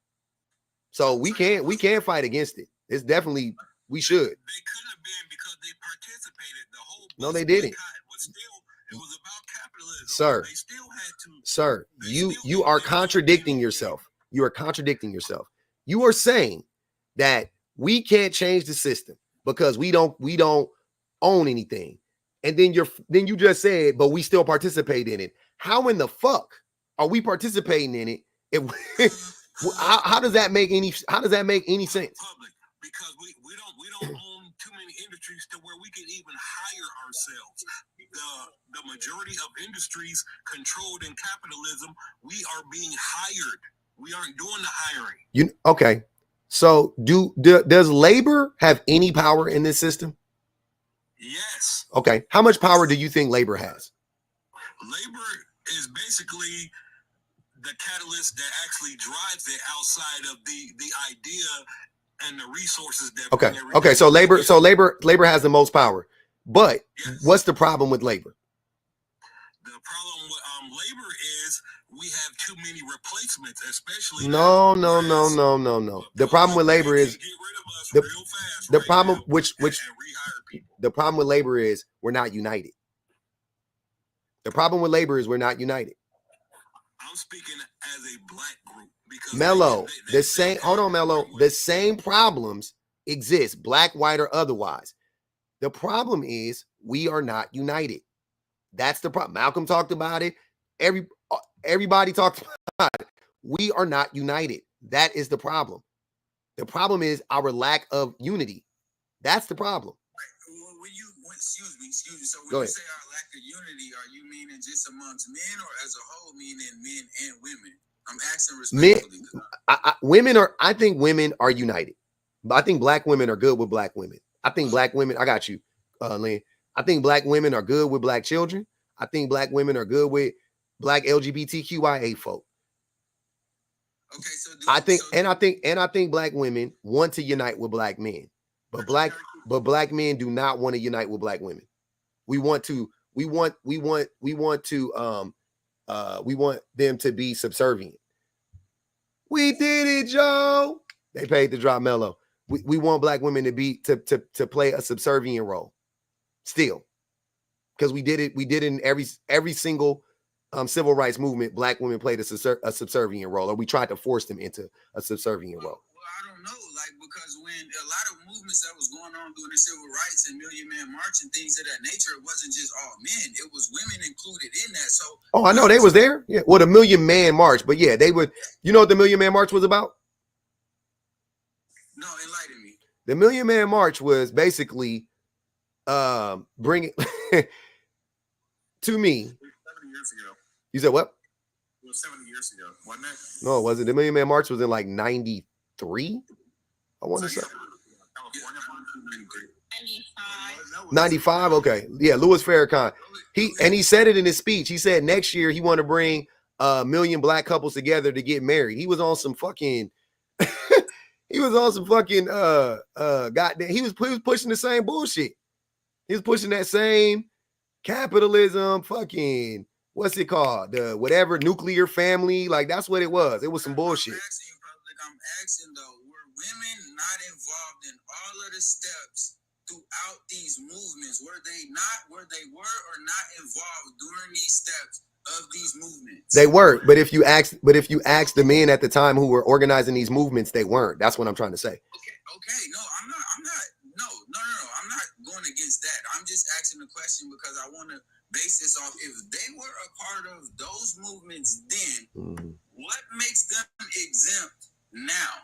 So we can't fight against it. It's definitely we should. They couldn't have been because they participated. The whole no, they didn't. It was about capitalism. Sir, they still had to. Sir, you are contradicting yourself. You are contradicting yourself. You are saying that we can't change the system because we don't own anything. And then you just said, but we still participate in it. How in the fuck are we participating in it? How does that make any sense? Public, because we don't own too many industries to where we can even hire ourselves. The majority of industries controlled in capitalism, we are being hired. We aren't doing the hiring. Okay. So does labor have any power in this system? Yes. Okay. How much power do you think labor has? Labor is basically the catalyst that actually drives it outside of the idea and the resources that. Okay. So labor has the most power. But yes. What's the problem with labor? The problem with labor is we have too many replacements, especially No. now, The problem with labor is get rid of us the- real fast the right problem now which and rehire people. the problem with labor is we're not united. The problem with labor is we're not united. I'm speaking as a black group because Mello, they the same. Hold on, Mello. The same problems exist, black, white, or otherwise. The problem is we are not united. That's the problem. Malcolm talked about it. Everybody talked about it. We are not united. That is the problem. The problem is our lack of unity. That's the problem. Excuse me. So when Go you ahead. say our lack of unity, are you meaning just amongst men or as a whole, meaning men and women? I'm asking respectfully. I think women are united. But I think black women are good with black women. I think black women, I got you, Lynn. I think black women are good with black children. I think black women are good with black LGBTQIA folk. Okay, so I think black women want to unite with black men, but black men do not want to unite with black women. We want them to be subservient. We did it, Joe. They paid to drop Mello. We want black women to play a subservient role. Still. Because we did it in every single civil rights movement. Black women played a subservient role, or we tried to force them into a subservient role. Well, I don't know, because when a lot of movements that was going on during the civil rights and Million Man March and things of that nature, it wasn't just all men; it was women included in that. So, I know they was there. Yeah, well, the Million Man March, but yeah, they would. You know what the Million Man March was about? No, enlighten me. The Million Man March was basically bringing to me. 70 years ago. You said what? It was 70 years ago, wasn't it? No, it wasn't. The Million Man March was in like 93. I want to say 95. Okay, yeah, Louis Farrakhan. He said it in his speech. He said next year he want to bring a million black couples together to get married. He was on some fucking. He was on some fucking goddamn. He was pushing the same bullshit. He was pushing that same capitalism, fucking what's it called? The whatever nuclear family. Like that's what it was. It was some bullshit. I'm asking though, were women not involved in all of the steps throughout these movements? Were they were or not involved during these steps of these movements? They were, but if you ask the men at the time who were organizing these movements, they weren't. That's what I'm trying to say. Okay. No, I'm not. I'm not going against that. I'm just asking the question because I want to base this off. If they were a part of those movements then, what makes them exempt now?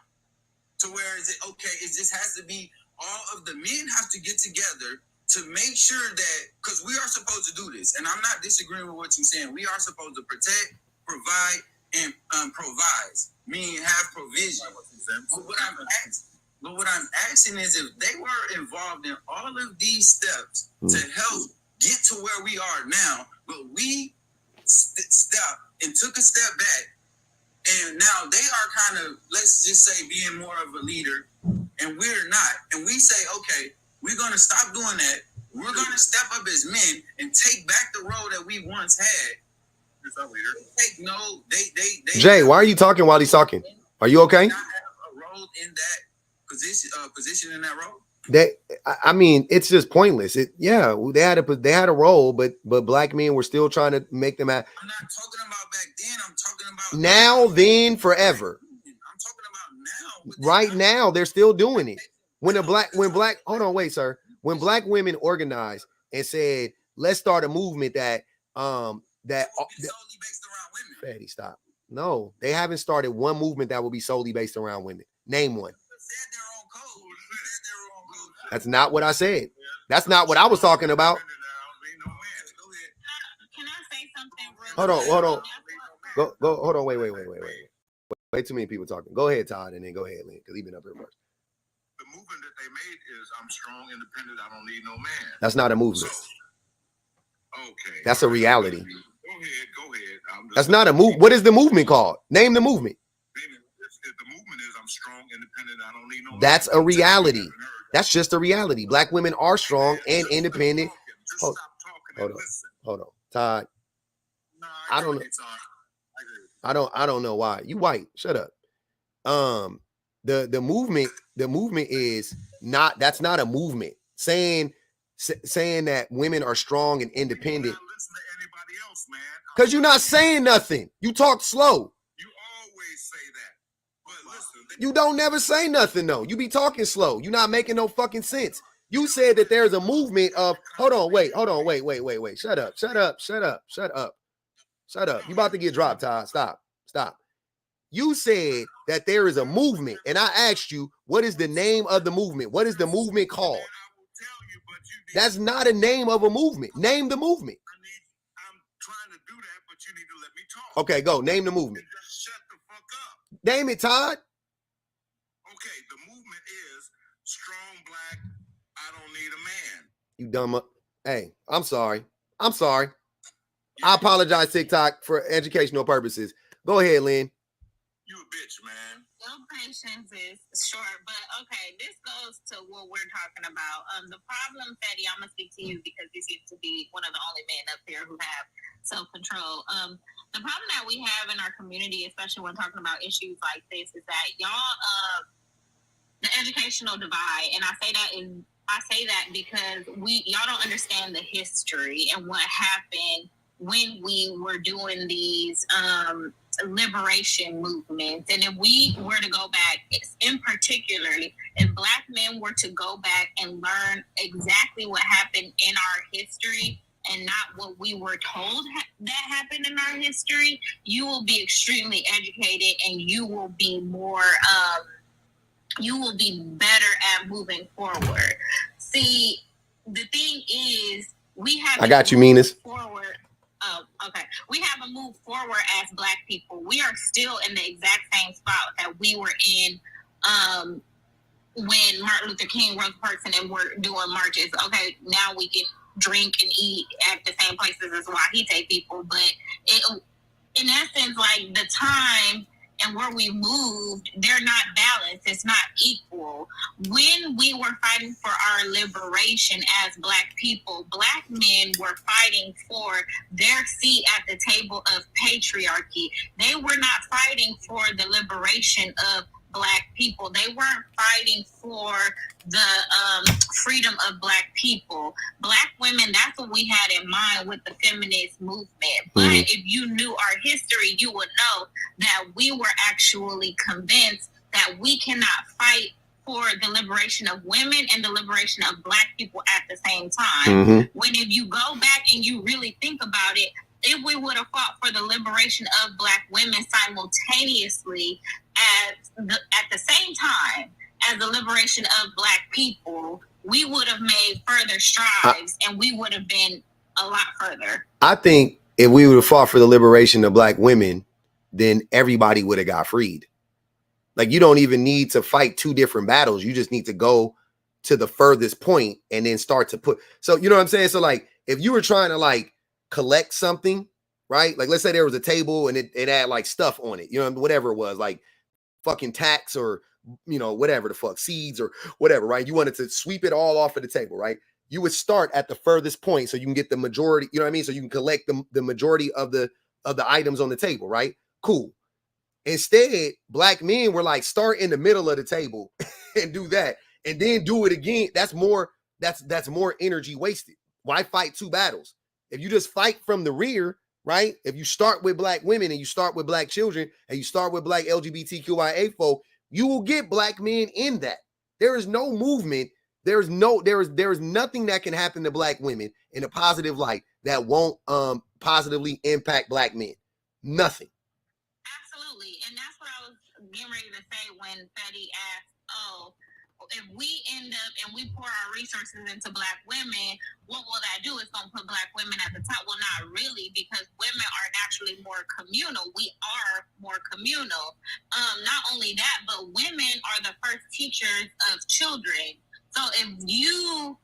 To where is it okay? It just has to be all of the men have to get together to make sure that, because we are supposed to do this, and I'm not disagreeing with what you're saying. We are supposed to protect, provide, and provise, meaning have provision. But what I'm asking is if they were involved in all of these steps to help get to where we are now, but we stopped and took a step back, and now they are kind of, let's just say, being more of a leader, and we're not. And we say, okay, we're going to stop doing that. We're going to step up as men and take back the role that we once had. Who's that leader? They Jay, why are you talking while he's talking? Are you okay? Not have a role in that position in that role. I mean, it's just pointless. They had a role, but black men were still trying to make them out. I'm not talking about back then. I'm talking about now, then, forever. I'm talking about now. Right now, they're still doing it. When hold on, wait, sir. When black women organized and said, let's start a movement that solely based around women. Fatty, stop. No, they haven't started one movement that will be solely based around women. Name one. That's not what I said. That's not what I was talking about. Can I say something? Hold on. Go. Hold on. Wait. Way too many people talking. Go ahead, Todd, and then go ahead, Lynn, because he's been up here first. The movement that they made is I'm strong, independent, I don't need no man. That's not a movement. Okay. That's a reality. Go ahead. That's not a move. What is the movement called? Name the movement. The movement is I'm strong, independent, I don't need no man. That's a reality. That's just a reality. Black women are strong and independent. Hold on. Todd. No, I don't know. I agree with I don't know why. You white. Shut up. The movement is not, that's not a movement. Saying that women are strong and independent. Listen to anybody else, man. Because you're not saying nothing. You talk slow. You always say that. But listen, You don't never say nothing though. You be talking slow. You're not making no fucking sense. You said that there's a movement of hold on, wait. Shut up. You about to get dropped, Todd. Stop. You said that there is a movement, and I asked you, what is the name of the movement? What is the movement called? That's not a name of a movement. Name the movement. I'm trying to do that, but you need to let me talk. Okay, go. Name the movement. Just shut the fuck up. Name it, Todd. Okay, the movement is strong black, I don't need a man. You dumb. Hey, I'm sorry. I apologize, TikTok, for educational purposes. Go ahead, Lynn. You a bitch, man. Your patience is short, but okay, this goes to what we're talking about. The problem, Fetty, I'm gonna speak to you because you seem to be one of the only men up here who have self-control. The problem that we have in our community, especially when talking about issues like this, is that y'all, the educational divide, and I say that because y'all don't understand the history and what happened when we were doing these liberation movements. And if we were to go back, in particularly, if Black men were to go back and learn exactly what happened in our history and not what we were told that happened in our history, you will be extremely educated and you will be more, you will be better at moving forward. See, the thing is, we have I got you, Minas. Forward. Oh, okay. We haven't moved forward as Black people. We are still in the exact same spot that we were in when Martin Luther King, Rosa Parks, and were doing marches. Okay, now we can drink and eat at the same places as Wahite people, but in essence, like the time and where we moved, they're not balanced. It's not equal. When we were fighting for our liberation as Black people, Black men were fighting for their seat at the table of patriarchy. They were not fighting for the liberation of Black people. They weren't fighting for the freedom of Black people. Black women, that's what we had in mind with the feminist movement. But if you knew our history, you would know that we were actually convinced that we cannot fight for the liberation of women and the liberation of Black people at the same time. When if you go back and you really think about it, if we would have fought for the liberation of Black women simultaneously at the same time as the liberation of Black people, we would have made further strides and we would have been a lot further. I think if we would have fought for the liberation of Black women, then everybody would have got freed. Like, you don't even need to fight two different battles. You just need to go to the furthest point and then start to put. So, you know what I'm saying? So, like, if you were trying to, like, collect something, right? Like, let's say there was a table and it had, like, stuff on it, you know, whatever it was, like fucking tax or, you know, whatever the fuck, seeds or whatever, right? You wanted to sweep it all off of the table, right? You would start at the furthest point so you can get the majority, you know what I mean? So you can collect the majority of the items on the table, right? Cool. Instead, Black men were like, start in the middle of the table and do that, and then do it again. That's more energy wasted. Why fight two battles? If you just fight from the rear, right? If you start with Black women and you start with Black children and you start with Black LGBTQIA folk, you will get Black men in that. There is no movement. There is nothing that can happen to Black women in a positive light that won't positively impact Black men. Nothing. Absolutely. And that's what I was getting ready to say when Fetty asked, oh, if we end up and we pour our resources into Black women, what will that do? It's going to put Black women at the top. Well, not really, because women are naturally more communal. We are more communal. Not only that, but women are the first teachers of children. So if you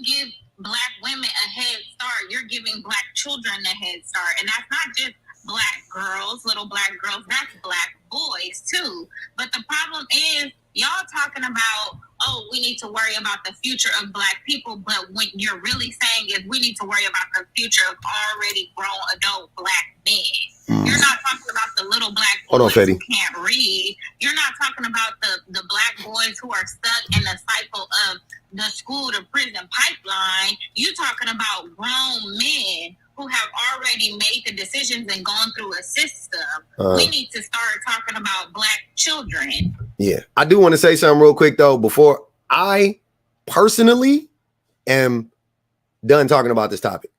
give Black women a head start, you're giving Black children a head start. And that's not just Black girls, little Black girls, that's Black boys too. But the problem is, y'all talking about, oh, we need to worry about the future of Black people, but what you're really saying is we need to worry about the future of already grown adult Black men. You're not talking Hold on, boys who Fetty. can't read. You're not talking about the black boys who are stuck in the cycle of the school to prison pipeline. You're talking about grown men who have already made the decisions and gone through a system. We need to start talking about black children. Yeah, I do want to say something real quick though before I personally am done talking about this topic.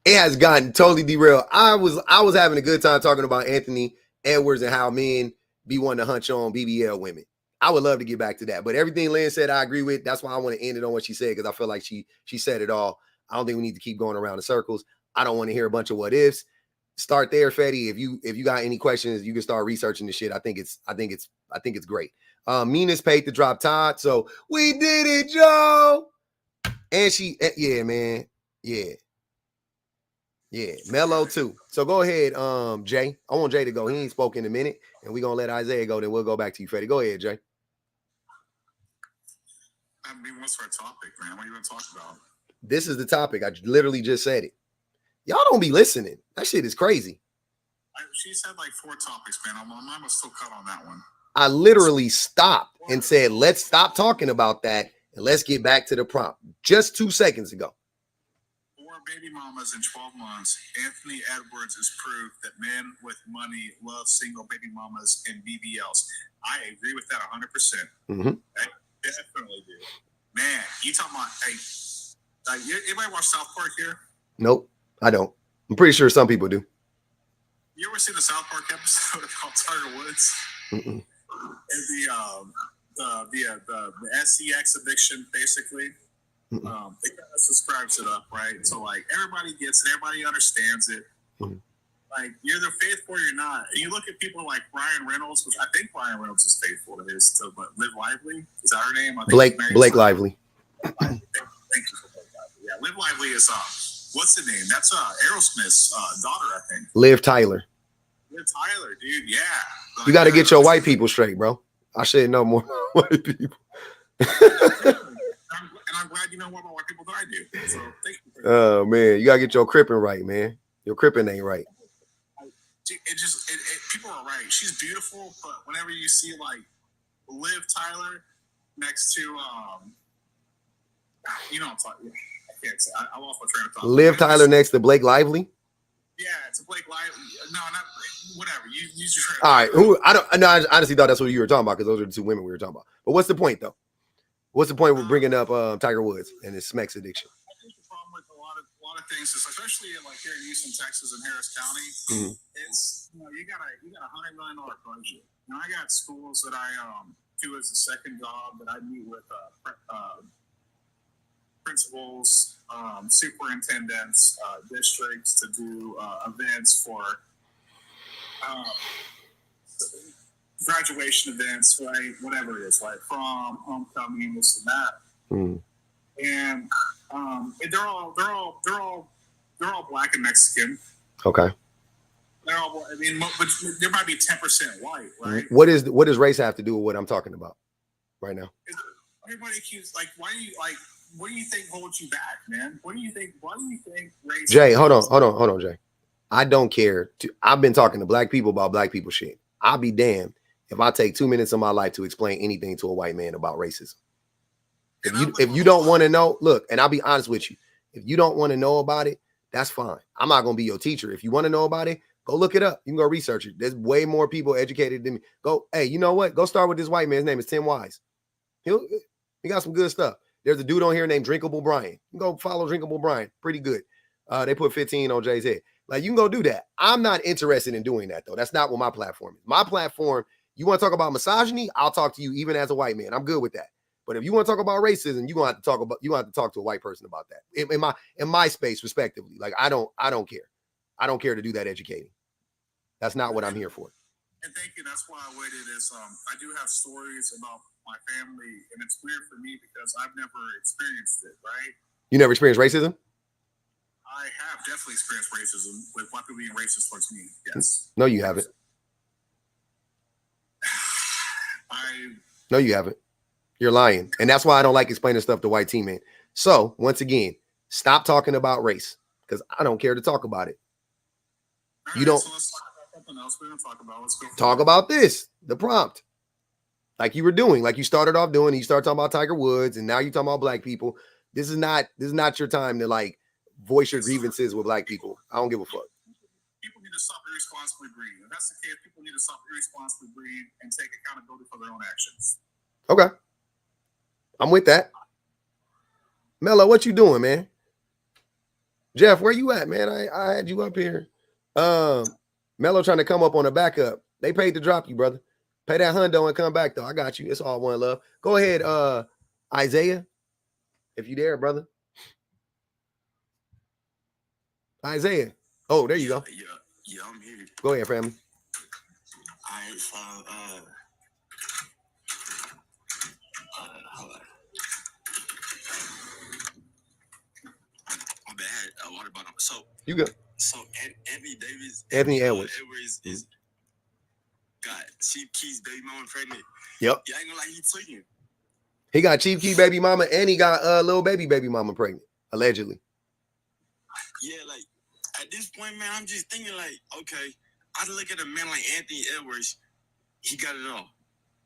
It has gotten totally derailed. I was having a good time talking about Anthony Edwards and how men be wanting to hunch on BBL women. I would love to get back to that. But everything Lynn said, I agree with. That's why I want to end it on what she said, because I feel like she said it all. I don't think we need to keep going around in circles. I don't want to hear a bunch of what ifs. Start there, Fetty. If you got any questions, you can start researching this shit. I think it's great. Mina's paid to drop Todd. So we did it, Joe. And yeah, man. Yeah, Mello too. So go ahead, Jay. I want Jay to go. He ain't spoken in a minute, and we're gonna let Isaiah go. Then we'll go back to you, Fetty. Go ahead, Jay. I mean, what's our topic, man? What are you going to talk about? This is the topic. I literally just said it. Y'all don't be listening. That shit is crazy. She said like 4 topics, man. Mine was still cut on that one. I literally stopped and said, let's stop talking about that and let's get back to the prompt. Just 2 seconds ago. Baby mamas in 12 months, Anthony Edwards has proved that men with money love single baby mamas and BBLs. I agree with that 100%. Mm-hmm. I definitely do. Man, you talking about, anybody watch South Park here? Nope, I don't. I'm pretty sure some people do. You ever seen the South Park episode about Tiger Woods? Mm-mm. And the SEX addiction, basically. It kind of subscribes it up, right? So like everybody gets it, everybody understands it. Mm-hmm. Like you're either faithful or you're not. And you look at people like Ryan Reynolds, which I think Ryan Reynolds is faithful to his. Live Lively, is that her name? I think Blake Lively. Thank you for Blake Lively. Yeah, Live Lively is what's the name? That's Aerosmith's daughter, I think. Liv Tyler. Liv Tyler, dude. Yeah. Like, you got to get your white people straight, bro. I should know more white people. And I'm glad you know more about white people than I do. So thank you. Oh man, you gotta get your cripping right, man. Your cripping ain't right. People are right. She's beautiful, but whenever you see like Liv Tyler next to you know, I'm talking. I can't say. I lost my train of thought. Liv Tyler next to Blake Lively. Yeah, it's a Blake Lively. No, not whatever. You use your train. All right, who? I honestly thought that's what you were talking about because those are the 2 women we were talking about. But what's the point though? What's the point with bringing up Tiger Woods and his Smex addiction? I think the problem with a lot of things is, especially like here in Houston, Texas, and Harris County, it's you got a $100 million budget. And I got schools that I do as a second job that I meet with principals, superintendents, districts to do events for graduation events, right? Whatever it is, like prom, homecoming, this and that. And they're all black and Mexican. Okay. They're all. I mean, but there might be 10% white, right? What does race have to do with what I'm talking about right now? Everybody keeps like, why do you like? What do you think holds you back, man? What do you think? Why do you think race? Jay, hold on, Jay. I don't care. I've been talking to black people about black people shit. I'll be damned if I take 2 minutes of my life to explain anything to a white man about racism. If you don't want to know, look, and I'll be honest with you. If you don't want to know about it, that's fine. I'm not going to be your teacher. If you want to know about it, go look it up. You can go research it. There's way more people educated than me. Hey, you know what? Go start with this white man. His name is Tim Wise. He got some good stuff. There's a dude on here named Drinkable Brian. You can go follow Drinkable Brian. Pretty good. They put 15 on Jay's head. Like, you can go do that. I'm not interested in doing that, though. That's not what my platform is. My platform, you want to talk about misogyny? I'll talk to you even as a white man. I'm good with that. But if you want to talk about racism, you're gonna have to talk to a white person about that. In my space, respectively. Like, I don't care. I don't care to do that educating. That's not what I'm here for. And thank you. That's why I waited. I do have stories about my family, and it's weird for me because I've never experienced it, right? You never experienced racism? I have definitely experienced racism with white people being racist towards me. Yes. No, you haven't. No, you haven't. You're lying. And that's why I don't like explaining stuff to white teammates. So, once again, stop talking about race because I don't care to talk about it. You don't. So let's talk about something something else we're gonna talk about. Let's go. Talk about this, the prompt. Like you were doing, like you started off doing, you start talking about Tiger Woods, and now you're talking about black people. This is not your time to like voice your grievances with black people. I don't give a fuck. People need to stop irresponsibly breeding. If that's the case, people need to stop irresponsibly breeding and take accountability for their own actions. Okay. I'm with that. Mello, what you doing, man? Jeff, where you at, man? I had you up here. Mello trying to come up on a backup. They paid to drop you, brother. Pay that hundo and come back, though. I got you. It's all one love. Go ahead, Isaiah, if you there, brother. Isaiah. Oh, there you go. Yeah, I'm here. Go ahead, family. All right, so, hold on. My bad. A water bottle. So you go. So Anthony Edwards is got Chief Keef's baby mama pregnant. Yep. Yeah, I ain't gonna lie, he took him. He got Chief Keef baby mama, and he got little baby mama pregnant, allegedly. Yeah, like at this point, man, I'm just thinking like, okay, I look at a man like Anthony Edwards, he got it all.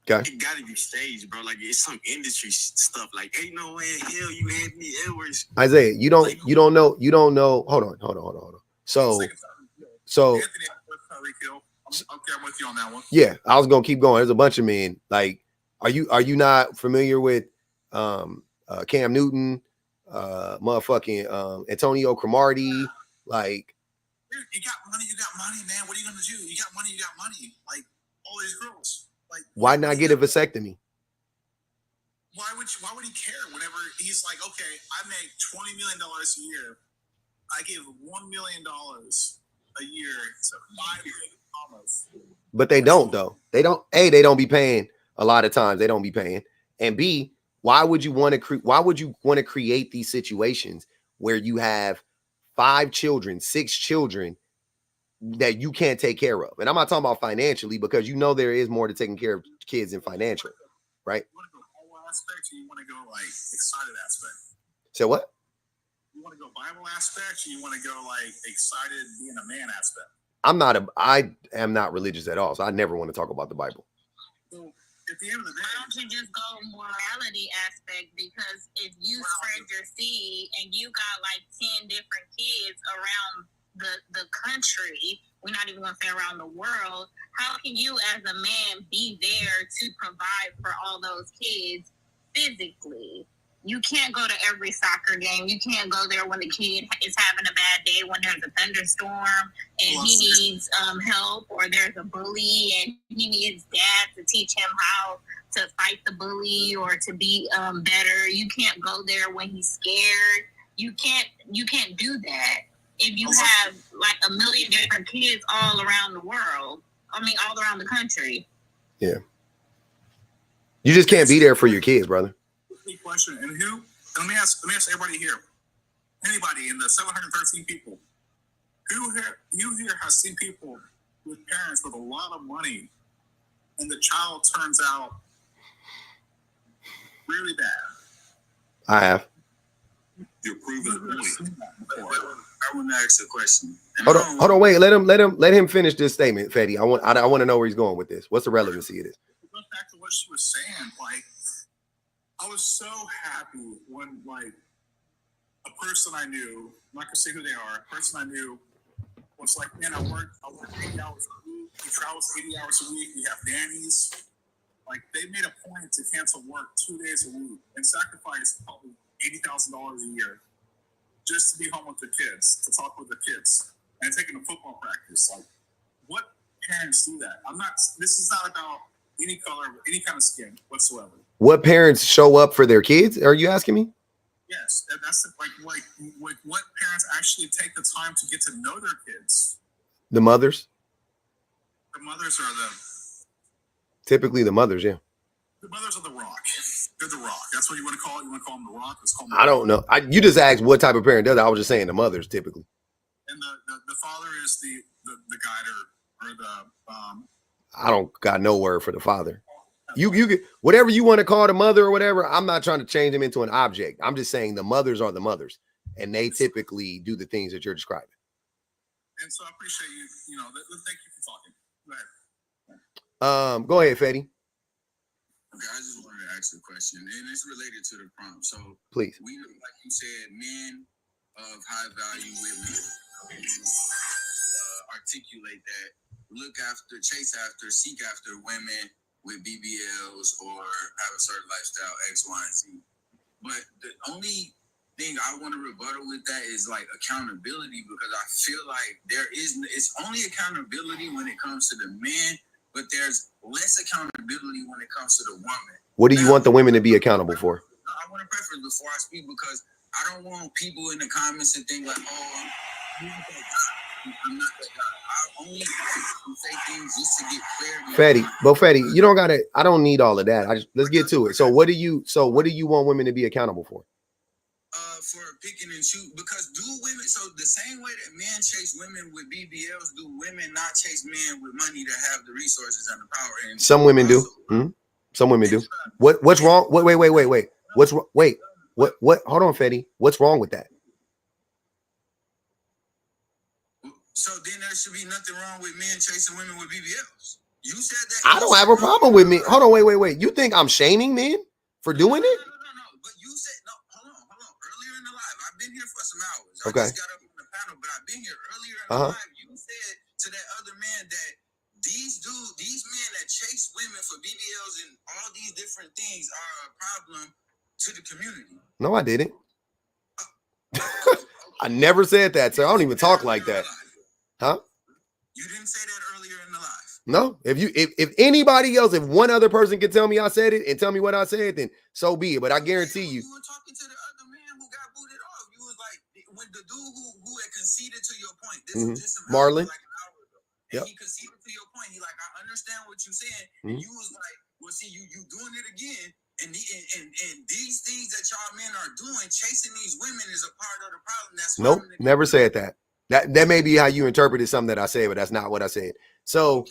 Okay. It gotta be staged, bro. Like it's some industry stuff. Like ain't no way in hell you Anthony Edwards. Isaiah, you don't know. Hold on. So Anthony Edwards, Tyreek Hill. Okay, I'm with you on that one. Yeah, I was gonna keep going. There's a bunch of men. Like, are you not familiar with Cam Newton, motherfucking Antonio Cromartie? Like, you got money, man. What are you gonna do? You got money. Like all these girls. Like, why not get a vasectomy? Why would he care? Whenever he's like, okay, I make $20 million a year. I give $1 million a year to 5 baby mamas. But they don't, though. They don't. A, they don't be paying. A lot of times they don't be paying. And B, why would you want to create these situations where you have 5 children, 6 children that you can't take care of? And I'm not talking about financially, because you know there is more to taking care of kids than financial, right? You want to go Bible aspect, or you want to go like excited aspect? So what? You want to go Bible aspect, or you want to go like excited being a man aspect? I am not religious at all, so I never want to talk about the Bible. So at the end of the day, why don't you just go morality aspect? Because if you spread your seed and you got like 10 different kids around the country, we're not even going to say around the world, how can you as a man be there to provide for all those kids physically? You can't go to every soccer game. You can't go there when the kid is having a bad day, when there's a thunderstorm and he needs help, or there's a bully and he needs dad to teach him how to fight the bully or to be better. You can't go there when he's scared. You can't do that if you have like a million different kids all around the world. I mean, all around the country. Yeah. You just can't be there for your kids, brother. Question. And let me ask everybody here, anybody in the 713 people, who here has seen people with parents with a lot of money and the child turns out really bad? I have. You're proving the point. I want to ask a question. Hold on, wait. Let him finish this statement, Fetty. I want to know where he's going with this. What's the relevancy of this? It goes back to what she was saying. Like, I was so happy when, like, a person I knew, I'm not gonna say who they are, a person I knew was like, man, I work 80 hours a week. He travels 80 hours a week. We have nannies. Like, they made a point to cancel work 2 days a week and sacrifice probably $80,000 a year just to be home with the kids, to talk with the kids, and taking a football practice. Like, what parents do that? This is not about any color, any kind of skin whatsoever. What parents show up for their kids? Are you asking me? Yes, that's like what parents actually take the time to get to know their kids. The mothers. The mothers are typically the mothers, yeah. The mothers are the rock. They're the rock. That's what you want to call it. You want to call them the rock? Let's call them I don't know. You just asked what type of parent does it. I was just saying the mothers typically. And the father is the guider or the I don't got no word for the father. You get whatever you want to call the mother or whatever. I'm not trying to change them into an object. I'm just saying the mothers are the mothers, and they typically do the things that you're describing. And so I appreciate you. Thank you for talking. Go ahead, Fetty. Okay, I just wanted to ask a question, and it's related to the prompt. So, please, we, like you said, men of high value women articulate that, chase after, seek after women with BBLs or have a certain lifestyle, X, Y, and Z. But the only thing I want to rebuttal with that is like accountability, because I feel like it's only accountability when it comes to the men, but there's less accountability when it comes to the woman. What do you want the women to be accountable for? I want to preface before I speak, because I don't want people in the comments to think like, oh, I'm not that guy. I only say things just to get clarity. Fetty, you don't gotta. I don't need all of that. Let's get to it. So what do you want women to be accountable for? For picking and choose, because do women, so the same way that men chase women with BBLs, do women not chase men with money to have the resources and the power? And some women do. Some women do. What's wrong? Wait. What? Hold on, Fetty. What's wrong with that? So then there should be nothing wrong with men chasing women with BBLs. You said that. I don't have a problem with me. Hold on, wait. You think I'm shaming men for doing it? No. But you said no. Hold on. Earlier in the live, I've been here for some hours. Okay. I just got up on the panel, but I've been here earlier in the live. You said to that other man that these men that chase women for BBLs and all these different things are a problem to the community. No, I didn't. I never said that, sir. I don't even talk like that. Huh? You didn't say that earlier in the live. No. If anybody else, if one other person can tell me I said it and tell me what I said, then so be it. But I guarantee you. You were talking to the other man who got booted off. You was like, when the dude who had conceded to your point, this was just Marlon. like an hour ago. And he conceded to your point. He like, I understand what you said. And you was like, well, see, you doing it again. And these things that y'all men are doing, chasing these women, is a part of the problem. That's nope, never said that. That may be how you interpreted something that I said, but that's not what I said. So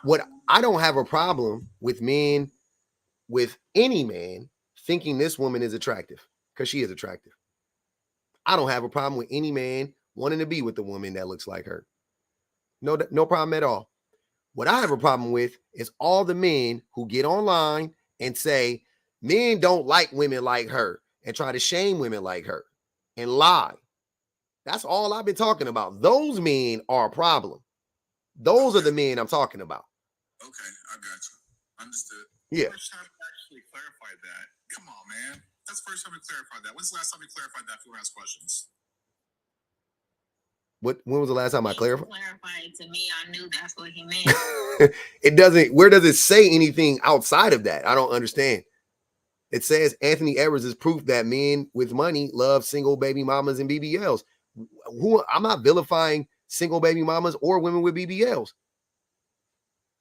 what I don't have a problem with men, with any man thinking this woman is attractive, because she is attractive. I don't have a problem with any man wanting to be with the woman that looks like her. No problem at all. What I have a problem with is all the men who get online and say men don't like women like her and try to shame women like her and lie. That's all I've been talking about. Those men are a problem. Those are the men I'm talking about. Okay, I got you. Understood. Yeah. First time to actually clarify that. Come on, man. That's the first time we clarified that. When's the last time we clarified that for ask questions? When was the last time I clarified? Clarified to me, I knew that's what he meant. It doesn't. Where does it say anything outside of that? I don't understand. It says Anthony Edwards is proof that men with money love single baby mamas and BBLs. I'm not vilifying single baby mamas or women with BBLs.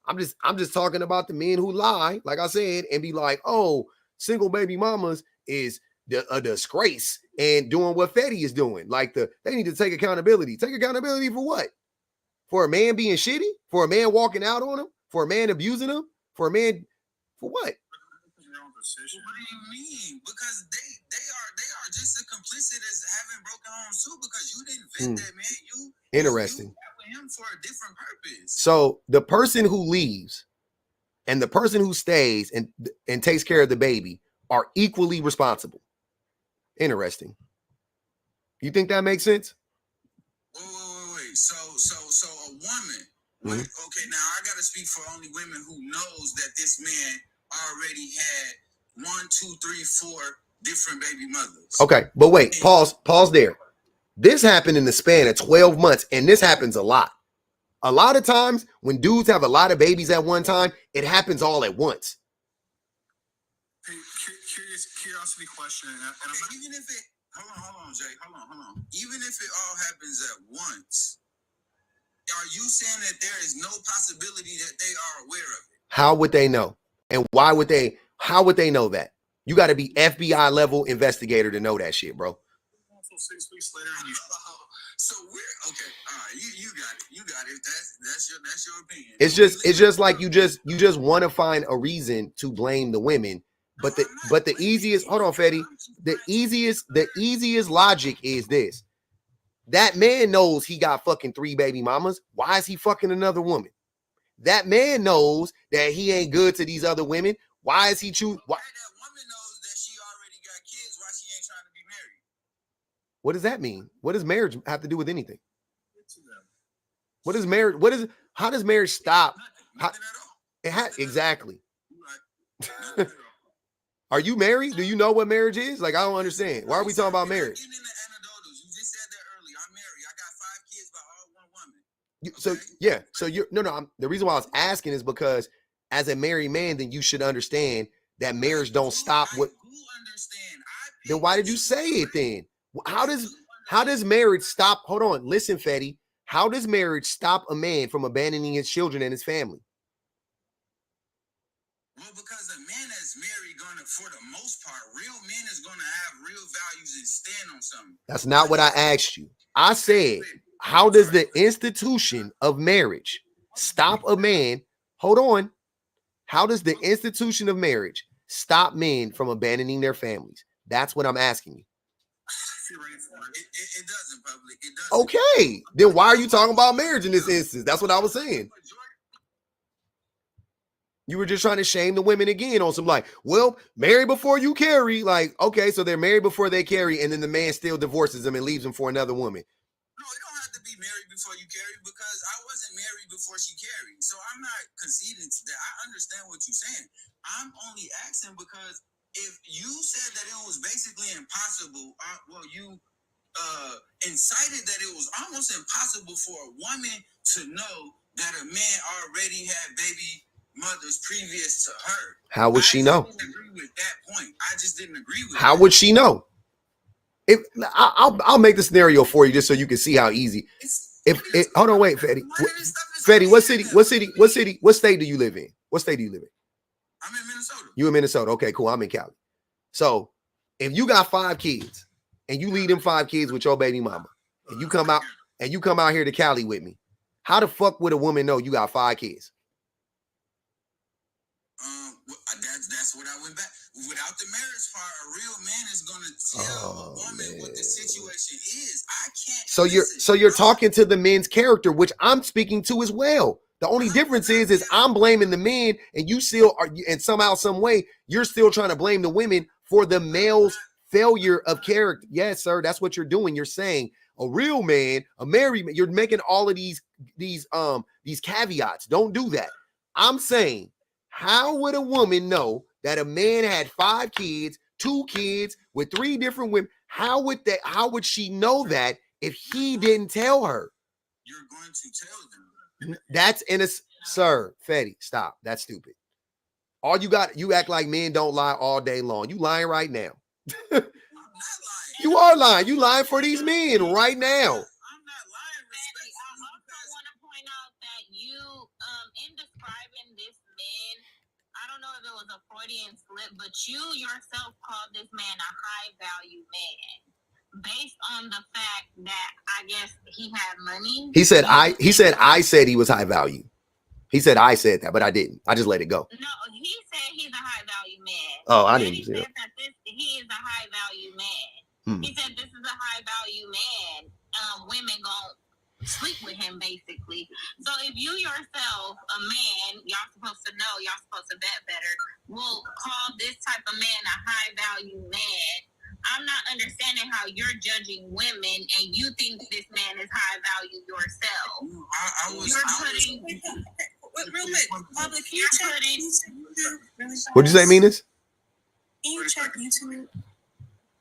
I'm just talking about the men who lie, like I said, and be like, oh, single baby mamas is a disgrace and doing what Fetty is doing. Like they need to take accountability. Take accountability for what? For a man being shitty? For a man walking out on him? For a man abusing him? For a man, for what? What do you mean? Because they are just as complicit as having broken homes too, because you didn't vet that man. Interesting. You with him for a different purpose. So the person who leaves and the person who stays and takes care of the baby are equally responsible. Interesting. You think that makes sense? Wait. So a woman. Okay, now I gotta speak for only women who knows that this man already had 1, 2, 3, 4 different baby mothers. Okay, but wait, pause there. This happened in the span of 12 months, and this happens a lot. A lot of times when dudes have a lot of babies at one time, it happens all at once. Hey, curiosity question. Even if it, hold on, Jay, hold on. Even if it all happens at once, are you saying that there is no possibility that they are aware of it? How would they know? And how would they know that? You got to be FBI level investigator to know that shit, bro. So 6 weeks later, so we're okay. All right, you got it. You got it. That's your opinion. It's just like you just want to find a reason to blame the women. But the easiest, hold on, Fetty. The easiest logic is this. That man knows he got fucking 3 baby mamas. Why is he fucking another woman? That man knows that he ain't good to these other women. Why is he choose? Why? That woman knows that she already got kids. Why she ain't trying to be married? What does that mean? What does marriage have to do with anything? To them. What is marriage? What is? How does marriage stop? Nothing at all. Exactly. Nothing at all. Are you married? Do you know what marriage is? Like, I don't understand. Why are we talking about marriage? Getting into anecdotals. You just said that earlier. I'm married. I got 5 kids by all one woman. So yeah. So you're no. The reason why I was asking is because as a married man, then you should understand that marriage don't stop. What? I do understand. Then why did you say it then? How does marriage stop? Hold on. Listen, Fetty. How does marriage stop a man from abandoning his children and his family? Well, because a man that's married gonna, for the most part, real men is gonna have real values and stand on something. That's not what I asked you. I said, how does the institution of marriage stop a man? Hold on. How does the institution of marriage stop men from abandoning their families? That's what I'm asking you. It doesn't, public. It doesn't. Okay. Then why are you talking about marriage in this instance? That's what I was saying. You were just trying to shame the women again on some like, well, marry before you carry. Like, okay, so they're married before they carry, and then the man still divorces them and leaves them for another woman. No, you don't have to be married before you carry because I wasn't married before she carried. So I'm not conceding to that. I understand what you're saying. I'm only asking because if you said that it was basically impossible, you incited that it was almost impossible for a woman to know that a man already had baby mothers previous to her. How would she know? I didn't agree with that point. I just didn't agree with How would she know? If I'll make the scenario for you just so you can see how easy. Hold on, wait, Fetty. Fetty, what state do you live in? What state do you live in? I'm in Minnesota. You in Minnesota? Okay, cool. I'm in Cali. So if you got 5 kids and you leave them 5 kids with your baby mama, and you come out here to Cali with me, how the fuck would a woman know you got 5 kids? That's what I went back. Without the marriage part, a real man is gonna tell a woman what the situation is. I can't. So you're talking to the men's character, which I'm speaking to as well. The only difference is I'm blaming the men, and you still are, and somehow, some way, you're still trying to blame the women for the male's failure of character. Yes, sir, that's what you're doing. You're saying a real man, a married man. You're making all of these caveats. Don't do that. I'm saying, how would a woman know that a man had 5 kids, 2 kids with 3 different women? How would she know that if he didn't tell her? You're going to tell them. That's sir, Fetty, stop. That's stupid. All you act like men don't lie all day long. You lying right now. I'm not lying. You are lying. You lying for these men right now. I'm not lying. I also want to point out that you, in describing this man, I don't know if it was a Freudian slip, but you yourself called this man a high value man, based on the fact that I guess he had money. He said I said he was high value. He said I said that, but I didn't. I just let it go. No, he said he's a high value man. Oh, I didn't. He said that he is a high value man. He said this is a high value man. Women gon' sleep with him, basically. So if you yourself, a man, y'all supposed to know, y'all supposed to vet better, will call this type of man a high value man. I'm not understanding how you're judging women and you think this man is high value yourself. Real quick, public, can you check YouTube? What'd you say, Minas? Can you check YouTube?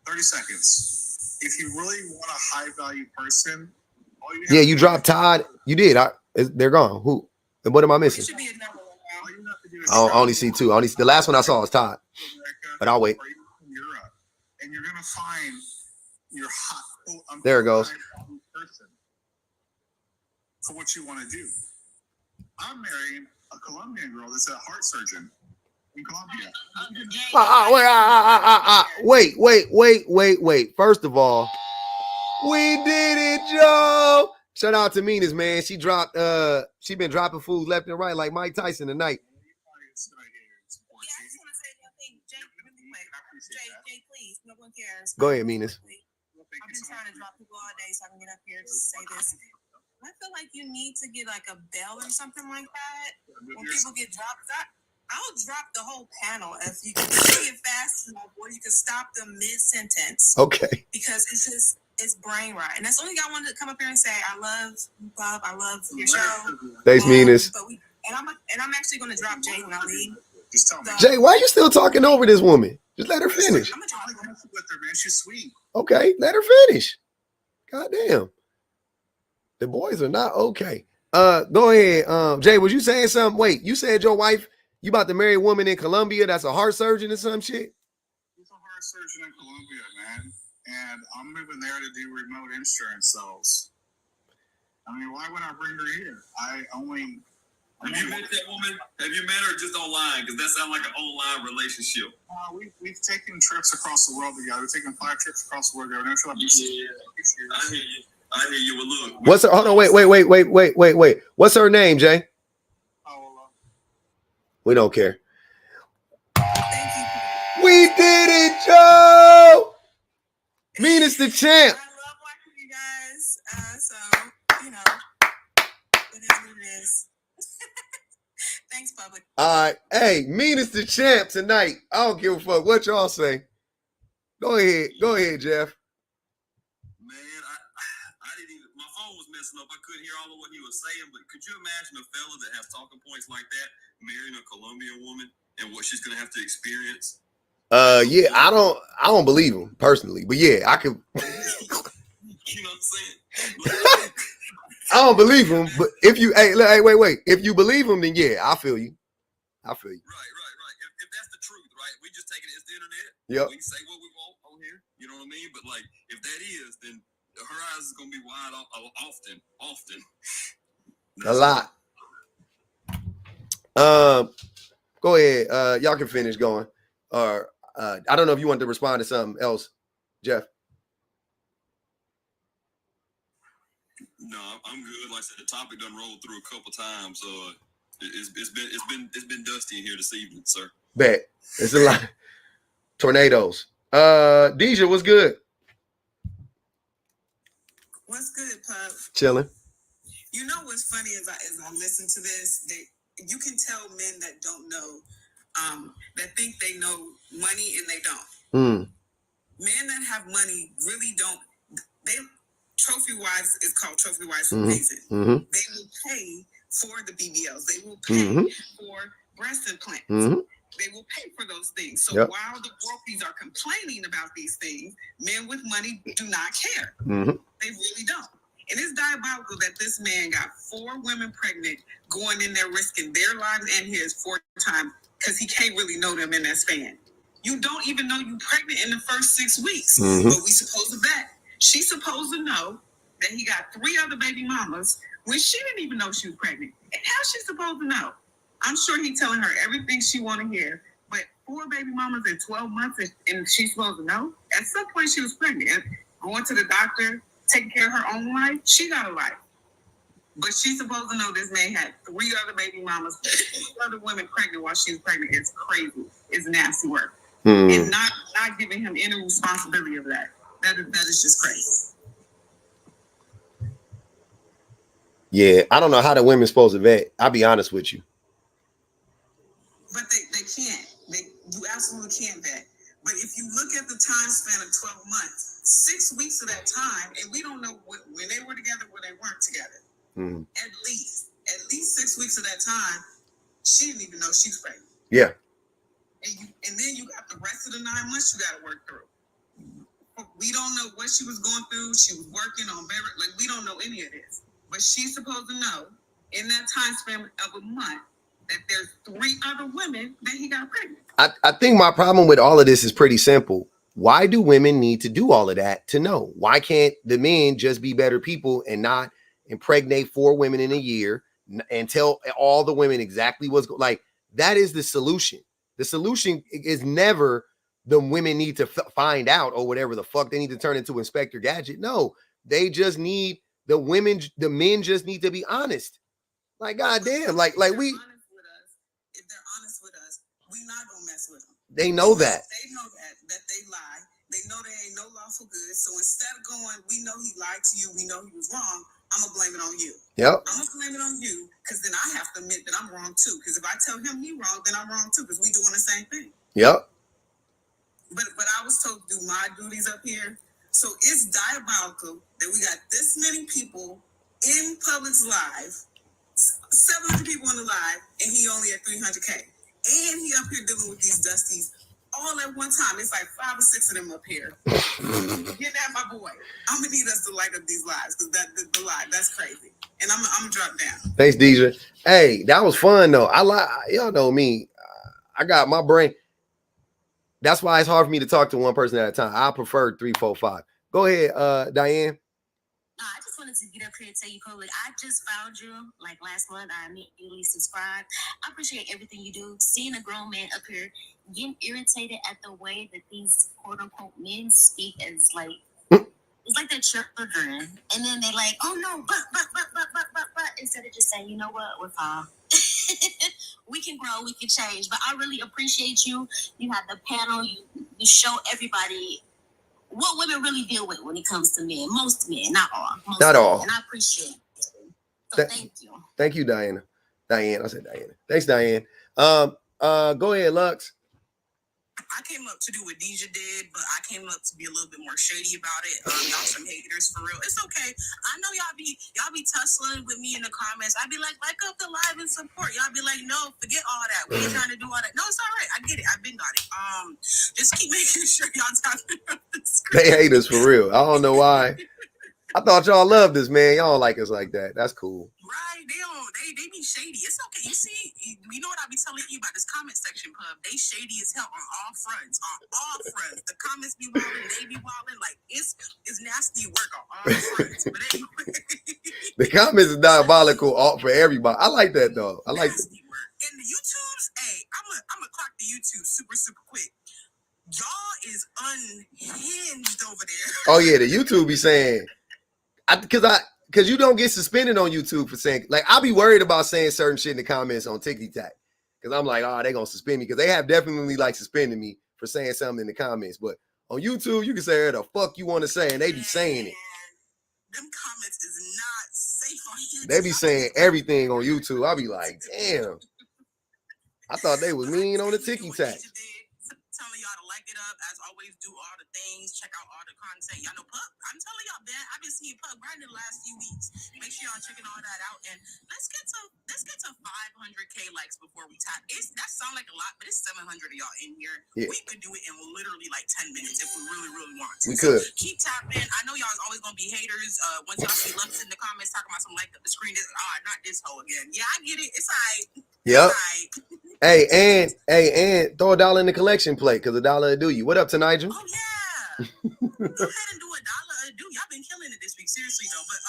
30 seconds. If you really want a high value person, you dropped Todd. You did. They're gone. Who? And what am I missing? Should be another one. I only see 2. The last one I saw is Todd. But I'll wait. Europe, and you're gonna find your hot. There it goes. Person for what you want to do. I'm marrying a Colombian girl that's a heart surgeon in Colombia. Wait. First of all, we did it, Joe. Shout out to Minas, man. She been dropping food left and right like Mike Tyson tonight. Jay, please. No one cares. Go ahead, Minas. I've been trying to drop people all day so I can get up here to say this. I feel like you need to get like a bell or something like that when people get dropped. I'll drop the whole panel if you can say it fast enough, or you can stop them mid-sentence. Okay. Because it's brain rot, and that's the only thing I wanted to come up here and say. I love Bob. I love your show. Thanks, Meanest. And I'm actually going to drop Jay when I leave. Jay, why are you still talking over this woman? Just let her finish. I'm talking with her, man. She's sweet. Okay, let her finish. Goddamn. The boys are not okay. Go ahead. Jay, was you saying something? Wait, you said your wife, you about to marry a woman in Colombia that's a heart surgeon or some shit? She's a heart surgeon in Colombia, man. And I'm moving there to do remote insurance sales. I mean, why would I bring her here? Have you met that woman? Have you met her just online? Because that sounds like an online relationship. We've taken trips across the world together. We've taken 5 trips across the world together. I hear you. I hear you. Well, look. What's her? Hold on. Wait. What's her name, Jay? We don't care. We did it, Joe. Meanest the champ. I love watching you guys. So, you know, it is what it is. Thanks, public. All right. Hey, Meanest the champ tonight. I don't give a fuck what y'all say. Go ahead, Jeff. Man, I didn't even, my phone was messing up. I couldn't hear all of what he was saying, but could you imagine a fella that has talking points like that marrying a Colombian woman and what she's gonna have to experience? Yeah, I don't believe him personally, but yeah, I could. You know what I'm saying? I don't believe him, but if you, wait, if you believe him, then yeah, I feel you. Right. If that's the truth, right? We just take it as the internet. Yep. We can say what we want on here. You know what I mean? But like, if that is, then her eyes is gonna be wide often. A lot. Go ahead. Y'all can finish going. Or I don't know if you want to respond to something else, Jeff. No, I'm good. Like I said, the topic done rolled through a couple times. It's been dusty in here this evening, sir. Bet. It's a lot. Tornadoes. Deja, what's good? What's good, Pop? Chilling. You know what's funny as I listen to this, you can tell men that don't know, that think they know money and they don't. Men that have money really don't. Trophy wives is called trophy wives for a reason. They will pay for the BBLs. They will pay for breast implants. They will pay for those things. So while the groupies are complaining about these things, men with money do not care. They really don't. And it's diabolical that this man got 4 women pregnant, going in there risking their lives and his 4 times because he can't really know them in that span. You don't even know you pregnant in the first 6 weeks. But we supposed to bet. She's supposed to know that he got 3 other baby mamas when she didn't even know she was pregnant. And how's she supposed to know? I'm sure he's telling her everything she want to hear. But 4 baby mamas in 12 months, and she's supposed to know? At some point, she was pregnant. And going to the doctor, taking care of her own life, she got a life. But she's supposed to know this man had 3 other baby mamas, 3 other women pregnant while she was pregnant. It's crazy. It's nasty work. And not giving him any responsibility of that. That is just crazy. Yeah, I don't know how the women's supposed to vet. I'll be honest with you. But they can't. You absolutely can't vet. But if you look at the time span of 12 months, 6 weeks of that time, and we don't know when they were together, when they weren't together. At least 6 weeks of that time, she didn't even know she was pregnant. Yeah. And then you got the rest of the 9 months you got to work through. We don't know what she was going through. She was working on better. Like, we don't know any of this. But she's supposed to know in that time span of a month that there's 3 other women that he got pregnant. I think my problem with all of this is pretty simple. Why do women need to do all of that to know? Why can't the men just be better people and not impregnate 4 women in a year and tell all the women exactly what's going? Like, that is the solution. The solution is never the women need to find out or whatever the fuck they need to turn into Inspector Gadget. No, they just need the men just need to be honest. Like, goddamn, like we. If they're honest with us, we not gonna mess with them. They know that. They know that they lie. They know there ain't no lawful good. So instead of going, we know he lied to you, we know he was wrong, I'm gonna blame it on you. Yep. I'm gonna blame it on you because then I have to admit that I'm wrong too. Because if I tell him he wrong, then I'm wrong too. Because we doing the same thing. Yep. But I was told to do my duties up here. So it's diabolical that we got this many people in Public's live, 700 people in the live, and he only at 300K. And he up here dealing with these dusties all at one time. It's like 5 or 6 of them up here. Get that, my boy. I'm gonna need us to light up these lives because the live, that's crazy. And I'm gonna drop down. Thanks, Deidre. Hey, that was fun though. Y'all know me. I got my brain. That's why it's hard for me to talk to one person at a time. I prefer 3, 4, 5. Go ahead, Diane. I just wanted to get up here and tell you, Public, I just found you like last month. I immediately subscribed. I appreciate everything you do. Seeing a grown man up here getting irritated at the way that these quote unquote men speak as like it's like they're children. And then they're like, oh no, but instead of just saying, you know what, we're fine. We can grow, we can change. But I really appreciate you. You have the panel, you show everybody what women really deal with when it comes to men. Most men, not all. Not all. And I appreciate it. So thank you. Thank you, Diana. I said Diana. Thanks, Diane. Go ahead, Lux. I came up to do what Deja did, but I came up to be a little bit more shady about it. Y'all some haters for real. It's okay. I know y'all be tussling with me in the comments. I'd be like up the live and support. Y'all be like, no, forget all that. We ain't trying to do all that. No, it's all right. I get it. I've been got it. Just keep making sure y'all tapping up the screen. They hate us for real. I don't know why. I thought y'all loved us, man. Y'all don't like us like that. That's cool. Right. They be shady. It's okay. You see, you know what I be telling you about this comment section, Pub? They shady as hell on all fronts. On all fronts. The comments be wilding, they be wilding. Like it's nasty work on all fronts. But anyway. The comments is diabolical for everybody. I like that though. I like nasty work. And the YouTubes, hey, I'm gonna clock the YouTube super quick. Y'all is unhinged over there. Oh yeah, the YouTube be saying because you don't get suspended on YouTube for saying, like, I'll be worried about saying certain shit in the comments on TikTok because I'm like, oh, they're gonna suspend me because they have definitely like suspended me for saying something in the comments. But on YouTube, you can say whatever the fuck you want to say, and they be saying it. Them comments is not safe on YouTube. They be saying everything on YouTube. I'll be like, damn. I thought they was mean on the TikTok. Telling y'all to like it up, as always, do all the things, check out all the content. Y'all know Puck, I'm telling y'all, man, I've been seeing Puck grinding the last few weeks. Make sure y'all checking all that out, and let's get to 500K likes before we tap. That sound like a lot, but it's 700 of y'all in here. Yeah. We could do it in literally like 10 minutes if we really, really want to. We could. So keep tapping. I know y'all's always gonna be haters. Once y'all see Lux in the comments talking about some like up the screen, not this hoe again. Yeah, I get it. It's alright. Yep. Hey, and throw $1 in the collection plate because $1 will do you. What up to Nigel? Oh yeah. Go ahead and do $1 a do. Y'all been killing it this week, seriously though. But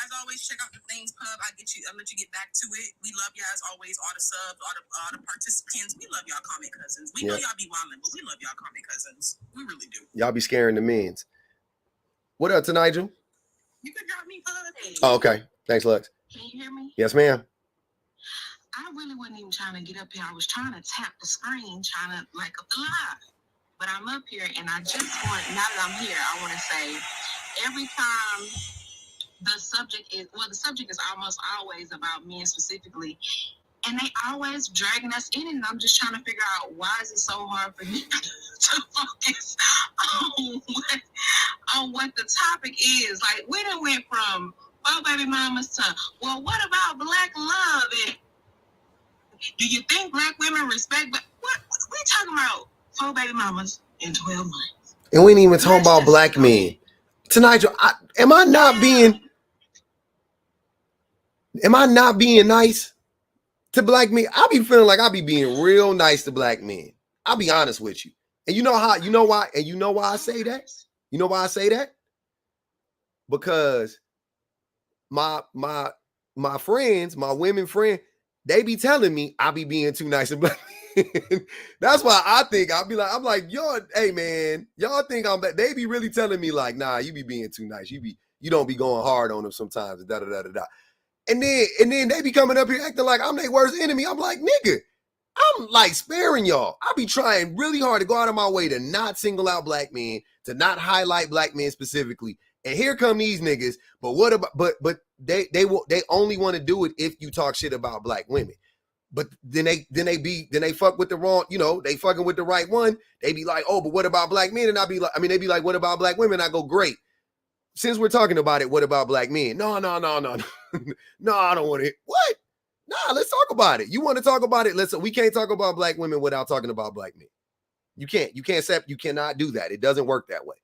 as always, check out the things, Pub. I'll let you get back to it. We love y'all as always, all the subs, all the participants. We love y'all comment cousins. We know y'all be wilding, but we love y'all comment cousins. We really do. Y'all be scaring the men's. What up to Nigel? You can drop me, Pub. Oh, okay. Thanks, Lux. Can you hear me? Yes, ma'am. I really wasn't even trying to get up here. I was trying to tap the screen, trying to like up the live. But I'm up here, and I just want, now that I'm here, I want to say every time the subject is almost always about men specifically, and they always dragging us in, and I'm just trying to figure out why is it so hard for me to focus on what the topic is. Like, we done went from, oh, baby mamas to, well, what about black love? And do you think black women respect? But what we talking about? 4 baby mamas in 12 months. And we ain't even talking about black men. Tonight, am I not being nice to black men? I be feeling like I be being real nice to black men. I'll be honest with you. And you know why I say that? You know why I say that? Because my friends, my women friends, they be telling me I be being too nice to black men. That's why I think I'm like, yo, hey man, y'all think I'm bad. They be really telling me like, nah, you be being too nice. You don't be going hard on them sometimes. Da da da da da. And then they be coming up here acting like I'm their worst enemy. I'm like, nigga, I'm like sparing y'all. I be trying really hard to go out of my way to not single out black men, to not highlight black men specifically. And here come these niggas. But what about but they only want to do it if you talk shit about black women. But then they fuck with the wrong, they fucking with the right one. They be like, oh, but what about black men? And they be like, what about black women? I go, great. Since we're talking about it, what about black men? No. No, I don't want it. What? Nah, let's talk about it. You want to talk about it? We can't talk about black women without talking about black men. You cannot do that. It doesn't work that way.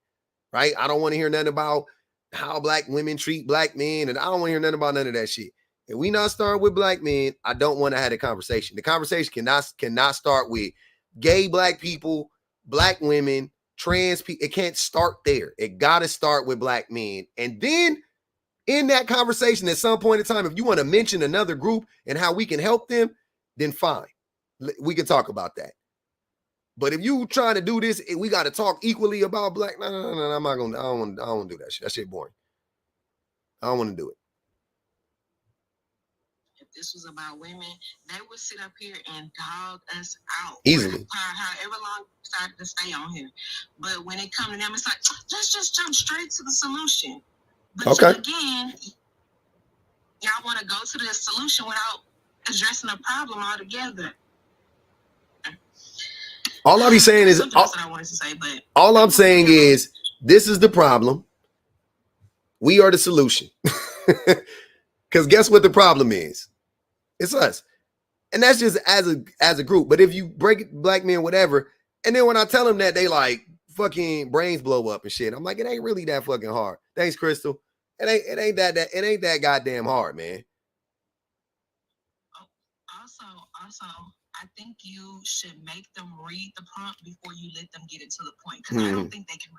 Right? I don't want to hear nothing about how black women treat black men, and I don't want to hear nothing about none of that shit. If we not starting with black men, I don't want to have a conversation. The conversation cannot start with gay black people, black women, trans people. It can't start there. It got to start with black men. And then in that conversation, at some point in time, if you want to mention another group and how we can help them, then fine. We can talk about that. But if you trying to do this, we got to talk equally about black. No, I'm not gonna. I don't want to do that shit. That shit boring. I don't want to do it. If this was about women, they would sit up here and dog us out easily. However long we decided to stay on here. But when it comes to them, it's like, let's just jump straight to the solution. But okay. Again, y'all want to go to the solution without addressing the problem altogether. All I be saying is, all I'm saying is, this is the problem. We are the solution. Because guess what the problem is? It's us. And that's just as a group. But if you break it, black men, whatever, and then when I tell them that, they like fucking brains blow up and shit. I'm like, it ain't really that fucking hard. Thanks, Crystal. It ain't that goddamn hard, man. Also, I think you should make them read the prompt before you let them get it to the point, because I don't think they can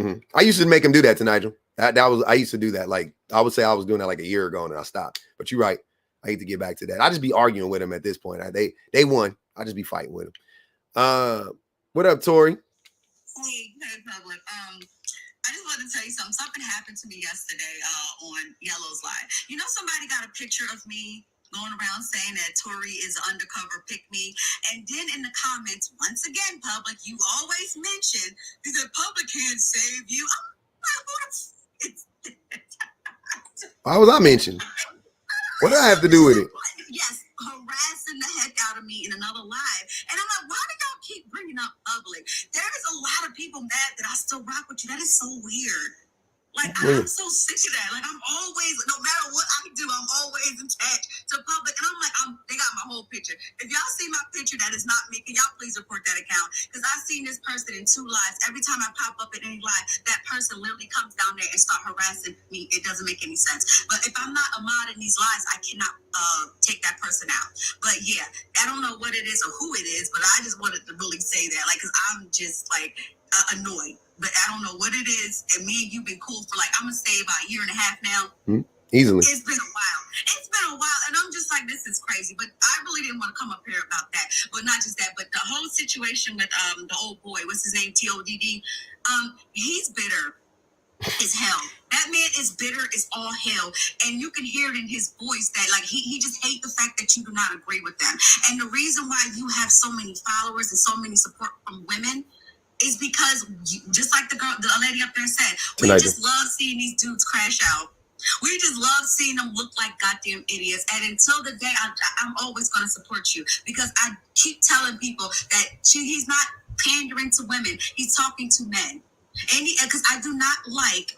read. I used to make them do that to Nigel. I used to do that. Like, I would say I was doing that like a year ago and I stopped. But you're right. I hate to get back to that. I just be arguing with them at this point. They won. I just be fighting with them. What up, Tori? Hey, public. I just wanted to tell you something. Something happened to me yesterday on Yellow's Live. You know, somebody got a picture of me going around saying that Tori is an undercover pick-me. And then in the comments, once again, public, you always mention, he said, public can't save you. Why was I mentioned? What do I have to do with it? Yes, harassing the heck out of me in another live. And I'm like, why do y'all keep bringing up public? There is a lot of people mad that I still rock with you. That is so weird. Like, I'm so sick of that. Like, I'm always, no matter what I do, I'm always attached to public. And I'm like, they got my whole picture. If y'all see my picture, that is not me. Can y'all please report that account? Because I've seen this person in 2 lives. Every time I pop up in any live, that person literally comes down there and start harassing me. It doesn't make any sense. But if I'm not a mod in these lives, I cannot take that person out. But yeah, I don't know what it is or who it is, but I just wanted to really say that. Like, because I'm just like annoyed. But I don't know what it is. And me and you been cool for like, I'm going to say about a year and a half now. Easily. It's been a while. And I'm just like, this is crazy. But I really didn't want to come up here about that. But not just that, but the whole situation with the old boy, what's his name, TODD, he's bitter as hell. That man is bitter as all hell. And you can hear it in his voice that like he just hates the fact that you do not agree with them. And the reason why you have so many followers and so many support from women is because, just like the lady up there said, we just love seeing these dudes crash out. We just love seeing them look like goddamn idiots. And until the day, I'm always going to support you, because I keep telling people that he's not pandering to women. He's talking to men. And because I do not like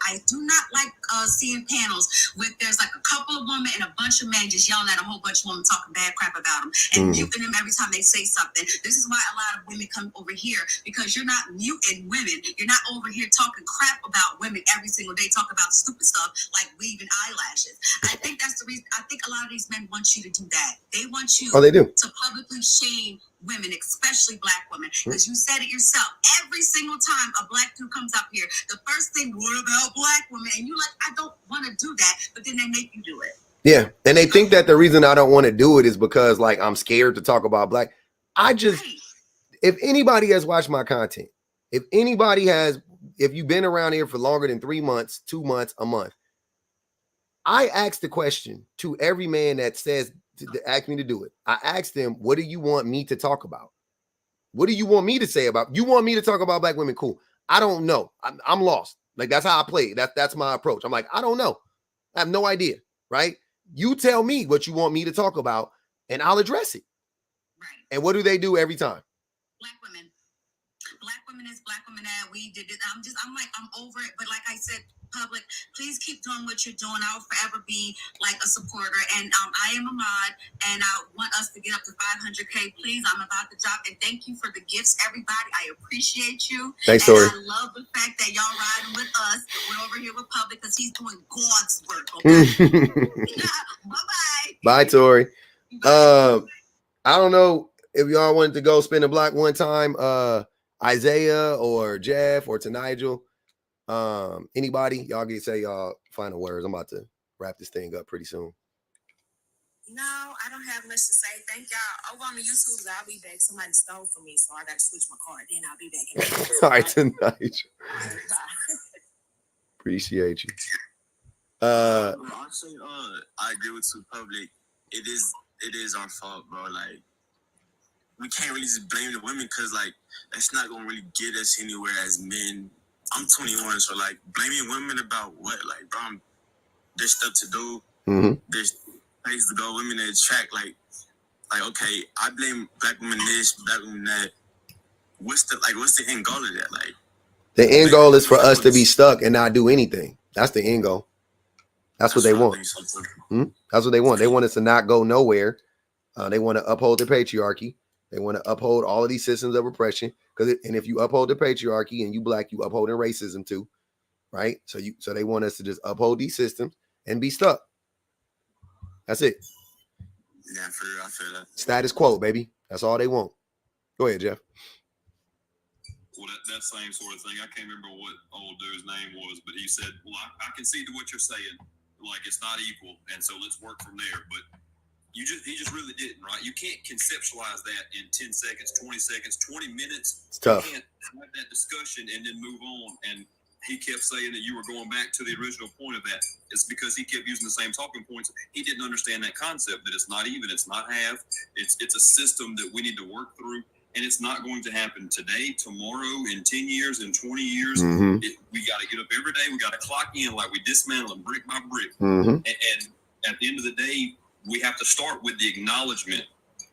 seeing panels with there's like a couple of women and a bunch of men just yelling at a whole bunch of women talking bad crap about them and muting them every time they say something. This is why a lot of women come over here, because you're not muting women. You're not over here talking crap about women every single day, talking about stupid stuff like weaving eyelashes. I think that's the reason. I think a lot of these men want you to do that. They want you to publicly shame women, especially black women, because you said it yourself. Every single time a black dude comes up here, the first thing, what about black women? And you like, I don't want to do that, but then they make you do it. Yeah, and they think that the reason I don't want to do it is because like I'm scared to talk about black. If anybody has watched my content, if you've been around here for longer than 3 months, 2 months, a month, I ask the question to every man that says to ask me to do it. I asked them, what do you want me to talk about? What do you want me to say about? You want me to talk about black women? Cool. I don't know. I'm lost. Like, that's how I play. That's my approach. I'm like, I don't know. I have no idea. right? You tell me what you want me to talk about, and I'll address it. Right. And what do they do every time? Black women. Black women is black women that we did it. I'm over it. But like I said, public, please keep doing what you're doing. I will forever be like a supporter. And I am a mod, and I want us to get up to 500K. Please, I'm about to drop. And thank you for the gifts, everybody. I appreciate you. Thanks, Tori. And I love the fact that y'all riding with us. We're over here with public because he's doing God's work. Okay. Bye-bye. Bye, Tori. I don't know if y'all wanted to go spin a block one time. Isaiah or Jeff or to Nigel. Anybody? Y'all can say y'all final words. I'm about to wrap this thing up pretty soon. No, I don't have much to say. Thank y'all. Over on the YouTube, I'll be back. Somebody stole from me, so I got to switch my card. Then I'll be back. All right, to Nigel. Appreciate you. Honestly, I agree with the public. It is our fault, bro. Like, we can't really just blame the women because, like, that's not gonna really get us anywhere as men. I'm 21, so like, blaming women about what? Like, bro, there's stuff to do. Mm-hmm. There's places to go. Women that attract. Like, okay, I blame black women this, black women that. What's the end goal of that? Like, the end goal is for us to be stuck and not do anything. That's the end goal. That's what they want. That's what they want. They want us to not go nowhere. They want to uphold the patriarchy. They want to uphold all of these systems of oppression. And if you uphold the patriarchy and you black, you upholding racism too, right? So they want us to just uphold these systems and be stuck. That's it. Yeah, for real, I feel that. Status quo, baby. That's all they want. Go ahead, Jeff. Well, that same sort of thing. I can't remember what old dude's name was, but he said, well, I can see to what you're saying. Like, it's not equal, and so let's work from there. But he just really didn't, right? You can't conceptualize that in 10 seconds, 20 seconds, 20 minutes. It's tough. You can't have that discussion and then move on. And he kept saying that you were going back to the original point of that. It's because he kept using the same talking points. He didn't understand that concept, that it's not even, it's not half. It's a system that we need to work through. And it's not going to happen today, tomorrow, in 10 years, in 20 years. Mm-hmm. We got to get up every day. We got to clock in like we dismantle them brick by brick. Mm-hmm. And at the end of the day, we have to start with the acknowledgement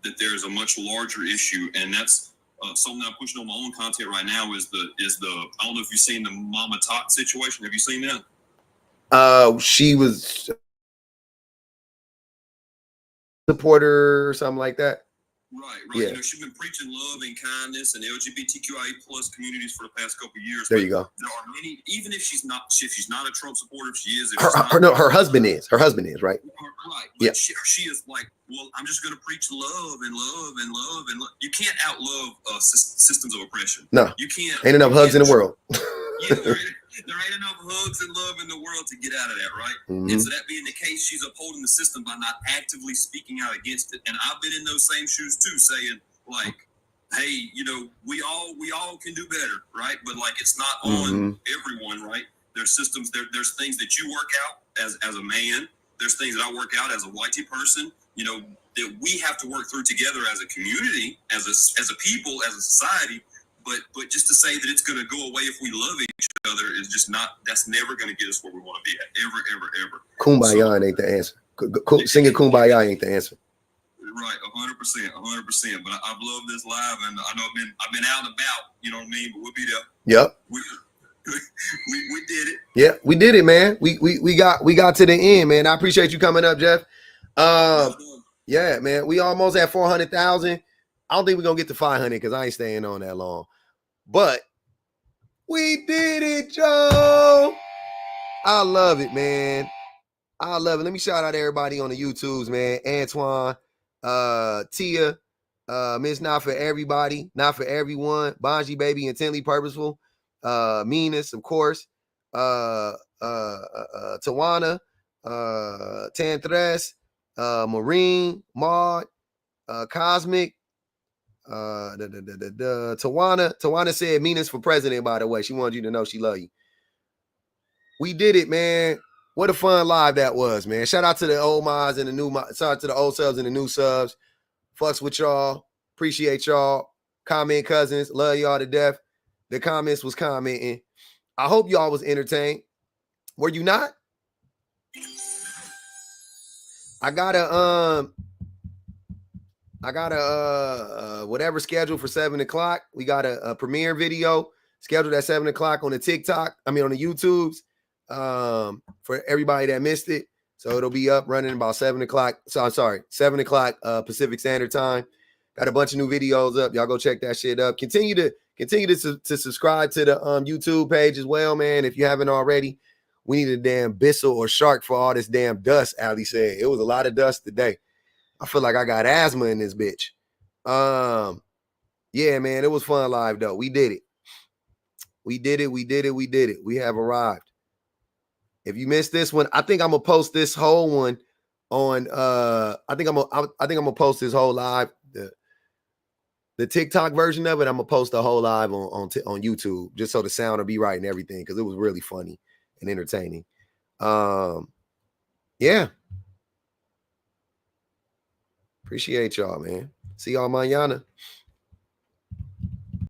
that there is a much larger issue. And that's something I'm pushing on my own content right now is the I don't know if you've seen the Mama Tot situation. Have you seen that? She was supporter or something like that. Right. Yeah. You know, she's been preaching love and kindness and LGBTQIA plus communities for the past couple of years. There you go. There are many, even if she's not a Trump supporter, if she is. If her husband is. Her husband is, right? Right. But yeah. She is like, well, I'm just going to preach love and love and love and love. You can't outlove systems of oppression. No. You can't. Ain't enough hugs in the world. Yeah, there ain't enough hugs and love in the world to get out of that, right? Mm-hmm. And so that being the case, she's upholding the system by not actively speaking out against it. And I've been in those same shoes too, saying like, hey, you know, we all can do better, right? But like, it's not on everyone, right? There's systems, there's things that you work out as a man. There's things that I work out as a whitey person, you know, that we have to work through together as a community, as a people, as a society. But just to say that it's going to go away if we love each other is just not, that's never going to get us where we want to be at. Ever. Kumbaya ain't the answer. Singing Kumbaya ain't the answer. Right, 100%. But I've loved this live, and I know I've been out and about, you know what I mean? But we'll be there. Yep. We did it. Yeah, we did it, man. We got to the end, man. I appreciate you coming up, Jeff. Yeah, man. We almost at 400,000. I don't think we're gonna get to 500 because I ain't staying on that long. But we did it, Joe. I love it, man. I love it. Let me shout out everybody on the YouTubes, man. Antoine, Tia, Miss Not For Everybody, Not For Everyone, Bonji Baby, Intently Purposeful, Meanest, of course, Tawana, Tantres, Marine, Maud, Cosmic, Tawana said Meanest for president, by the way. She wanted you to know she love you. We did it, man. What a fun live that was, man. Shout out to the old mods and the new mods. Shout out to the old subs and the new subs. Fucks with y'all. Appreciate y'all. Comment cousins. Love y'all to death. The comments was commenting. I hope y'all was entertained. Were you not? I got a whatever scheduled for 7 o'clock. We got a premiere video scheduled at 7 o'clock on the TikTok. I mean on the YouTubes. For everybody that missed it. So it'll be up running about 7 o'clock. So I'm sorry, 7 o'clock Pacific Standard Time. Got a bunch of new videos up. Y'all go check that shit up. Continue to subscribe to the YouTube page as well, man. If you haven't already, we need a damn Bissell or Shark for all this damn dust, Ali said. It was a lot of dust today. I feel like I got asthma in this bitch. Yeah, man, it was fun live though. We did it. We did it. We have arrived. If you missed this one, I think I'm gonna post this whole one on I think I'm gonna post this whole live, the TikTok version of it. I'm gonna post the whole live on YouTube just so the sound will be right and everything, because it was really funny and entertaining. Yeah. Appreciate y'all, man. See y'all mañana.